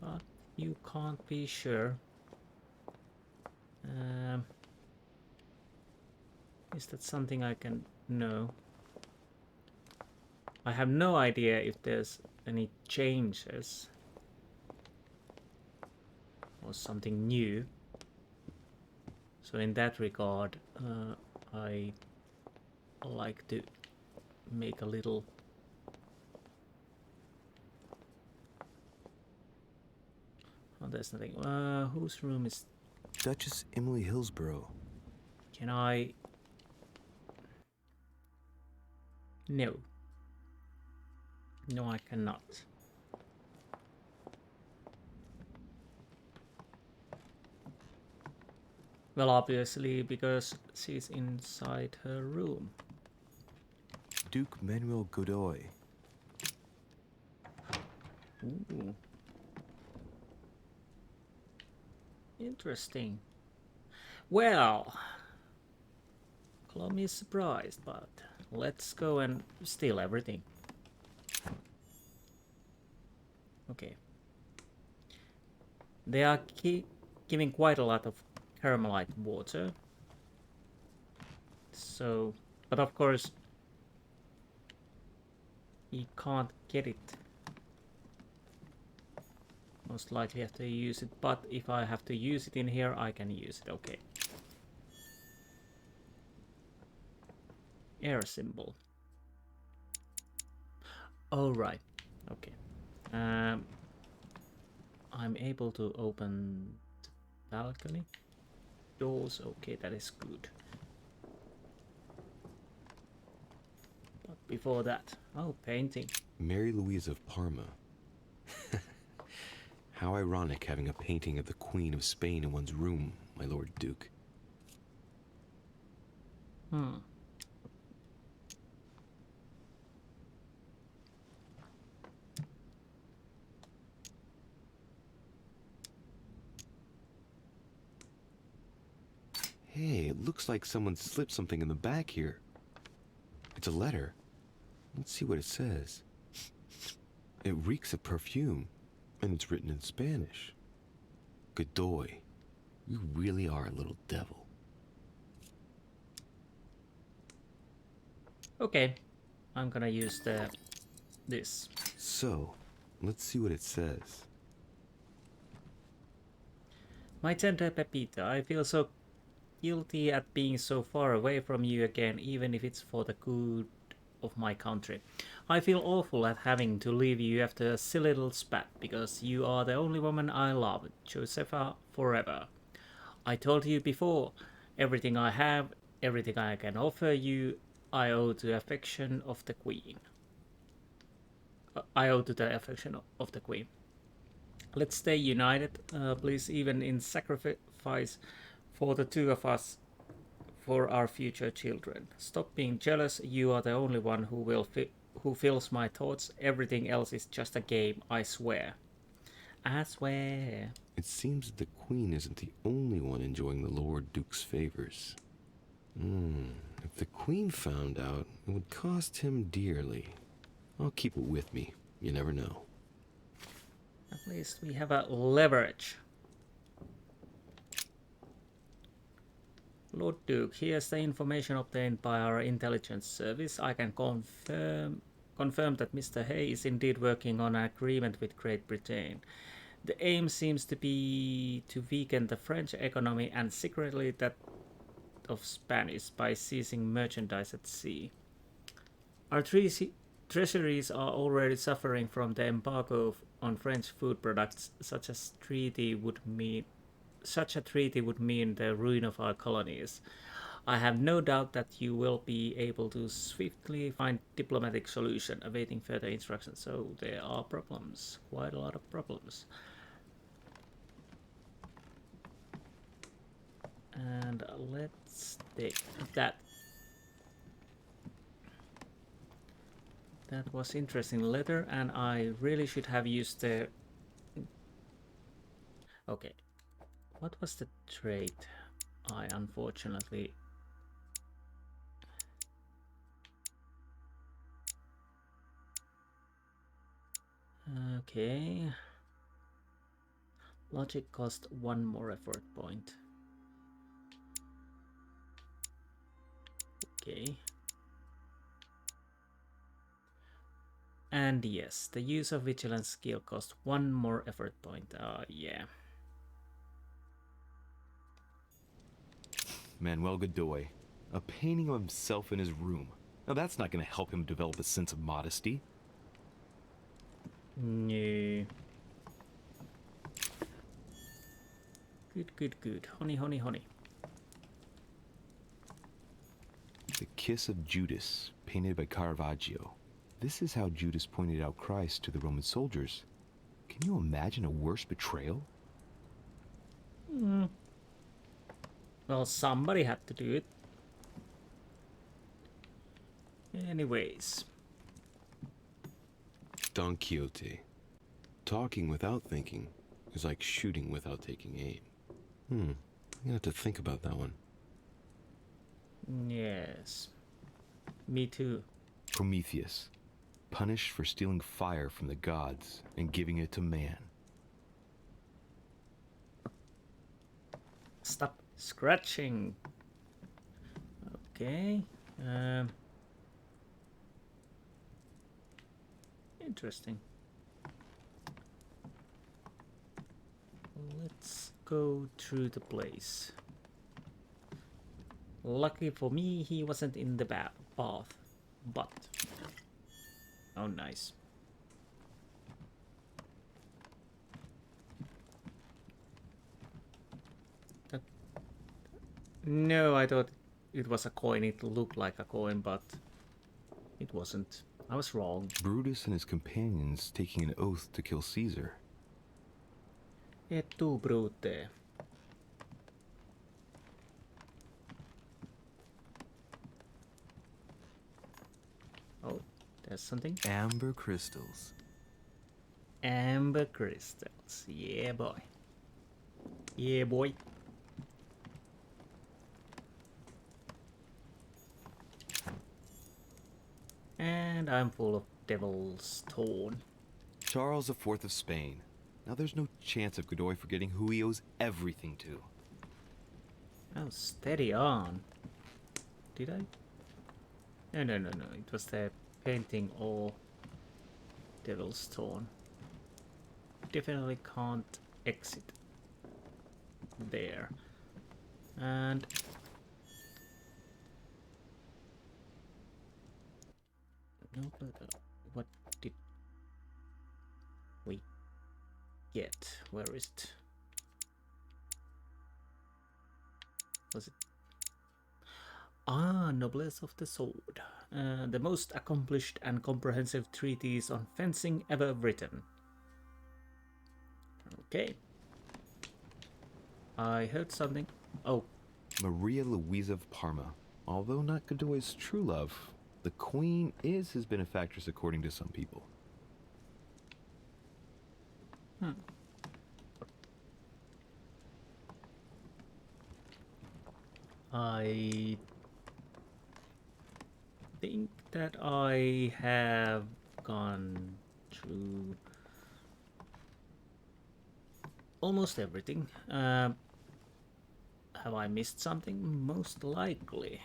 But you can't be sure. Is that something I can know? I have no idea if there's any changes or something new. So in that regard, I like to make a little... Oh, there's nothing. Whose room is... Duchess Emily Hillsborough. Can I... No. No, I cannot. Well, obviously, because she's inside her room. Duke Manuel Godoy. Ooh. Interesting. Well, call me surprised, but let's go and steal everything. Okay. They are giving quite a lot of caramelite water. So, but of course, you can't get it. Most likely have to use it, but if I have to use it in here, I can use it. Okay. Air symbol. Oh, right. Okay. I'm able to open the balcony doors. Okay, that is good. But before that, oh, painting. Mary Louise of Parma. How ironic having a painting of the Queen of Spain in one's room, my Lord Duke. Hey, it looks like someone slipped something in the back here. It's a letter. Let's see what it says. It reeks of perfume, and it's written in Spanish. Godoy, you really are a little devil. Okay, I'm gonna use this. So, let's see what it says. My tender Pepita, I feel so guilty at being so far away from you again, even if it's for the good of my country. I feel awful at having to leave you after a silly little spat, because you are the only woman I love, Josefa, forever. I told you before, everything I have, everything I can offer you, I owe to the affection of the Queen. I owe to the affection of the Queen. Let's stay united, please, even in sacrifice for the two of us, for our future children. Stop being jealous. You are the only one who fills my thoughts. Everything else is just a game, I swear. I swear. It seems that the Queen isn't the only one enjoying the Lord Duke's favors. If the Queen found out, it would cost him dearly. I'll keep it with me. You never know. At least we have a leverage. Lord Duke, here's the information obtained by our intelligence service. I can confirm that Mr. Hay is indeed working on an agreement with Great Britain. The aim seems to be to weaken the French economy and secretly that of Spanish by seizing merchandise at sea. Our treasuries are already suffering from the embargo on French food products. Such a treaty would mean the ruin of our colonies. I have no doubt that you will be able to swiftly find diplomatic solution, awaiting further instructions. So there are problems, quite a lot of problems. And let's take that. That was interesting letter, and I really should have used the... Okay. What was the trait? I unfortunately... Okay. Logic cost one more effort point. Okay. And yes, the use of vigilance skill cost one more effort point. Yeah. Manuel Godoy, a painting of himself in his room. Now that's not going to help him develop a sense of modesty. No. Good. Honey. The Kiss of Judas, painted by Caravaggio. This is how Judas pointed out Christ to the Roman soldiers. Can you imagine a worse betrayal? Well, somebody had to do it. Anyways. Don Quixote. Talking without thinking is like shooting without taking aim. I'm gonna have to think about that one. Yes. Me too. Prometheus, punished for stealing fire from the gods and giving it to man. Stop scratching. Okay. Interesting. Let's go through the place. Lucky for me, he wasn't in the path, but... Oh, nice. No, I thought it was a coin. It looked like a coin, but it wasn't. I was wrong. Brutus and his companions taking an oath to kill Caesar. Et tu, Brute. Oh, there's something. Amber crystals. Amber crystals. Yeah, boy. Yeah, boy. And I'm full of devil's thorn. Charles IV of Spain. Now there's no chance of Godoy forgetting who he owes everything to. Oh, steady on. Did I? No. It was the painting or devil's thorn. Definitely can't exit there. And no, what did we get? Where is it? Was it? Ah, Noblesse of the Sword. The most accomplished and comprehensive treatise on fencing ever written. Okay. I heard something. Oh. Maria Louisa of Parma. Although not Godoy's true love, the Queen is his benefactress according to some people. I think that I have gone through almost everything. Have I missed something? Most likely.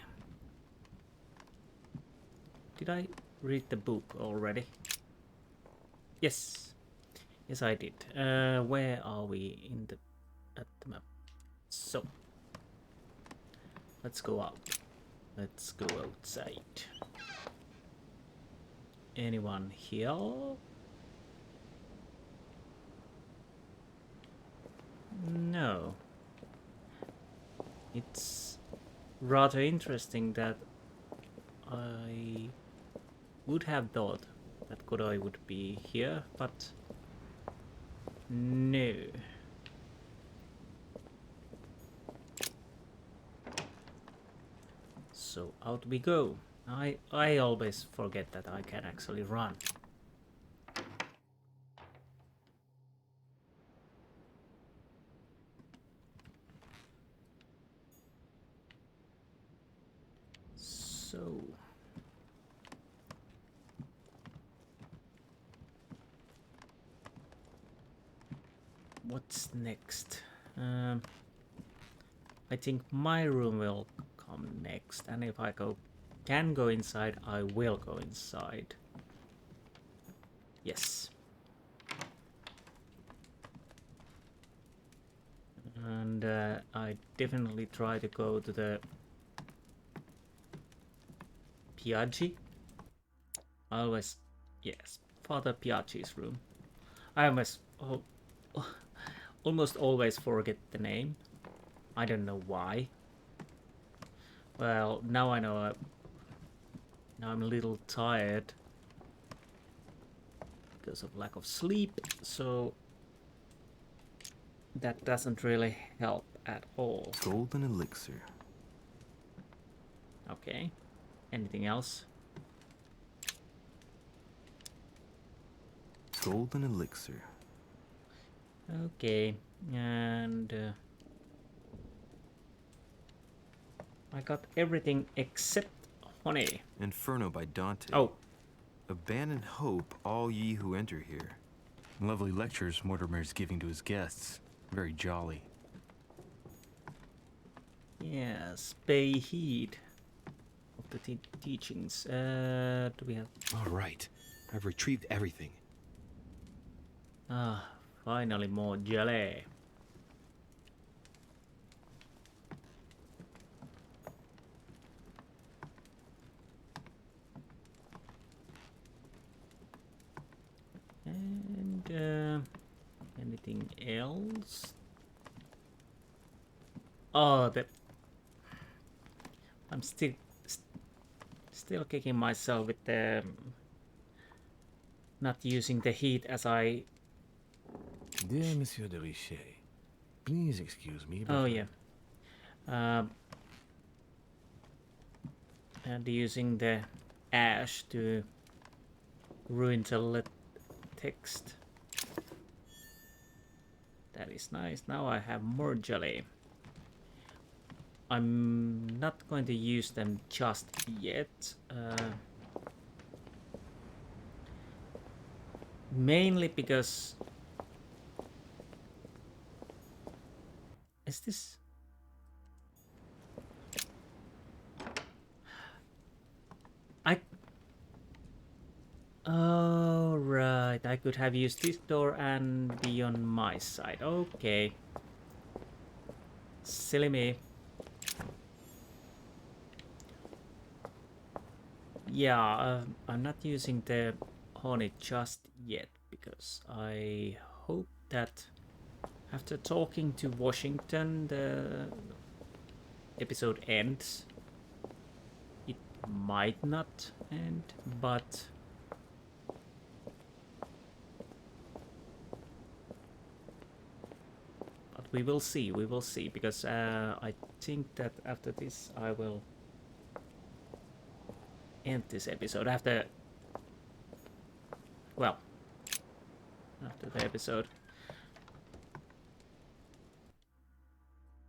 Did I read the book already? Yes. Yes, I did. Where are we in the at the map? So let's go out. Let's go outside. Anyone here? No. It's rather interesting that I would have thought that Godoy would be here, but no. So out we go. I always forget that I can actually run. So what's next? I think my room will come next, and if I can go inside, I will go inside. Yes. And I definitely try to go to the Piaggi. Always, yes, Father Piaggi's room. I almost always forget the name. I don't know why. Well, now I know. Now I'm a little tired because of lack of sleep, so that doesn't really help at all. Golden elixir. Okay. Anything else? Golden elixir. Okay, and I got everything except honey. Inferno by Dante. Oh. Abandon hope, all ye who enter here. Lovely lectures Mortimer's giving to his guests. Very jolly. Yes, pay heed of the teachings. Do we have... All right. I've retrieved everything. Ah, finally more jelly. And anything else? Oh, I'm still kicking myself with the not using the heat as I. Dear Monsieur de Richet, please excuse me. Oh yeah. And using the ash to ruin the text. That is nice. Now I have more jelly. I'm not going to use them just yet. Mainly because... Is this... Oh, right. I could have used this door and be on my side. Okay. Silly me. Yeah, I'm not using the honey just yet because I hope that after talking to Washington, the episode ends. It might not end, but we will see. We will see because I think that after this I will end this episode after the episode.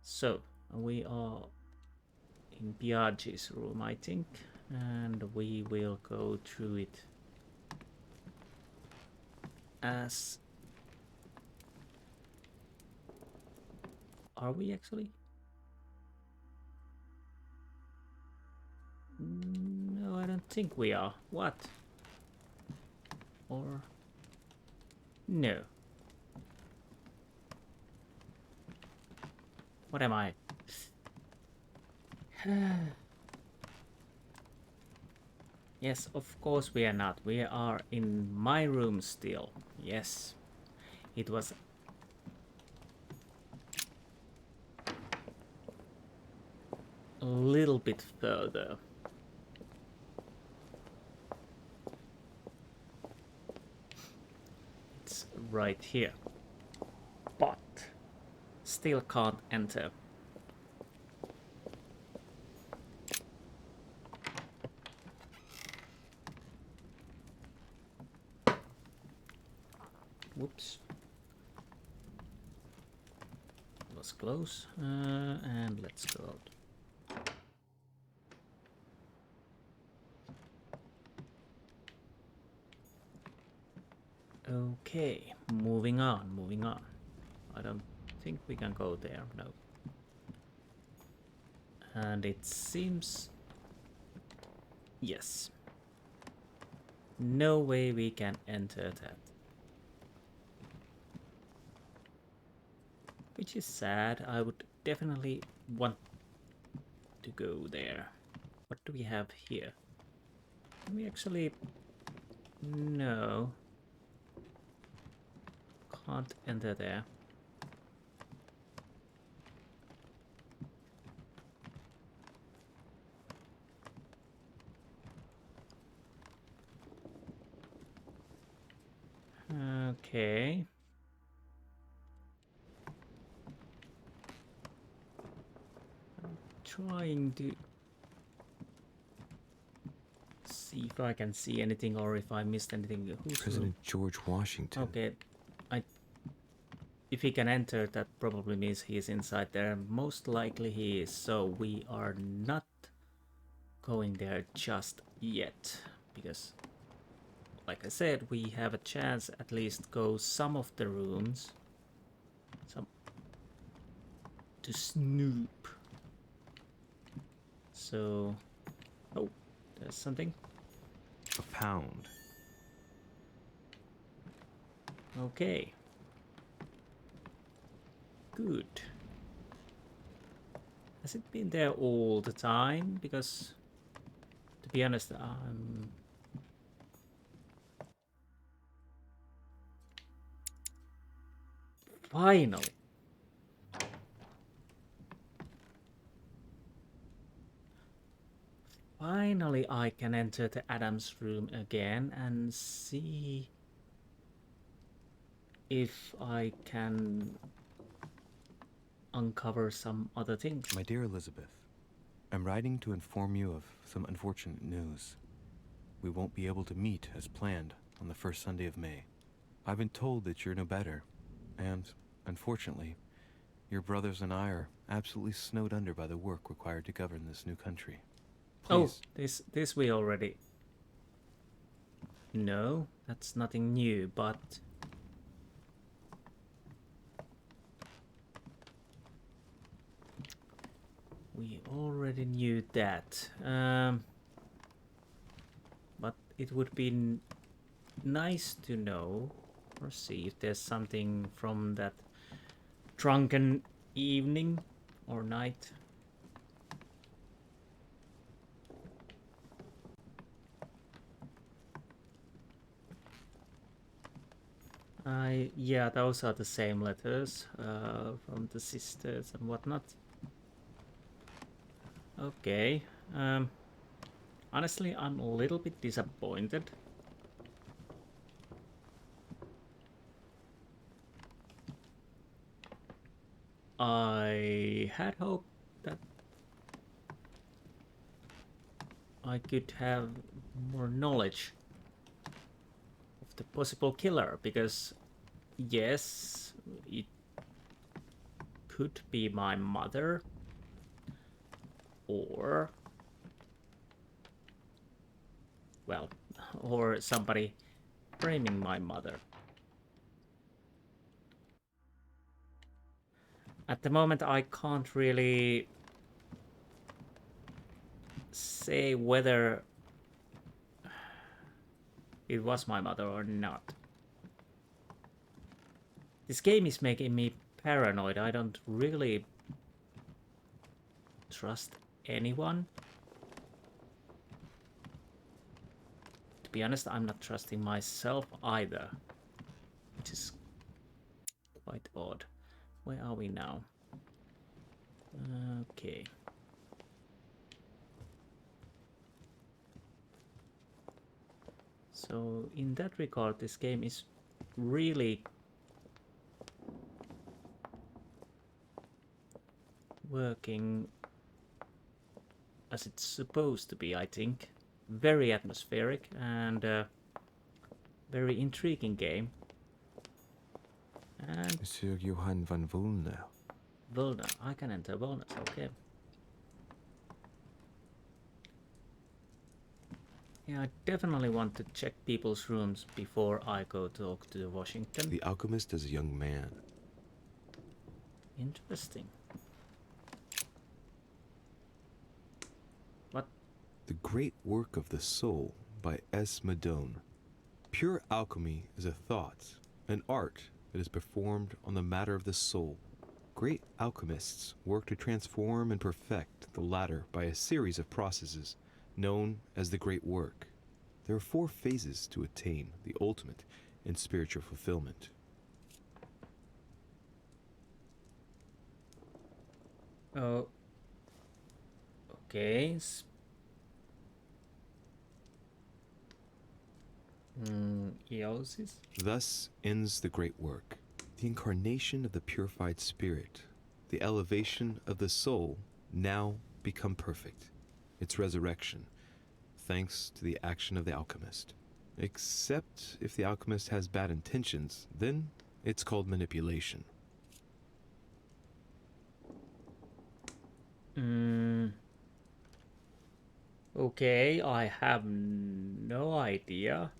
So we are in Biaggi's room, I think, and we will go through it as... Are we actually? No, I don't think we are. What? Or... No. What am I? Yes, of course we are not. We are in my room still. Yes. It was... a little bit further. It's right here. But still can't enter. Whoops. It was close. And let's go out. Okay, moving on. I don't think we can go there, no. And it seems... Yes. No way we can enter that. Which is sad. I would definitely want to go there. What do we have here? Can we actually... No. Can't enter there. Okay. I'm trying to see if I can see anything or if I missed anything. President George Washington. Okay. if he can enter, that probably means he is inside there. Most likely he is, so we are not going there just yet, because like I said, we have a chance at least go some of the rooms to snoop. So, oh, there's something. A pound. Okay. Good. Has it been there all the time? Because, to be honest, finally. Finally, I can enter the Adams room again and see if I can uncover some other things. My dear Elizabeth, I'm writing to inform you of some unfortunate news. We won't be able to meet as planned on the first Sunday of May. I've been told that you're no better, and, unfortunately, your brothers and I are absolutely snowed under by the work required to govern this new country. Please. Oh, this we already know. That's nothing new, but we already knew that. But it would be nice to know or see if there's something from that drunken evening or night. Yeah, those are the same letters from the sisters and whatnot. Okay. Honestly, I'm a little bit disappointed. I had hoped that I could have more knowledge of the possible killer, because yes, it could be my mother, or well, or somebody framing my mother. At the moment, I can't really say whether it was my mother or not. This game is making me paranoid. I don't really trust anyone. To be honest, I'm not trusting myself either, which is quite odd. Where are we now? Okay. So in that regard, this game is really working as it's supposed to be, I think. Very atmospheric and very intriguing game. And Monsieur Johann van Vulner. Vulner, I can enter Vulner, okay. Yeah, I definitely want to check people's rooms before I go talk to Washington. The alchemist is a young man. Interesting. What? The Great Work of the Soul by S. Madone. Pure alchemy is a thought, an art that is performed on the matter of the soul. Great alchemists work to transform and perfect the latter by a series of processes known as the Great Work. There are 4 phases to attain the ultimate in spiritual fulfillment. Oh. Okay. Eosis? Thus ends the great work. The incarnation of the purified spirit, the elevation of the soul, now become perfect. Its resurrection, thanks to the action of the alchemist. Except if the alchemist has bad intentions, then it's called manipulation. Okay, I have no idea.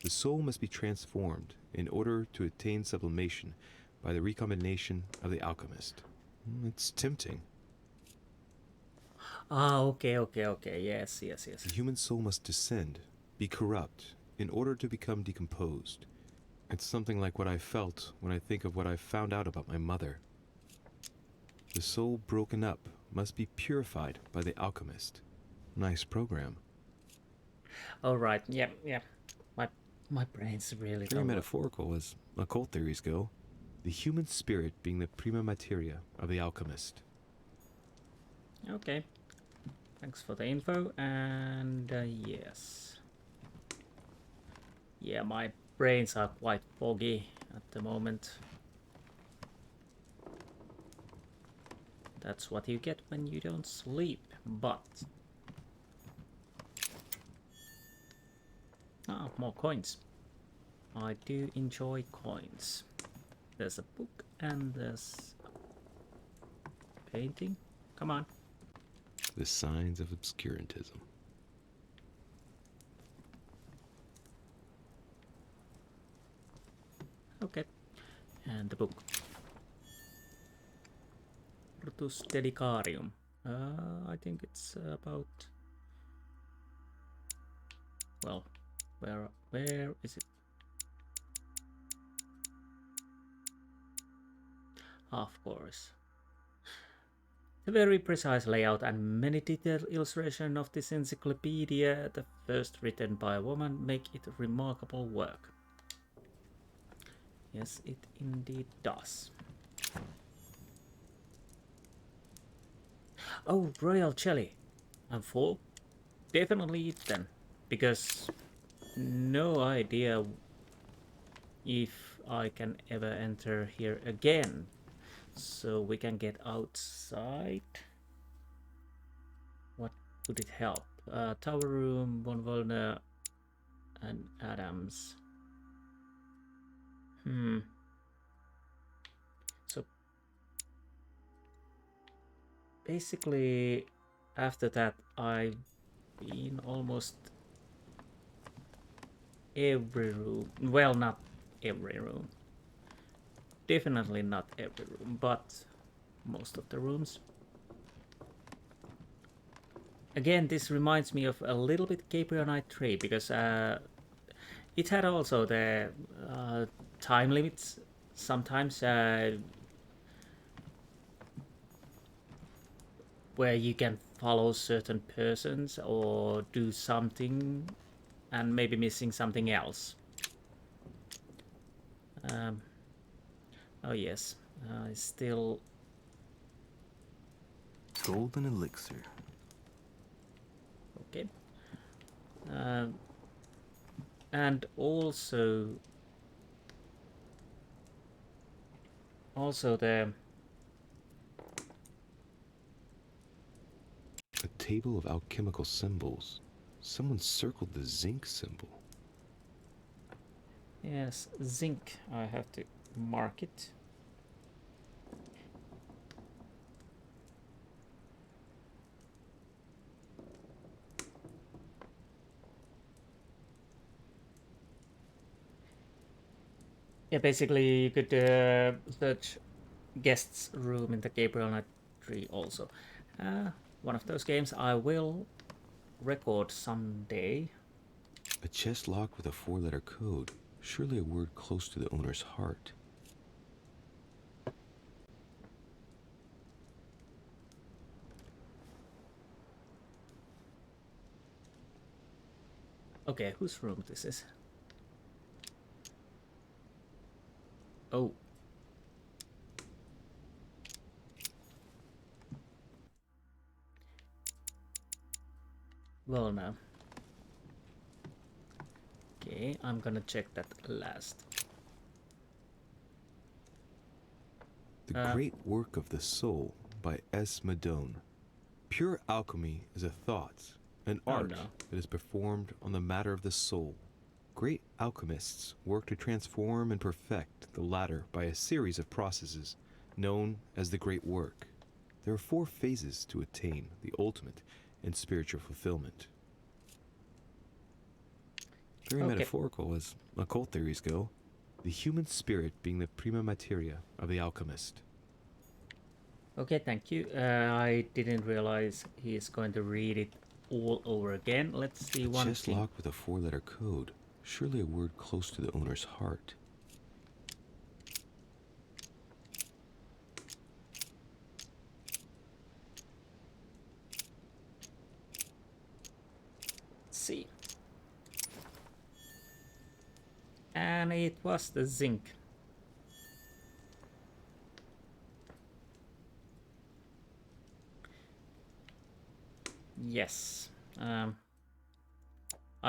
The soul must be transformed in order to attain sublimation by the recombination of the alchemist. It's tempting. Ah, okay. Yes. The human soul must descend, be corrupt, in order to become decomposed. It's something like what I felt when I think of what I found out about my mother. The soul broken up must be purified by the alchemist. Nice program. Alright, yeah. My brain's really Very don't work. metaphorical as occult theories go. The human spirit being the prima materia of the alchemist. Okay. Thanks for the info, and yes. Yeah, my brains are quite foggy at the moment. That's what you get when you don't sleep, but... Ah, more coins. I do enjoy coins. There's a book and there's a painting. Come on. The signs of obscurantism. Okay. And the book. Brutus Dedicarium. I think it's about... Well, where is it? Of course. A very precise layout and many detailed illustrations of this encyclopedia, the first written by a woman, make it a remarkable work. Yes, it indeed does. Oh, royal jelly. I'm full. Definitely eat then, because no idea if I can ever enter here again. So we can get outside. What would it help? Tower room, Von Wallner, and Adams. So basically, after that, I've been almost every room. Well, not every room. Definitely not every room, but most of the rooms. Again, this reminds me of a little bit Gabriel Knight 3, because it had also the time limits. Sometimes where you can follow certain persons or do something and maybe missing something else. Oh yes, I still... Golden elixir. Okay. And also the... A table of alchemical symbols. Someone circled the zinc symbol. Yes, zinc. I have to mark it. Yeah, basically you could search guest's room in the Gabriel Knight 3 also. One of those games I will record someday. A chest locked with a 4-letter code. Surely a word close to the owner's heart. Okay, whose room this is? Oh. Well now. Okay, I'm gonna check that last. The Great Work of the Soul by S. Madone. Pure alchemy is a thought, an art that is performed on the matter of the soul. Great alchemists work to transform and perfect the latter by a series of processes known as the Great Work. There are 4 phases to attain the ultimate in spiritual fulfillment. Very metaphorical as occult theories go, the human spirit being the prima materia of the alchemist. Okay, thank you. I didn't realize he is going to read it all over again. Let's see one Chest thing. locked with a 4-letter code. Surely a word close to the owner's heart. Let's see. And it was the zinc. Yes. I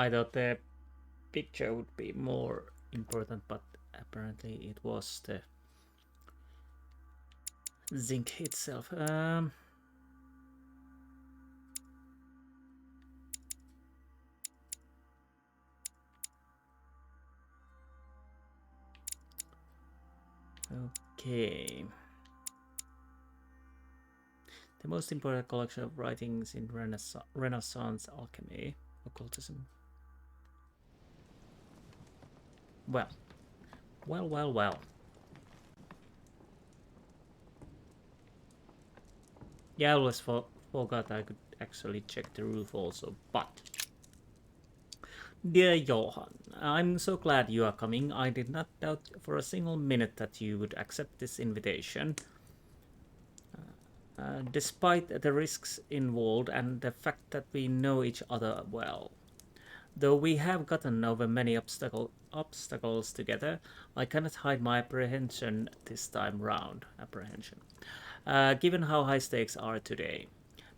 thought the picture would be more important, but apparently it was the zinc itself. Okay. The most important collection of writings in Renaissance alchemy, occultism. Well. Yeah, I always forgot I could actually check the roof also, but... Dear Johan, I'm so glad you are coming. I did not doubt for a single minute that you would accept this invitation. Despite the risks involved and the fact that we know each other well. Though we have gotten over many obstacles together, I cannot hide my apprehension this time round. Given how high stakes are today.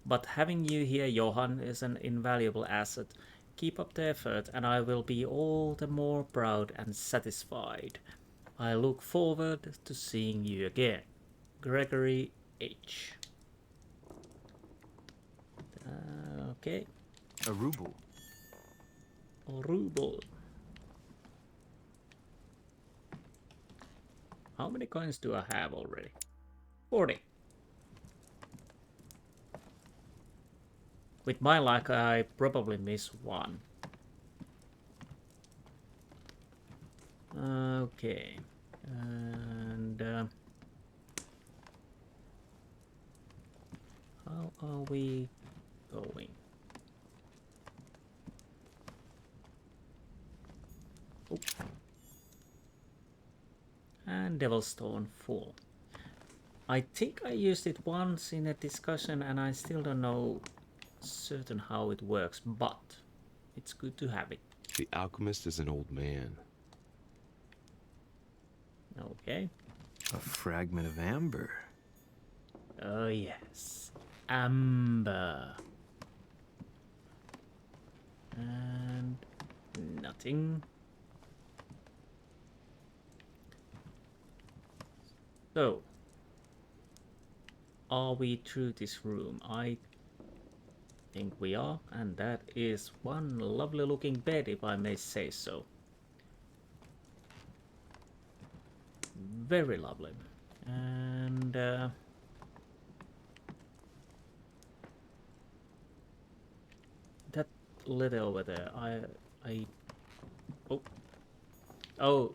But having you here, Johan, is an invaluable asset. Keep up the effort, and I will be all the more proud and satisfied. I look forward to seeing you again. Gregory H. Okay. A ruble. A ruble. How many coins do I have already? 40. With my luck, I probably miss one. Okay. And how are we going? Oh. And Devilstone full. I think I used it once in a discussion and I still don't know certain how it works, but it's good to have it. The alchemist is an old man. Okay. A fragment of amber. Oh yes. Amber. And nothing. So, are we through this room? I think we are, and that is one lovely looking bed, if I may say so. Very lovely. And that letter over there, oh,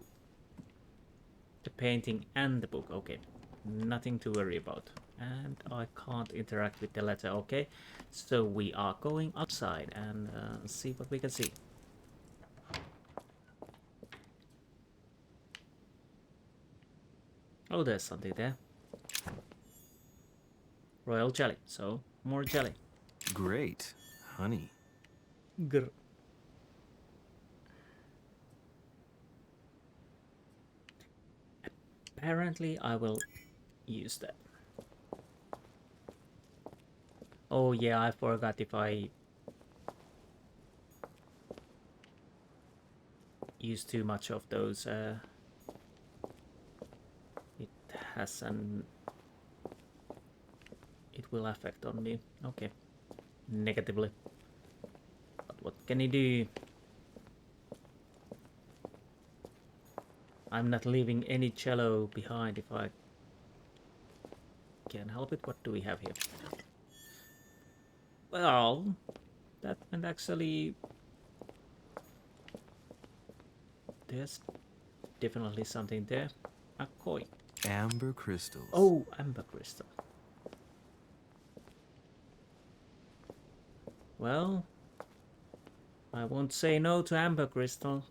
the painting and the book. Okay, nothing to worry about. And I can't interact with the letter. Okay, so we are going outside and see what we can see. Oh, there's something there. Royal jelly. So more jelly. Great. Honey. Grr. Apparently I will use that. Oh yeah, I forgot if I use too much of those, it will affect on me. Okay. Negatively. But what can you do? I'm not leaving any cello behind if I can help it. What do we have here? Well, that went actually... There's definitely something there. A coin. Amber crystals. Oh, amber crystal. Well, I won't say no to amber crystal.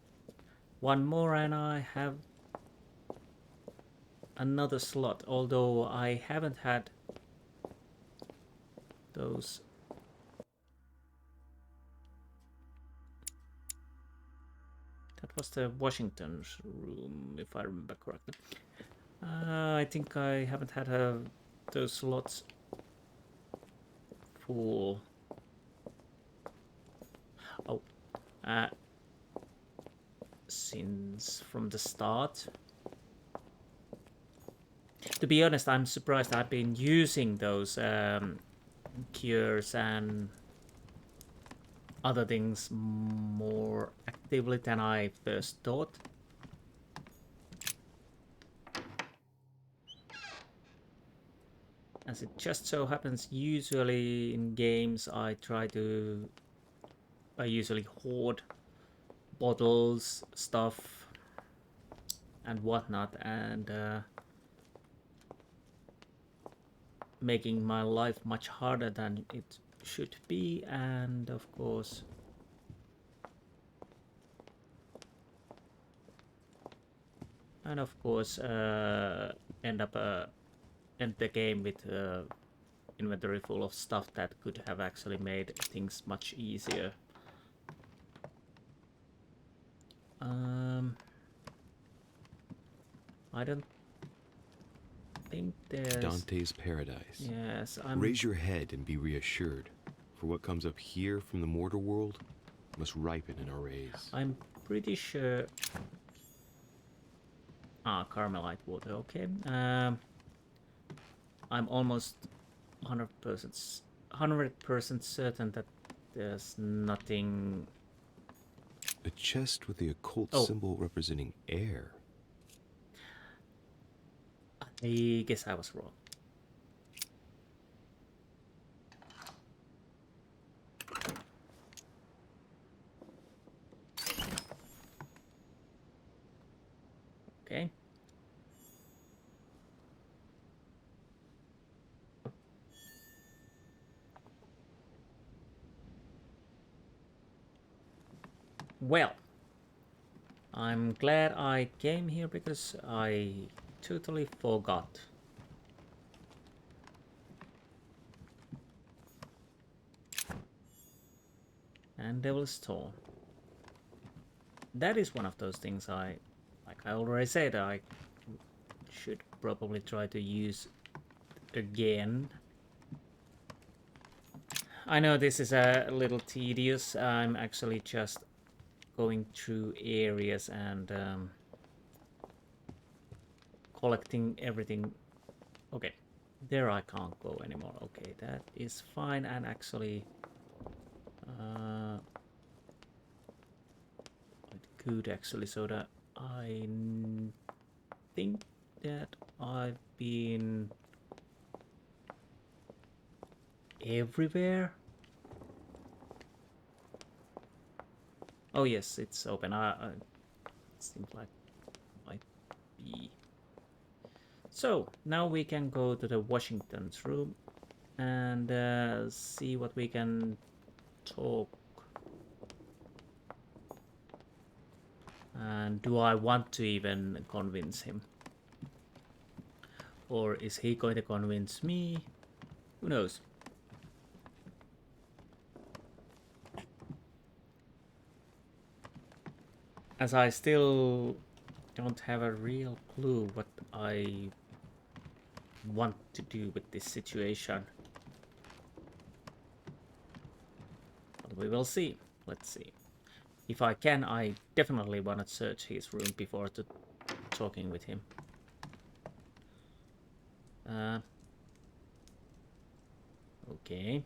One more and I have another slot, although I haven't had those. That was the Washington's room, if I remember correctly. I think I haven't had those slots full. Oh, since from the start. To be honest, I'm surprised I've been using those cures and other things more actively than I first thought. As it just so happens, usually in games I usually hoard bottles, stuff and whatnot, and making my life much harder than it should be, and of course end the game with inventory full of stuff that could have actually made things much easier. I don't think there's... Dante's paradise. Yes, Raise your head and be reassured, for what comes up here from the mortal world must ripen in our rays. I'm pretty sure... Carmelite water, okay. I'm almost 100% certain that there's nothing... A chest with the occult symbol representing air. I guess I was wrong. Okay. Well, I'm glad I came here because I totally forgot. And Devil's Thorn. That is one of those things like I already said, I should probably try to use again. I know this is a little tedious. I'm actually just going through areas and collecting everything. Okay, there I can't go anymore. Okay, that is fine. And actually good actually, so that I think that I've been everywhere. Oh yes, it's open. It seems like it might be. So now we can go to the Washington's room and see what we can talk. And do I want to even convince him? Or is he going to convince me? Who knows? As I still don't have a real clue what I want to do with this situation. But we will see. Let's see. If I can, I definitely want to search his room before talking with him. Okay.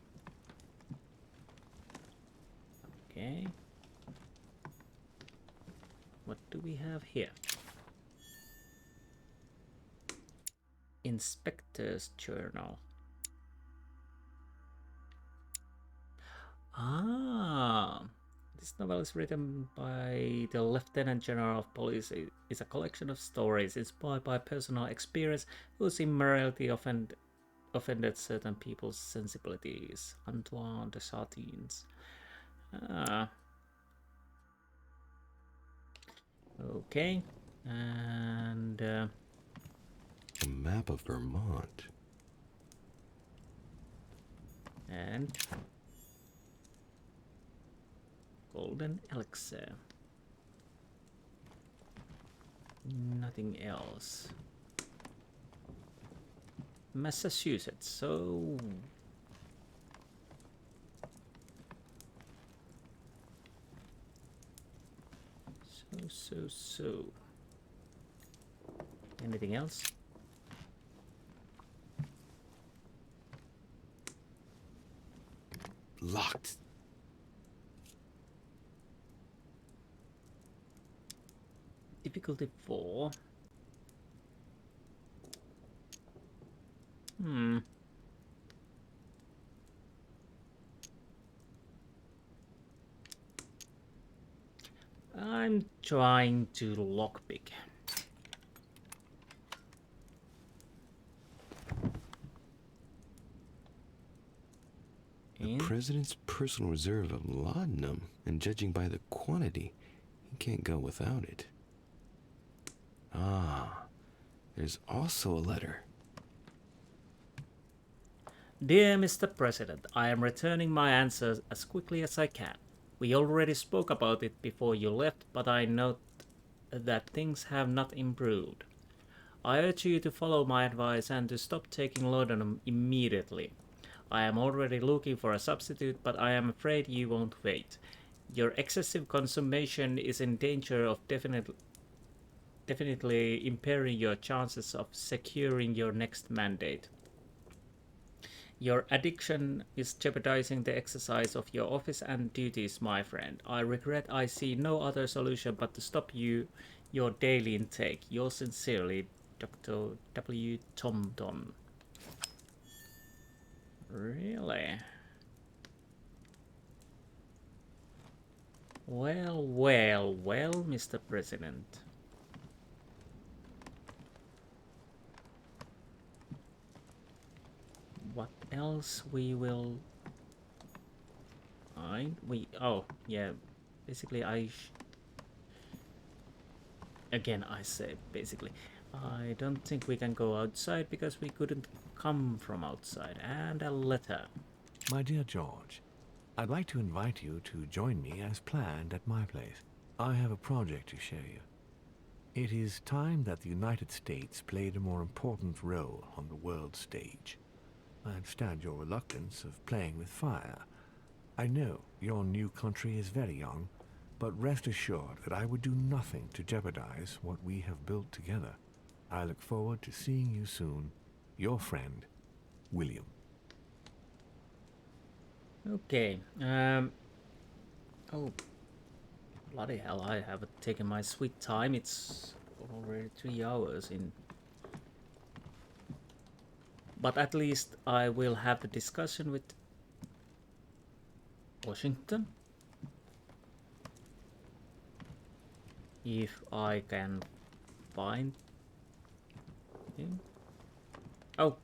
Okay. What do we have here? Inspector's Journal. Ah, this novel is written by the Lieutenant General of Police. It is a collection of stories inspired by personal experience whose immorality offended certain people's sensibilities. Antoine de Sardines. Ah. Okay, and a map of Vermont. And golden elixir. Nothing else. Massachusetts, so anything else? Locked. Difficulty 4. I'm trying to lockpick. The president's personal reserve of laudanum, and judging by the quantity, he can't go without it. Ah, there's also a letter. Dear Mr. President, I am returning my answers as quickly as I can. We already spoke about it before you left, but I note that things have not improved. I urge you to follow my advice and to stop taking laudanum immediately. I am already looking for a substitute, but I am afraid you won't wait. Your excessive consumption is in danger of definitely impairing your chances of securing your next mandate. Your addiction is jeopardizing the exercise of your office and duties, my friend. I regret I see no other solution but to stop your daily intake. Yours sincerely, Dr. W. Tomton. Really? Well, Mr. President. What else we will find? Oh, yeah, basically again, I say basically, I don't think we can go outside because we couldn't come from outside. And a letter. My dear George, I'd like to invite you to join me as planned at my place. I have a project to show you. It is time that the United States played a more important role on the world stage. I understand your reluctance of playing with fire. I know your new country is very young, but rest assured that I would do nothing to jeopardize what we have built together. I look forward to seeing you soon. Your friend, William. Okay. Oh, bloody hell! I haven't taken my sweet time. It's already 3 hours in. But at least I will have the discussion with Washington. If I can find him. Oh,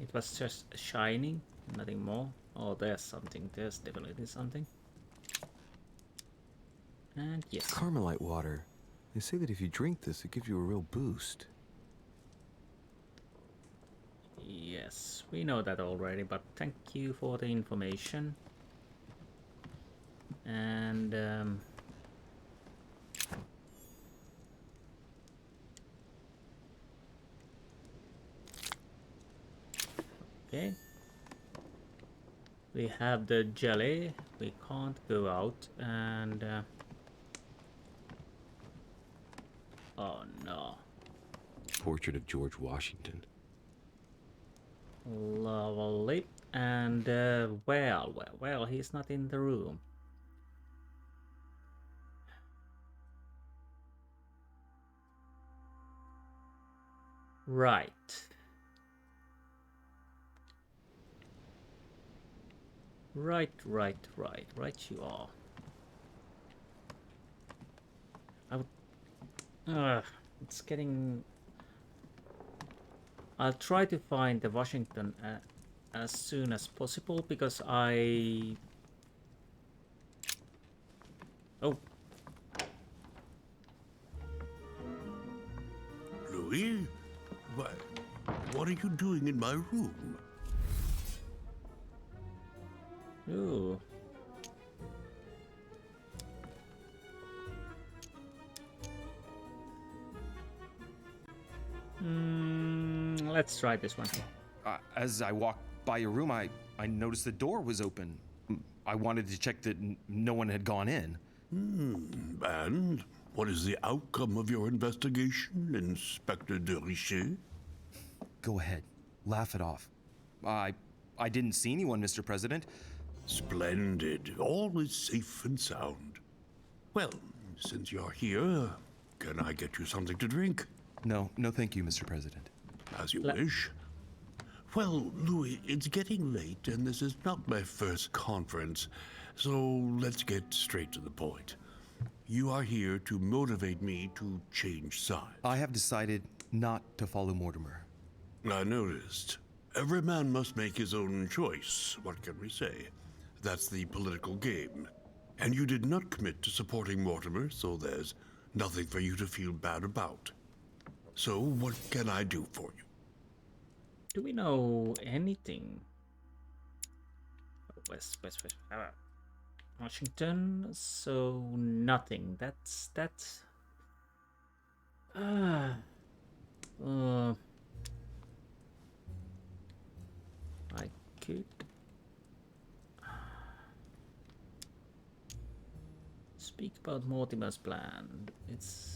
it was just shining, nothing more. Oh, there's something. There's definitely something. And yes. Carmelite water. They say that if you drink this, it gives you a real boost. Yes, we know that already, but thank you for the information. And okay. We have the jelly. We can't go out, and oh no. Portrait of George Washington. Lovely. And well, he's not in the room. Right. Right you are. It's getting... I'll try to find the Washington as soon as possible because I... Oh. Louis? What are you doing in my room? Ooh. Let's try this one. As I walked by your room, I noticed the door was open. I wanted to check that no one had gone in. And what is the outcome of your investigation, Inspector de Richet? Go ahead. Laugh it off. I didn't see anyone, Mr. President. Splendid. All is safe and sound. Well, since you're here, can I get you something to drink? No, thank you, Mr. President. As you wish. Well, Louis, it's getting late, and this is not my first conference, so let's get straight to the point. You are here to motivate me to change sides. I have decided not to follow Mortimer. I noticed. Every man must make his own choice. What can we say? That's the political game. And you did not commit to supporting Mortimer, so there's nothing for you to feel bad about. So, what can I do for you? Do we know anything? West. Washington. So nothing. That's. I could speak about Mortimer's plan. It's.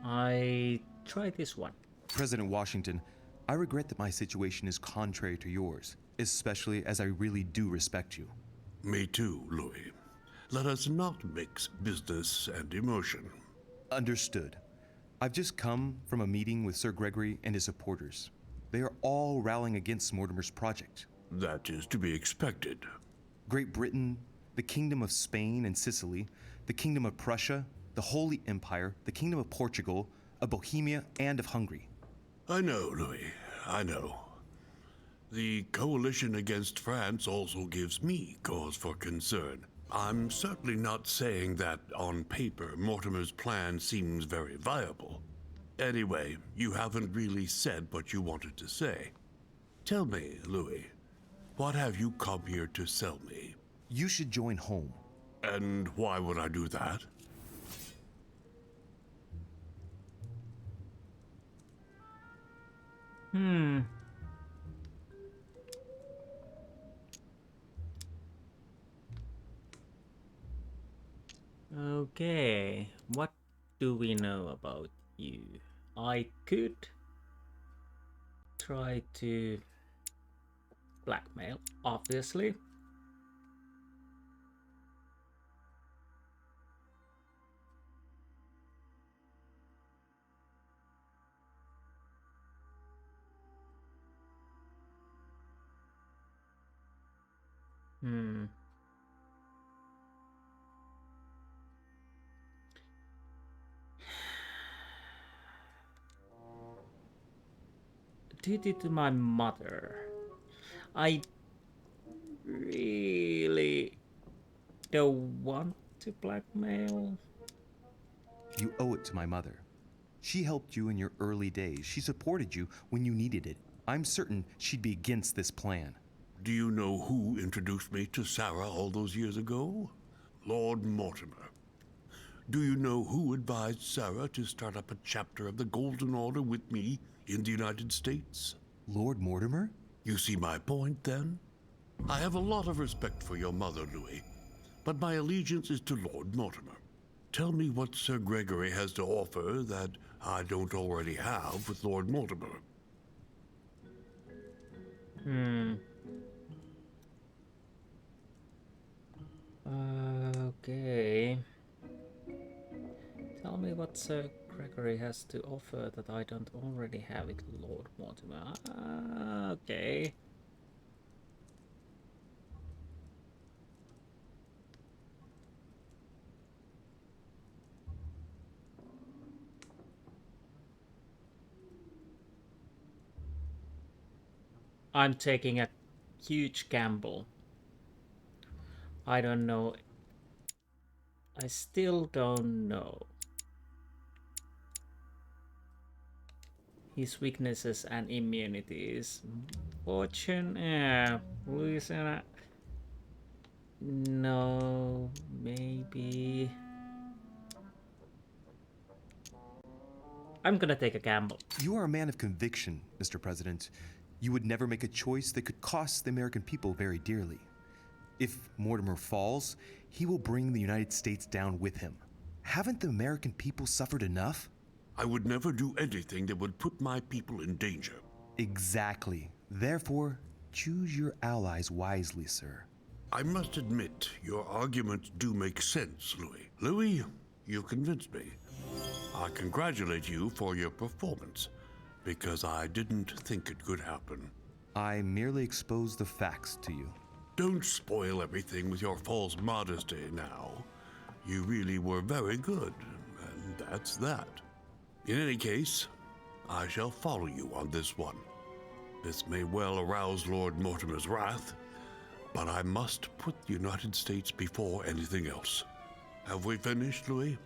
I try this one. President Washington, I regret that my situation is contrary to yours, especially as I really do respect you. Me too, Louis. Let us not mix business and emotion. Understood. I've just come from a meeting with Sir Gregory and his supporters. They are all rallying against Mortimer's project. That is to be expected. Great Britain, the Kingdom of Spain and Sicily, the Kingdom of Prussia, the Holy Empire, the Kingdom of Portugal, of Bohemia, and of Hungary. I know, Louis. I know. The coalition against France also gives me cause for concern. I'm certainly not saying that, on paper, Mortimer's plan seems very viable. Anyway, you haven't really said what you wanted to say. Tell me, Louis, what have you come here to sell me? You should join home. And why would I do that? Okay, what do we know about you? I could try to blackmail, obviously. Duty to my mother. I really don't want to blackmail. You owe it to my mother. She helped you in your early days. She supported you when you needed it. I'm certain she'd be against this plan. Do you know who introduced me to Sarah all those years ago? Lord Mortimer. Do you know who advised Sarah to start up a chapter of the Golden Order with me in the United States? Lord Mortimer? You see my point, then? I have a lot of respect for your mother, Louis, but my allegiance is to Lord Mortimer. Tell me what Sir Gregory has to offer that I don't already have with Lord Mortimer. what Sir Gregory has to offer that I don't already have it, Lord Mortimer. Okay. I'm taking a huge gamble. I don't know. I still don't know his weaknesses and immunities. Fortune, yeah. Louisiana. No, maybe. I'm gonna take a gamble. You are a man of conviction, Mr. President. You would never make a choice that could cost the American people very dearly. If Mortimer falls, he will bring the United States down with him. Haven't the American people suffered enough? I would never do anything that would put my people in danger. Exactly. Therefore, choose your allies wisely, sir. I must admit, your arguments do make sense, Louis. Louis, you convinced me. I congratulate you for your performance, because I didn't think it could happen. I merely exposed the facts to you. Don't spoil everything with your false modesty now. You really were very good, and that's that. In any case, I shall follow you on this one. This may well arouse Lord Mortimer's wrath, but I must put the United States before anything else. Have we finished, Louis?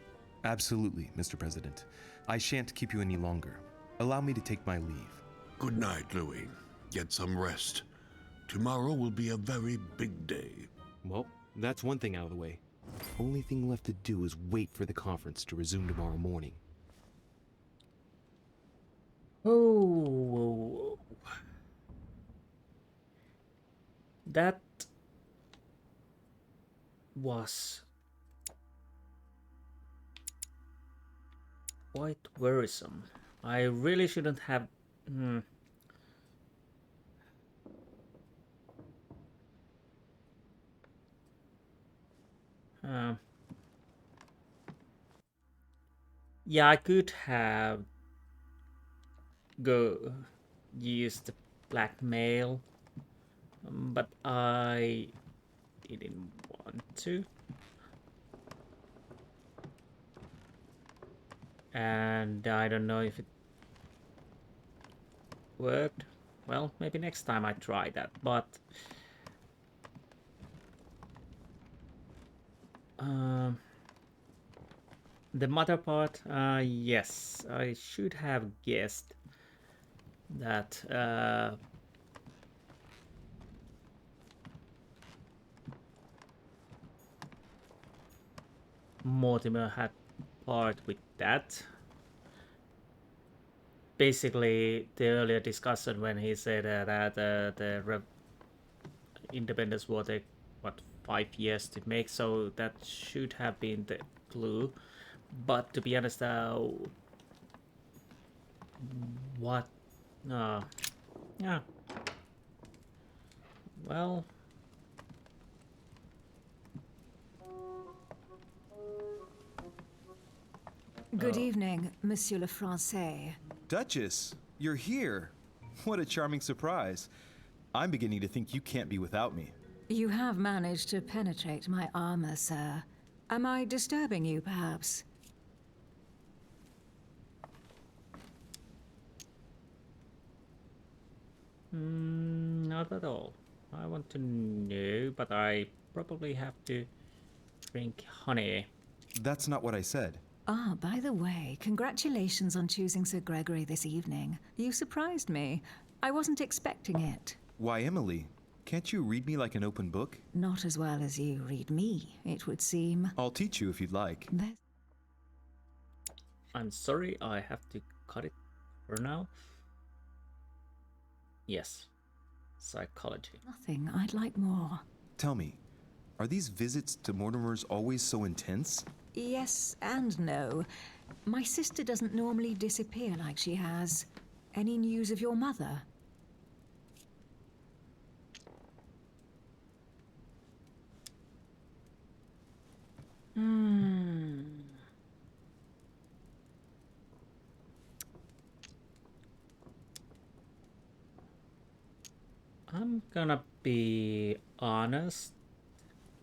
Absolutely, Mr. President. I shan't keep you any longer. Allow me to take my leave. Good night, Louis. Get some rest. Tomorrow will be a very big day. Well, that's one thing out of the way. Only thing left to do is wait for the conference to resume tomorrow morning. Oh, that was quite worrisome. I really shouldn't have. Yeah, I could have used blackmail, but I didn't want to. And I don't know if it worked. Well, maybe next time I try that, but the mother part, yes, I should have guessed that Mortimer had part with that. Basically, the earlier discussion when he said that the independence will take, what, 5 years to make, so that should have been the clue. But to be honest, what? Yeah. Well. Good evening, Monsieur le Français. Duchess, you're here. What a charming surprise. I'm beginning to think you can't be without me. You have managed to penetrate my armor, sir. Am I disturbing you, perhaps? Not at all. I want to know, but I probably have to drink honey. That's not what I said. Ah, by the way, congratulations on choosing Sir Gregory this evening. You surprised me. I wasn't expecting it. Why, Emily, can't you read me like an open book? Not as well as you read me, it would seem. I'll teach you if you'd like. I'm sorry, I have to cut it for now. Yes. Psychology. Nothing. I'd like more. Tell me, are these visits to Mortimer's always so intense? Yes and no. My sister doesn't normally disappear like she has. Any news of your mother? I'm gonna be honest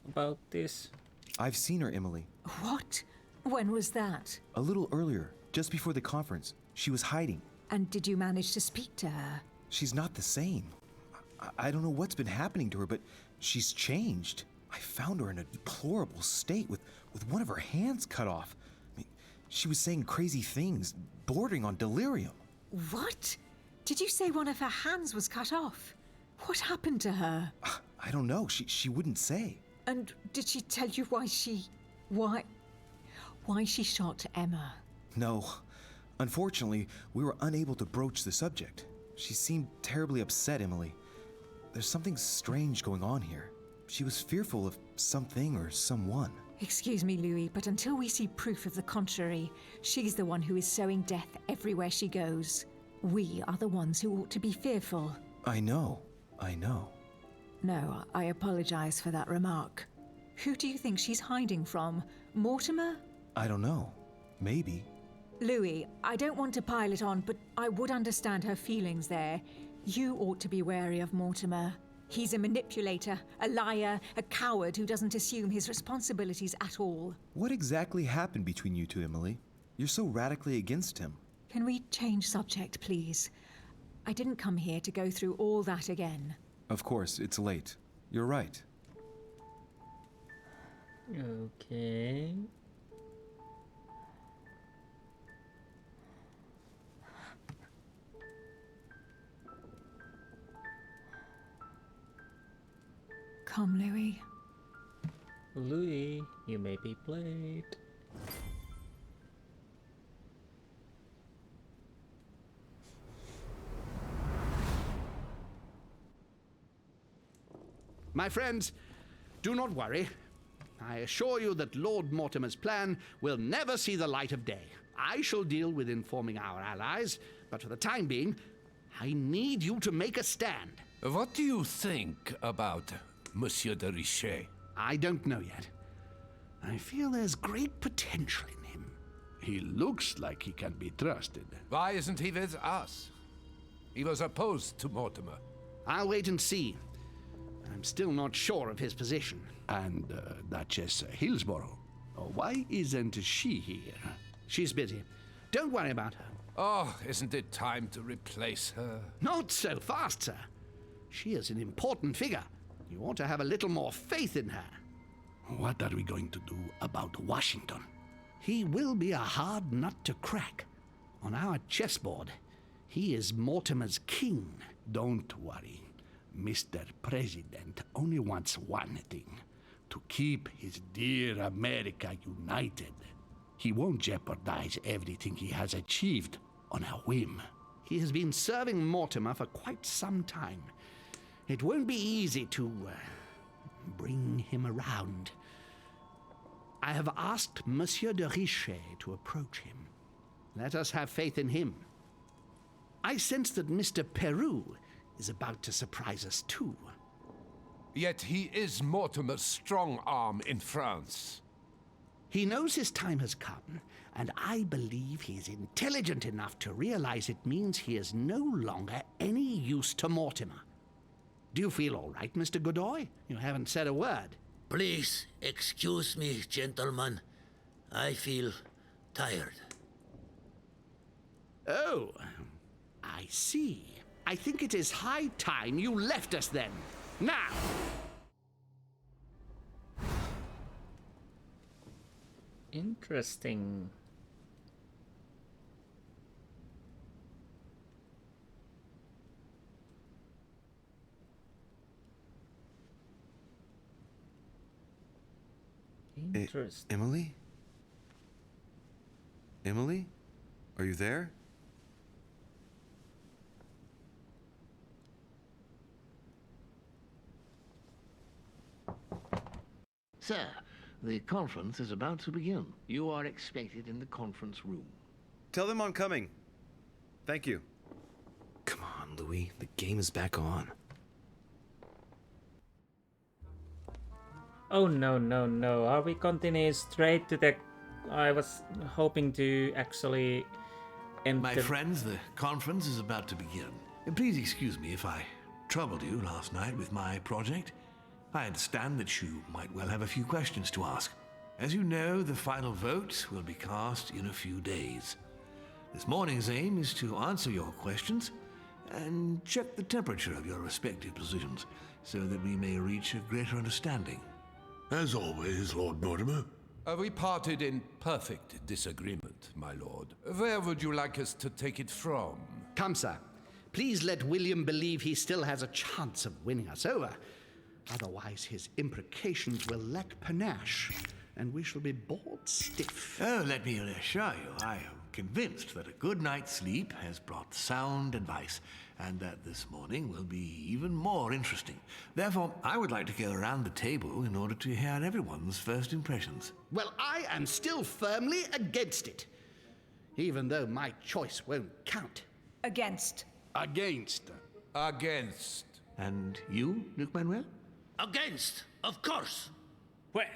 about this. I've seen her, Emily. What? When was that? A little earlier, just before the conference. She was hiding. And did you manage to speak to her? She's not the same. I don't know what's been happening to her, but she's changed. I found her in a deplorable state with one of her hands cut off. I mean, she was saying crazy things, bordering on delirium. What? Did you say one of her hands was cut off? What happened to her? I don't know. She wouldn't say. And did she tell you why she shot Emma? No. Unfortunately, we were unable to broach the subject. She seemed terribly upset, Emily. There's something strange going on here. She was fearful of something or someone. Excuse me, Louis, but until we see proof of the contrary, she's the one who is sowing death everywhere she goes. We are the ones who ought to be fearful. I know. No, I apologize for that remark. Who do you think she's hiding from? Mortimer? I don't know. Maybe. Louis, I don't want to pile it on, but I would understand her feelings there. You ought to be wary of Mortimer. He's a manipulator, a liar, a coward who doesn't assume his responsibilities at all. What exactly happened between you two, Emily? You're so radically against him. Can we change subject, please? I didn't come here to go through all that again. Of course, it's late. You're right. Okay. Come, Louis. Louis, you may be played. My friends, do not worry. I assure you that Lord Mortimer's plan will never see the light of day. I shall deal with informing our allies, but for the time being, I need you to make a stand. What do you think about Monsieur de Richet? I don't know yet. I feel there's great potential in him. He looks like he can be trusted. Why isn't he with us? He was opposed to Mortimer. I'll wait and see. I'm still not sure of his position. And Duchess Hillsborough? Oh, why isn't she here? She's busy. Don't worry about her. Oh, isn't it time to replace her? Not so fast, sir. She is an important figure. You ought to have a little more faith in her. What are we going to do about Washington? He will be a hard nut to crack. On our chessboard, he is Mortimer's king. Don't worry. Mr. President only wants one thing: to keep his dear America united. He won't jeopardize everything he has achieved on a whim. He has been serving Mortimer for quite some time. It won't be easy to bring him around. I have asked Monsieur de Richet to approach him. Let us have faith in him. I sense that Mr. Peru is about to surprise us too. Yet he is Mortimer's strong arm in France. He knows his time has come, and I believe he is intelligent enough to realize it means he is no longer any use to Mortimer. Do you feel all right, Mr. Godoy? You haven't said a word. Please excuse me, gentlemen. I feel tired. Oh, I see. I think it is high time you left us then. Now! Interesting. Interesting. Emily? Emily? Are you there? Sir, the conference is about to begin. You are expected in the conference room. Tell them I'm coming. Thank you. Come on, Louis. The game is back on. Oh no, no, no. Are we continuing straight to the... I was hoping to actually enter... My friends, the conference is about to begin. Please excuse me if I troubled you last night with my project. I understand that you might well have a few questions to ask. As you know, the final vote will be cast in a few days. This morning's aim is to answer your questions and check the temperature of your respective positions so that we may reach a greater understanding. As always, Lord Mortimer. We parted in perfect disagreement, my lord. Where would you like us to take it from? Come, sir. Please let William believe he still has a chance of winning us over. Otherwise, his imprecations will lack panache, and we shall be bored stiff. Oh, let me reassure you, I am convinced that a good night's sleep has brought sound advice, and that this morning will be even more interesting. Therefore, I would like to go around the table in order to hear everyone's first impressions. Well, I am still firmly against it, even though my choice won't count. Against. Against. Against. And you, Luke Manuel? Against, of course. Well,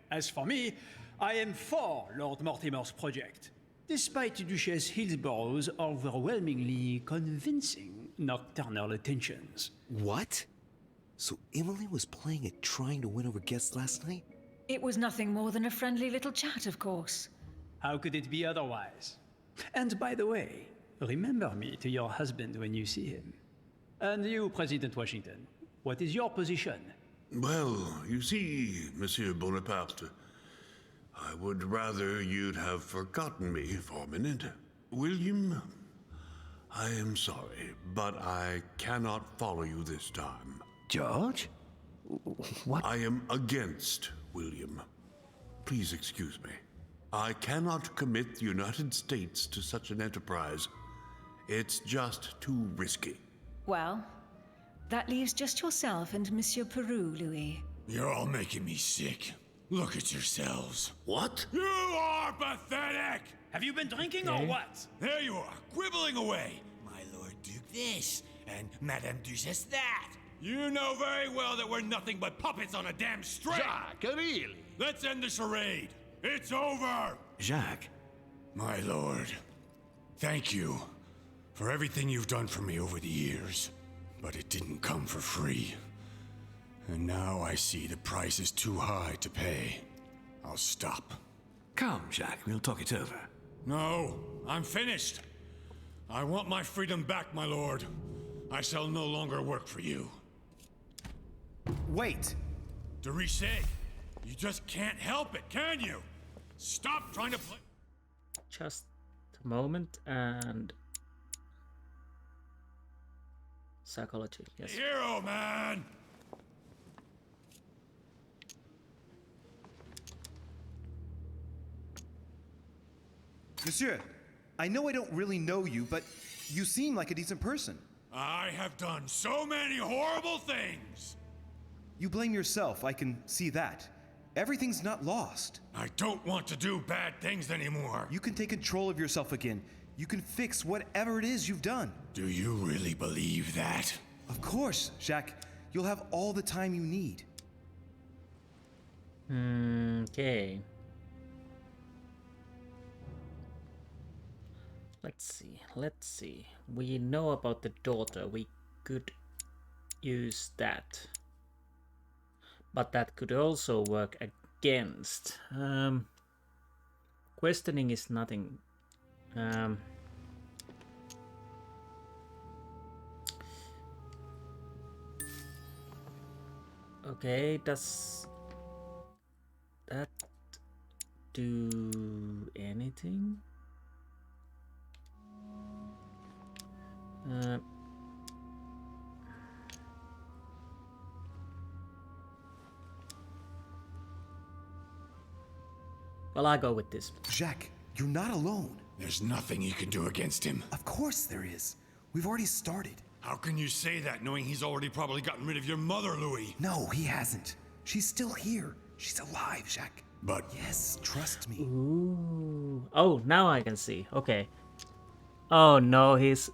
as for me, I am for Lord Mortimer's project, despite Duchess Hillsborough's overwhelmingly convincing nocturnal attentions. What? So Emily was playing at trying to win over guests last night? It was nothing more than a friendly little chat, of course. How could it be otherwise? And by the way, remember me to your husband when you see him. And you, President Washington, what is your position? Well, you see, Monsieur Bonaparte, I would rather you'd have forgotten me for a minute. William, I am sorry, but I cannot follow you this time. George? What? I am against William. Please excuse me. I cannot commit the United States to such an enterprise. It's just too risky. Well, that leaves just yourself and Monsieur Peru, Louis. You're all making me sick. Look at yourselves. What? You are pathetic! Have you been drinking or what? There you are, quibbling away. My Lord Duke this, and Madame Duchess that. You know very well that we're nothing but puppets on a damn string. Jacques, really? Let's end the charade. It's over. Jacques? My lord, thank you for everything you've done for me over the years. But it didn't come for free. And now I see the price is too high to pay. I'll stop. Come, Jacques, we'll talk it over. No, I'm finished. I want my freedom back, my lord. I shall no longer work for you. Wait! De Richet, you just can't help it, can you? Stop trying to play. Just a moment, and psychology, yes. Hero, man! Monsieur, I know I don't really know you, but you seem like a decent person. I have done so many horrible things! You blame yourself, I can see that. Everything's not lost. I don't want to do bad things anymore. You can take control of yourself again. You can fix whatever it is you've done. Do you really believe that? Of course, Jacques. You'll have all the time you need. Okay. Let's see. We know about the daughter. We could use that. But that could also work against. Questioning is nothing. Okay, does that do anything? Well, I go with this. Jacques, you're not alone. There's nothing you can do against him. Of course there is. We've already started. How can you say that, knowing he's already probably gotten rid of your mother, Louis? No, he hasn't. She's still here. She's alive, Jacques. But... Yes, trust me. Ooh. Oh, now I can see. Okay. Oh no, he's...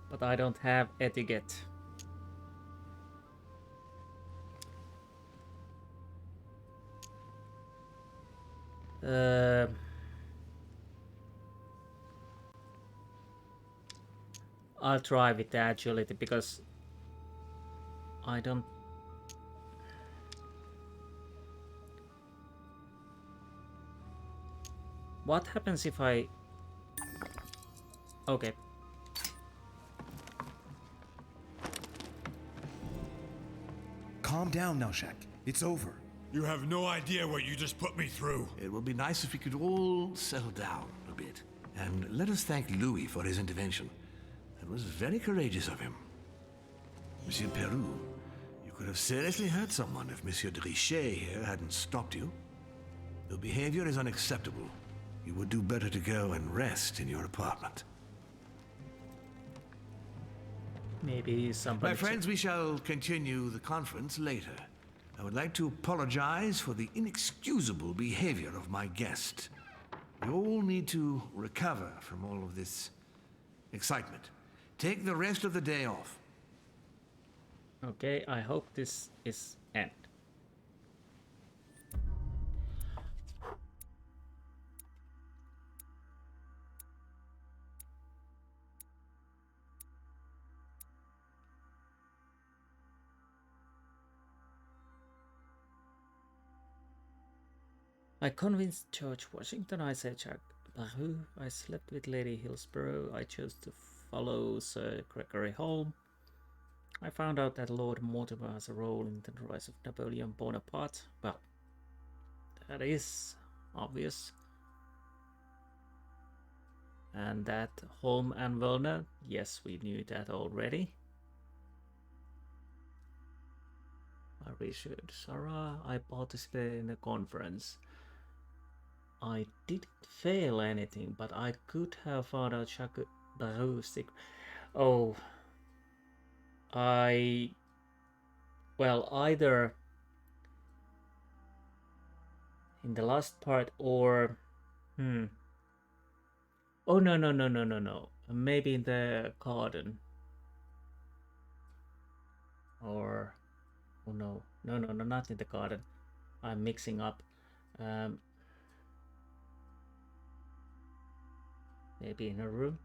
But I don't have etiquette. I'll try with the agility because I don't. What happens if I... Okay. Calm down, Nelshak. It's over. You have no idea what you just put me through. It would be nice if we could all settle down a bit. And let us thank Louis for his intervention. It was very courageous of him. Monsieur Peru, you could have seriously hurt someone if Monsieur de Richet here hadn't stopped you. Your behavior is unacceptable. You would do better to go and rest in your apartment. Maybe somebody... My friends, we shall continue the conference later. I would like to apologize for the inexcusable behavior of my guest. We all need to recover from all of this excitement. Take the rest of the day off. Okay, I hope this is end. I convinced George Washington, I said Jack Baru, I slept with Lady Hillsborough, I chose to follow Sir Gregory home. I found out that Lord Mortimer has a role in the rise of Napoleon Bonaparte. Well, that is obvious. And that Holm and Werner, yes, we knew that already. I reassured Sarah, I participated in the conference. I didn't fail anything, but I could have found out Jacques Baru's secret. Oh, well, either in the last part or oh no, maybe in the garden, or oh no, not in the garden. I'm mixing up. Maybe in a room.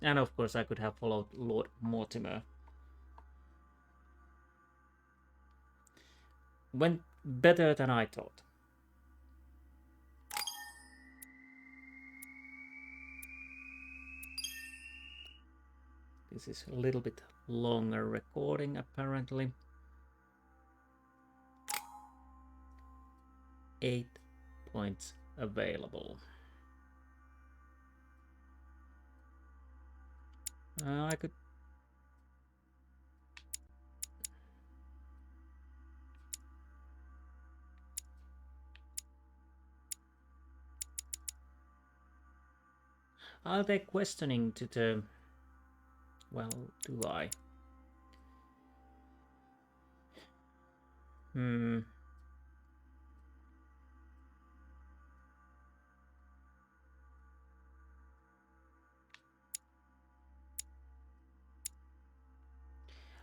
And of course I could have followed Lord Mortimer. Went better than I thought. This is a little bit longer recording apparently. 8 points available. I could... Are they questioning to the... Well, do I?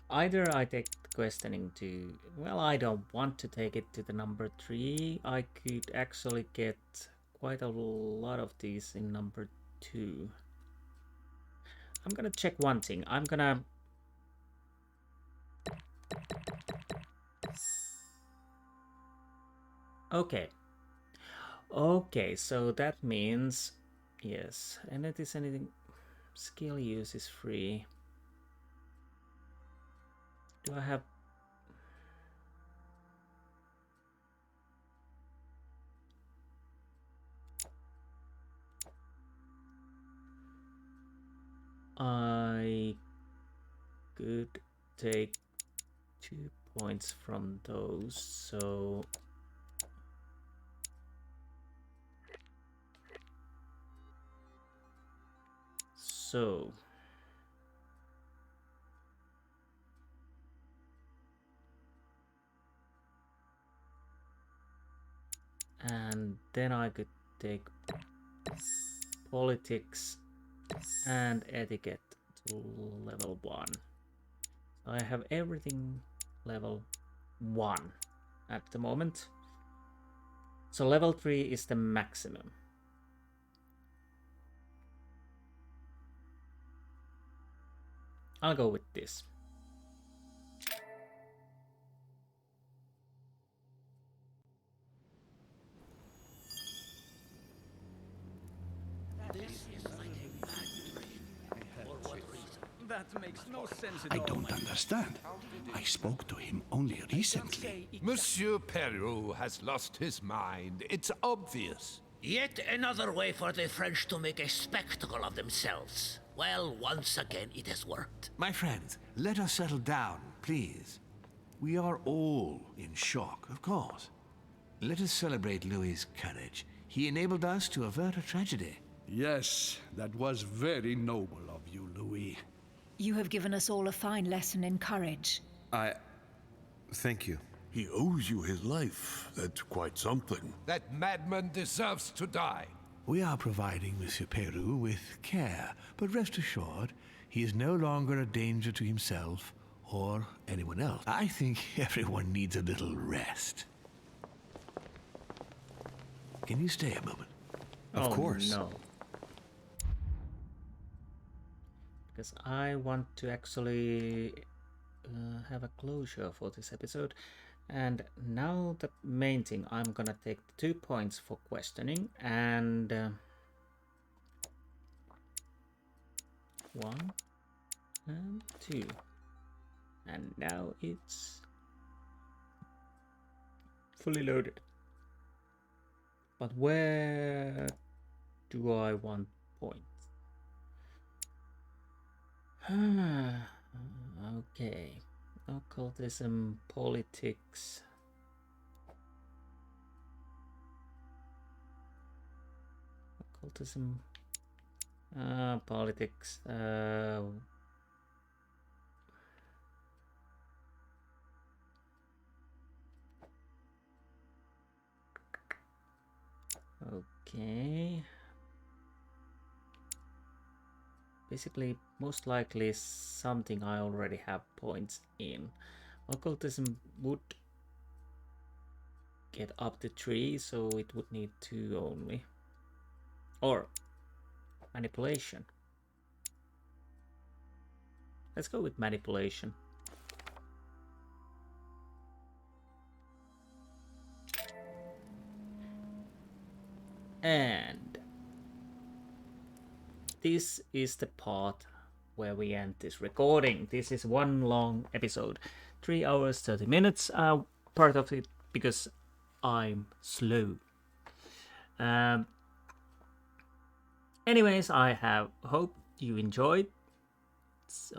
Either I take the questioning to... Well, I don't want to take it to the number 3. I could actually get quite a lot of these in number 2. I'm gonna check one thing. I'm gonna... Okay. Okay, so that means... Yes, and it is anything... Skill use is free. Do I have... I could take 2 points from those, so... And then I could take politics and etiquette to level 1. So I have everything level 1 at the moment. So level 3 is the maximum. I'll go with this. That makes no sense at all. I don't understand. I spoke to him only recently. Monsieur Peru has lost his mind. It's obvious. Yet another way for the French to make a spectacle of themselves. Well, once again, it has worked. My friends, let us settle down, please. We are all in shock, of course. Let us celebrate Louis's courage. He enabled us to avert a tragedy. Yes, that was very noble of you, Louis. You have given us all a fine lesson in courage. Thank you. He owes you his life. That's quite something. That madman deserves to die. We are providing Monsieur Peru with care, but rest assured, he is no longer a danger to himself or anyone else. I think everyone needs a little rest. Can you stay a moment? Of course. No. Because I want to actually have a closure for this episode. And now the main thing, I'm gonna take 2 points for questioning and 1 and 2. And now it's fully loaded. But where do I want points? Okay. Occultism, politics. Occultism. Politics. Okay. Basically, most likely something I already have points in. Occultism would get up to 3, so it would need 2 only. Or manipulation. Let's go with manipulation. And this is the part where we end this recording. This is one long episode, 3 hours 30 minutes. Part of it because I'm slow. Anyways, I hope you enjoyed. It's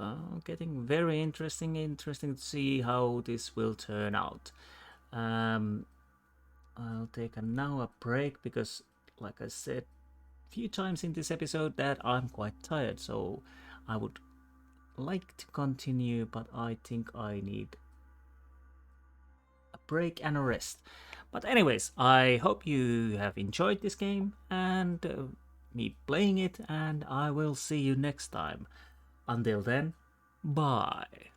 getting very interesting to see how this will turn out. I'll take now a break because, like I said a few times in this episode, that I'm quite tired, so I would like to continue, but I think I need a break and a rest. But anyways, I hope you have enjoyed this game and me playing it, and I will see you next time. Until then, bye.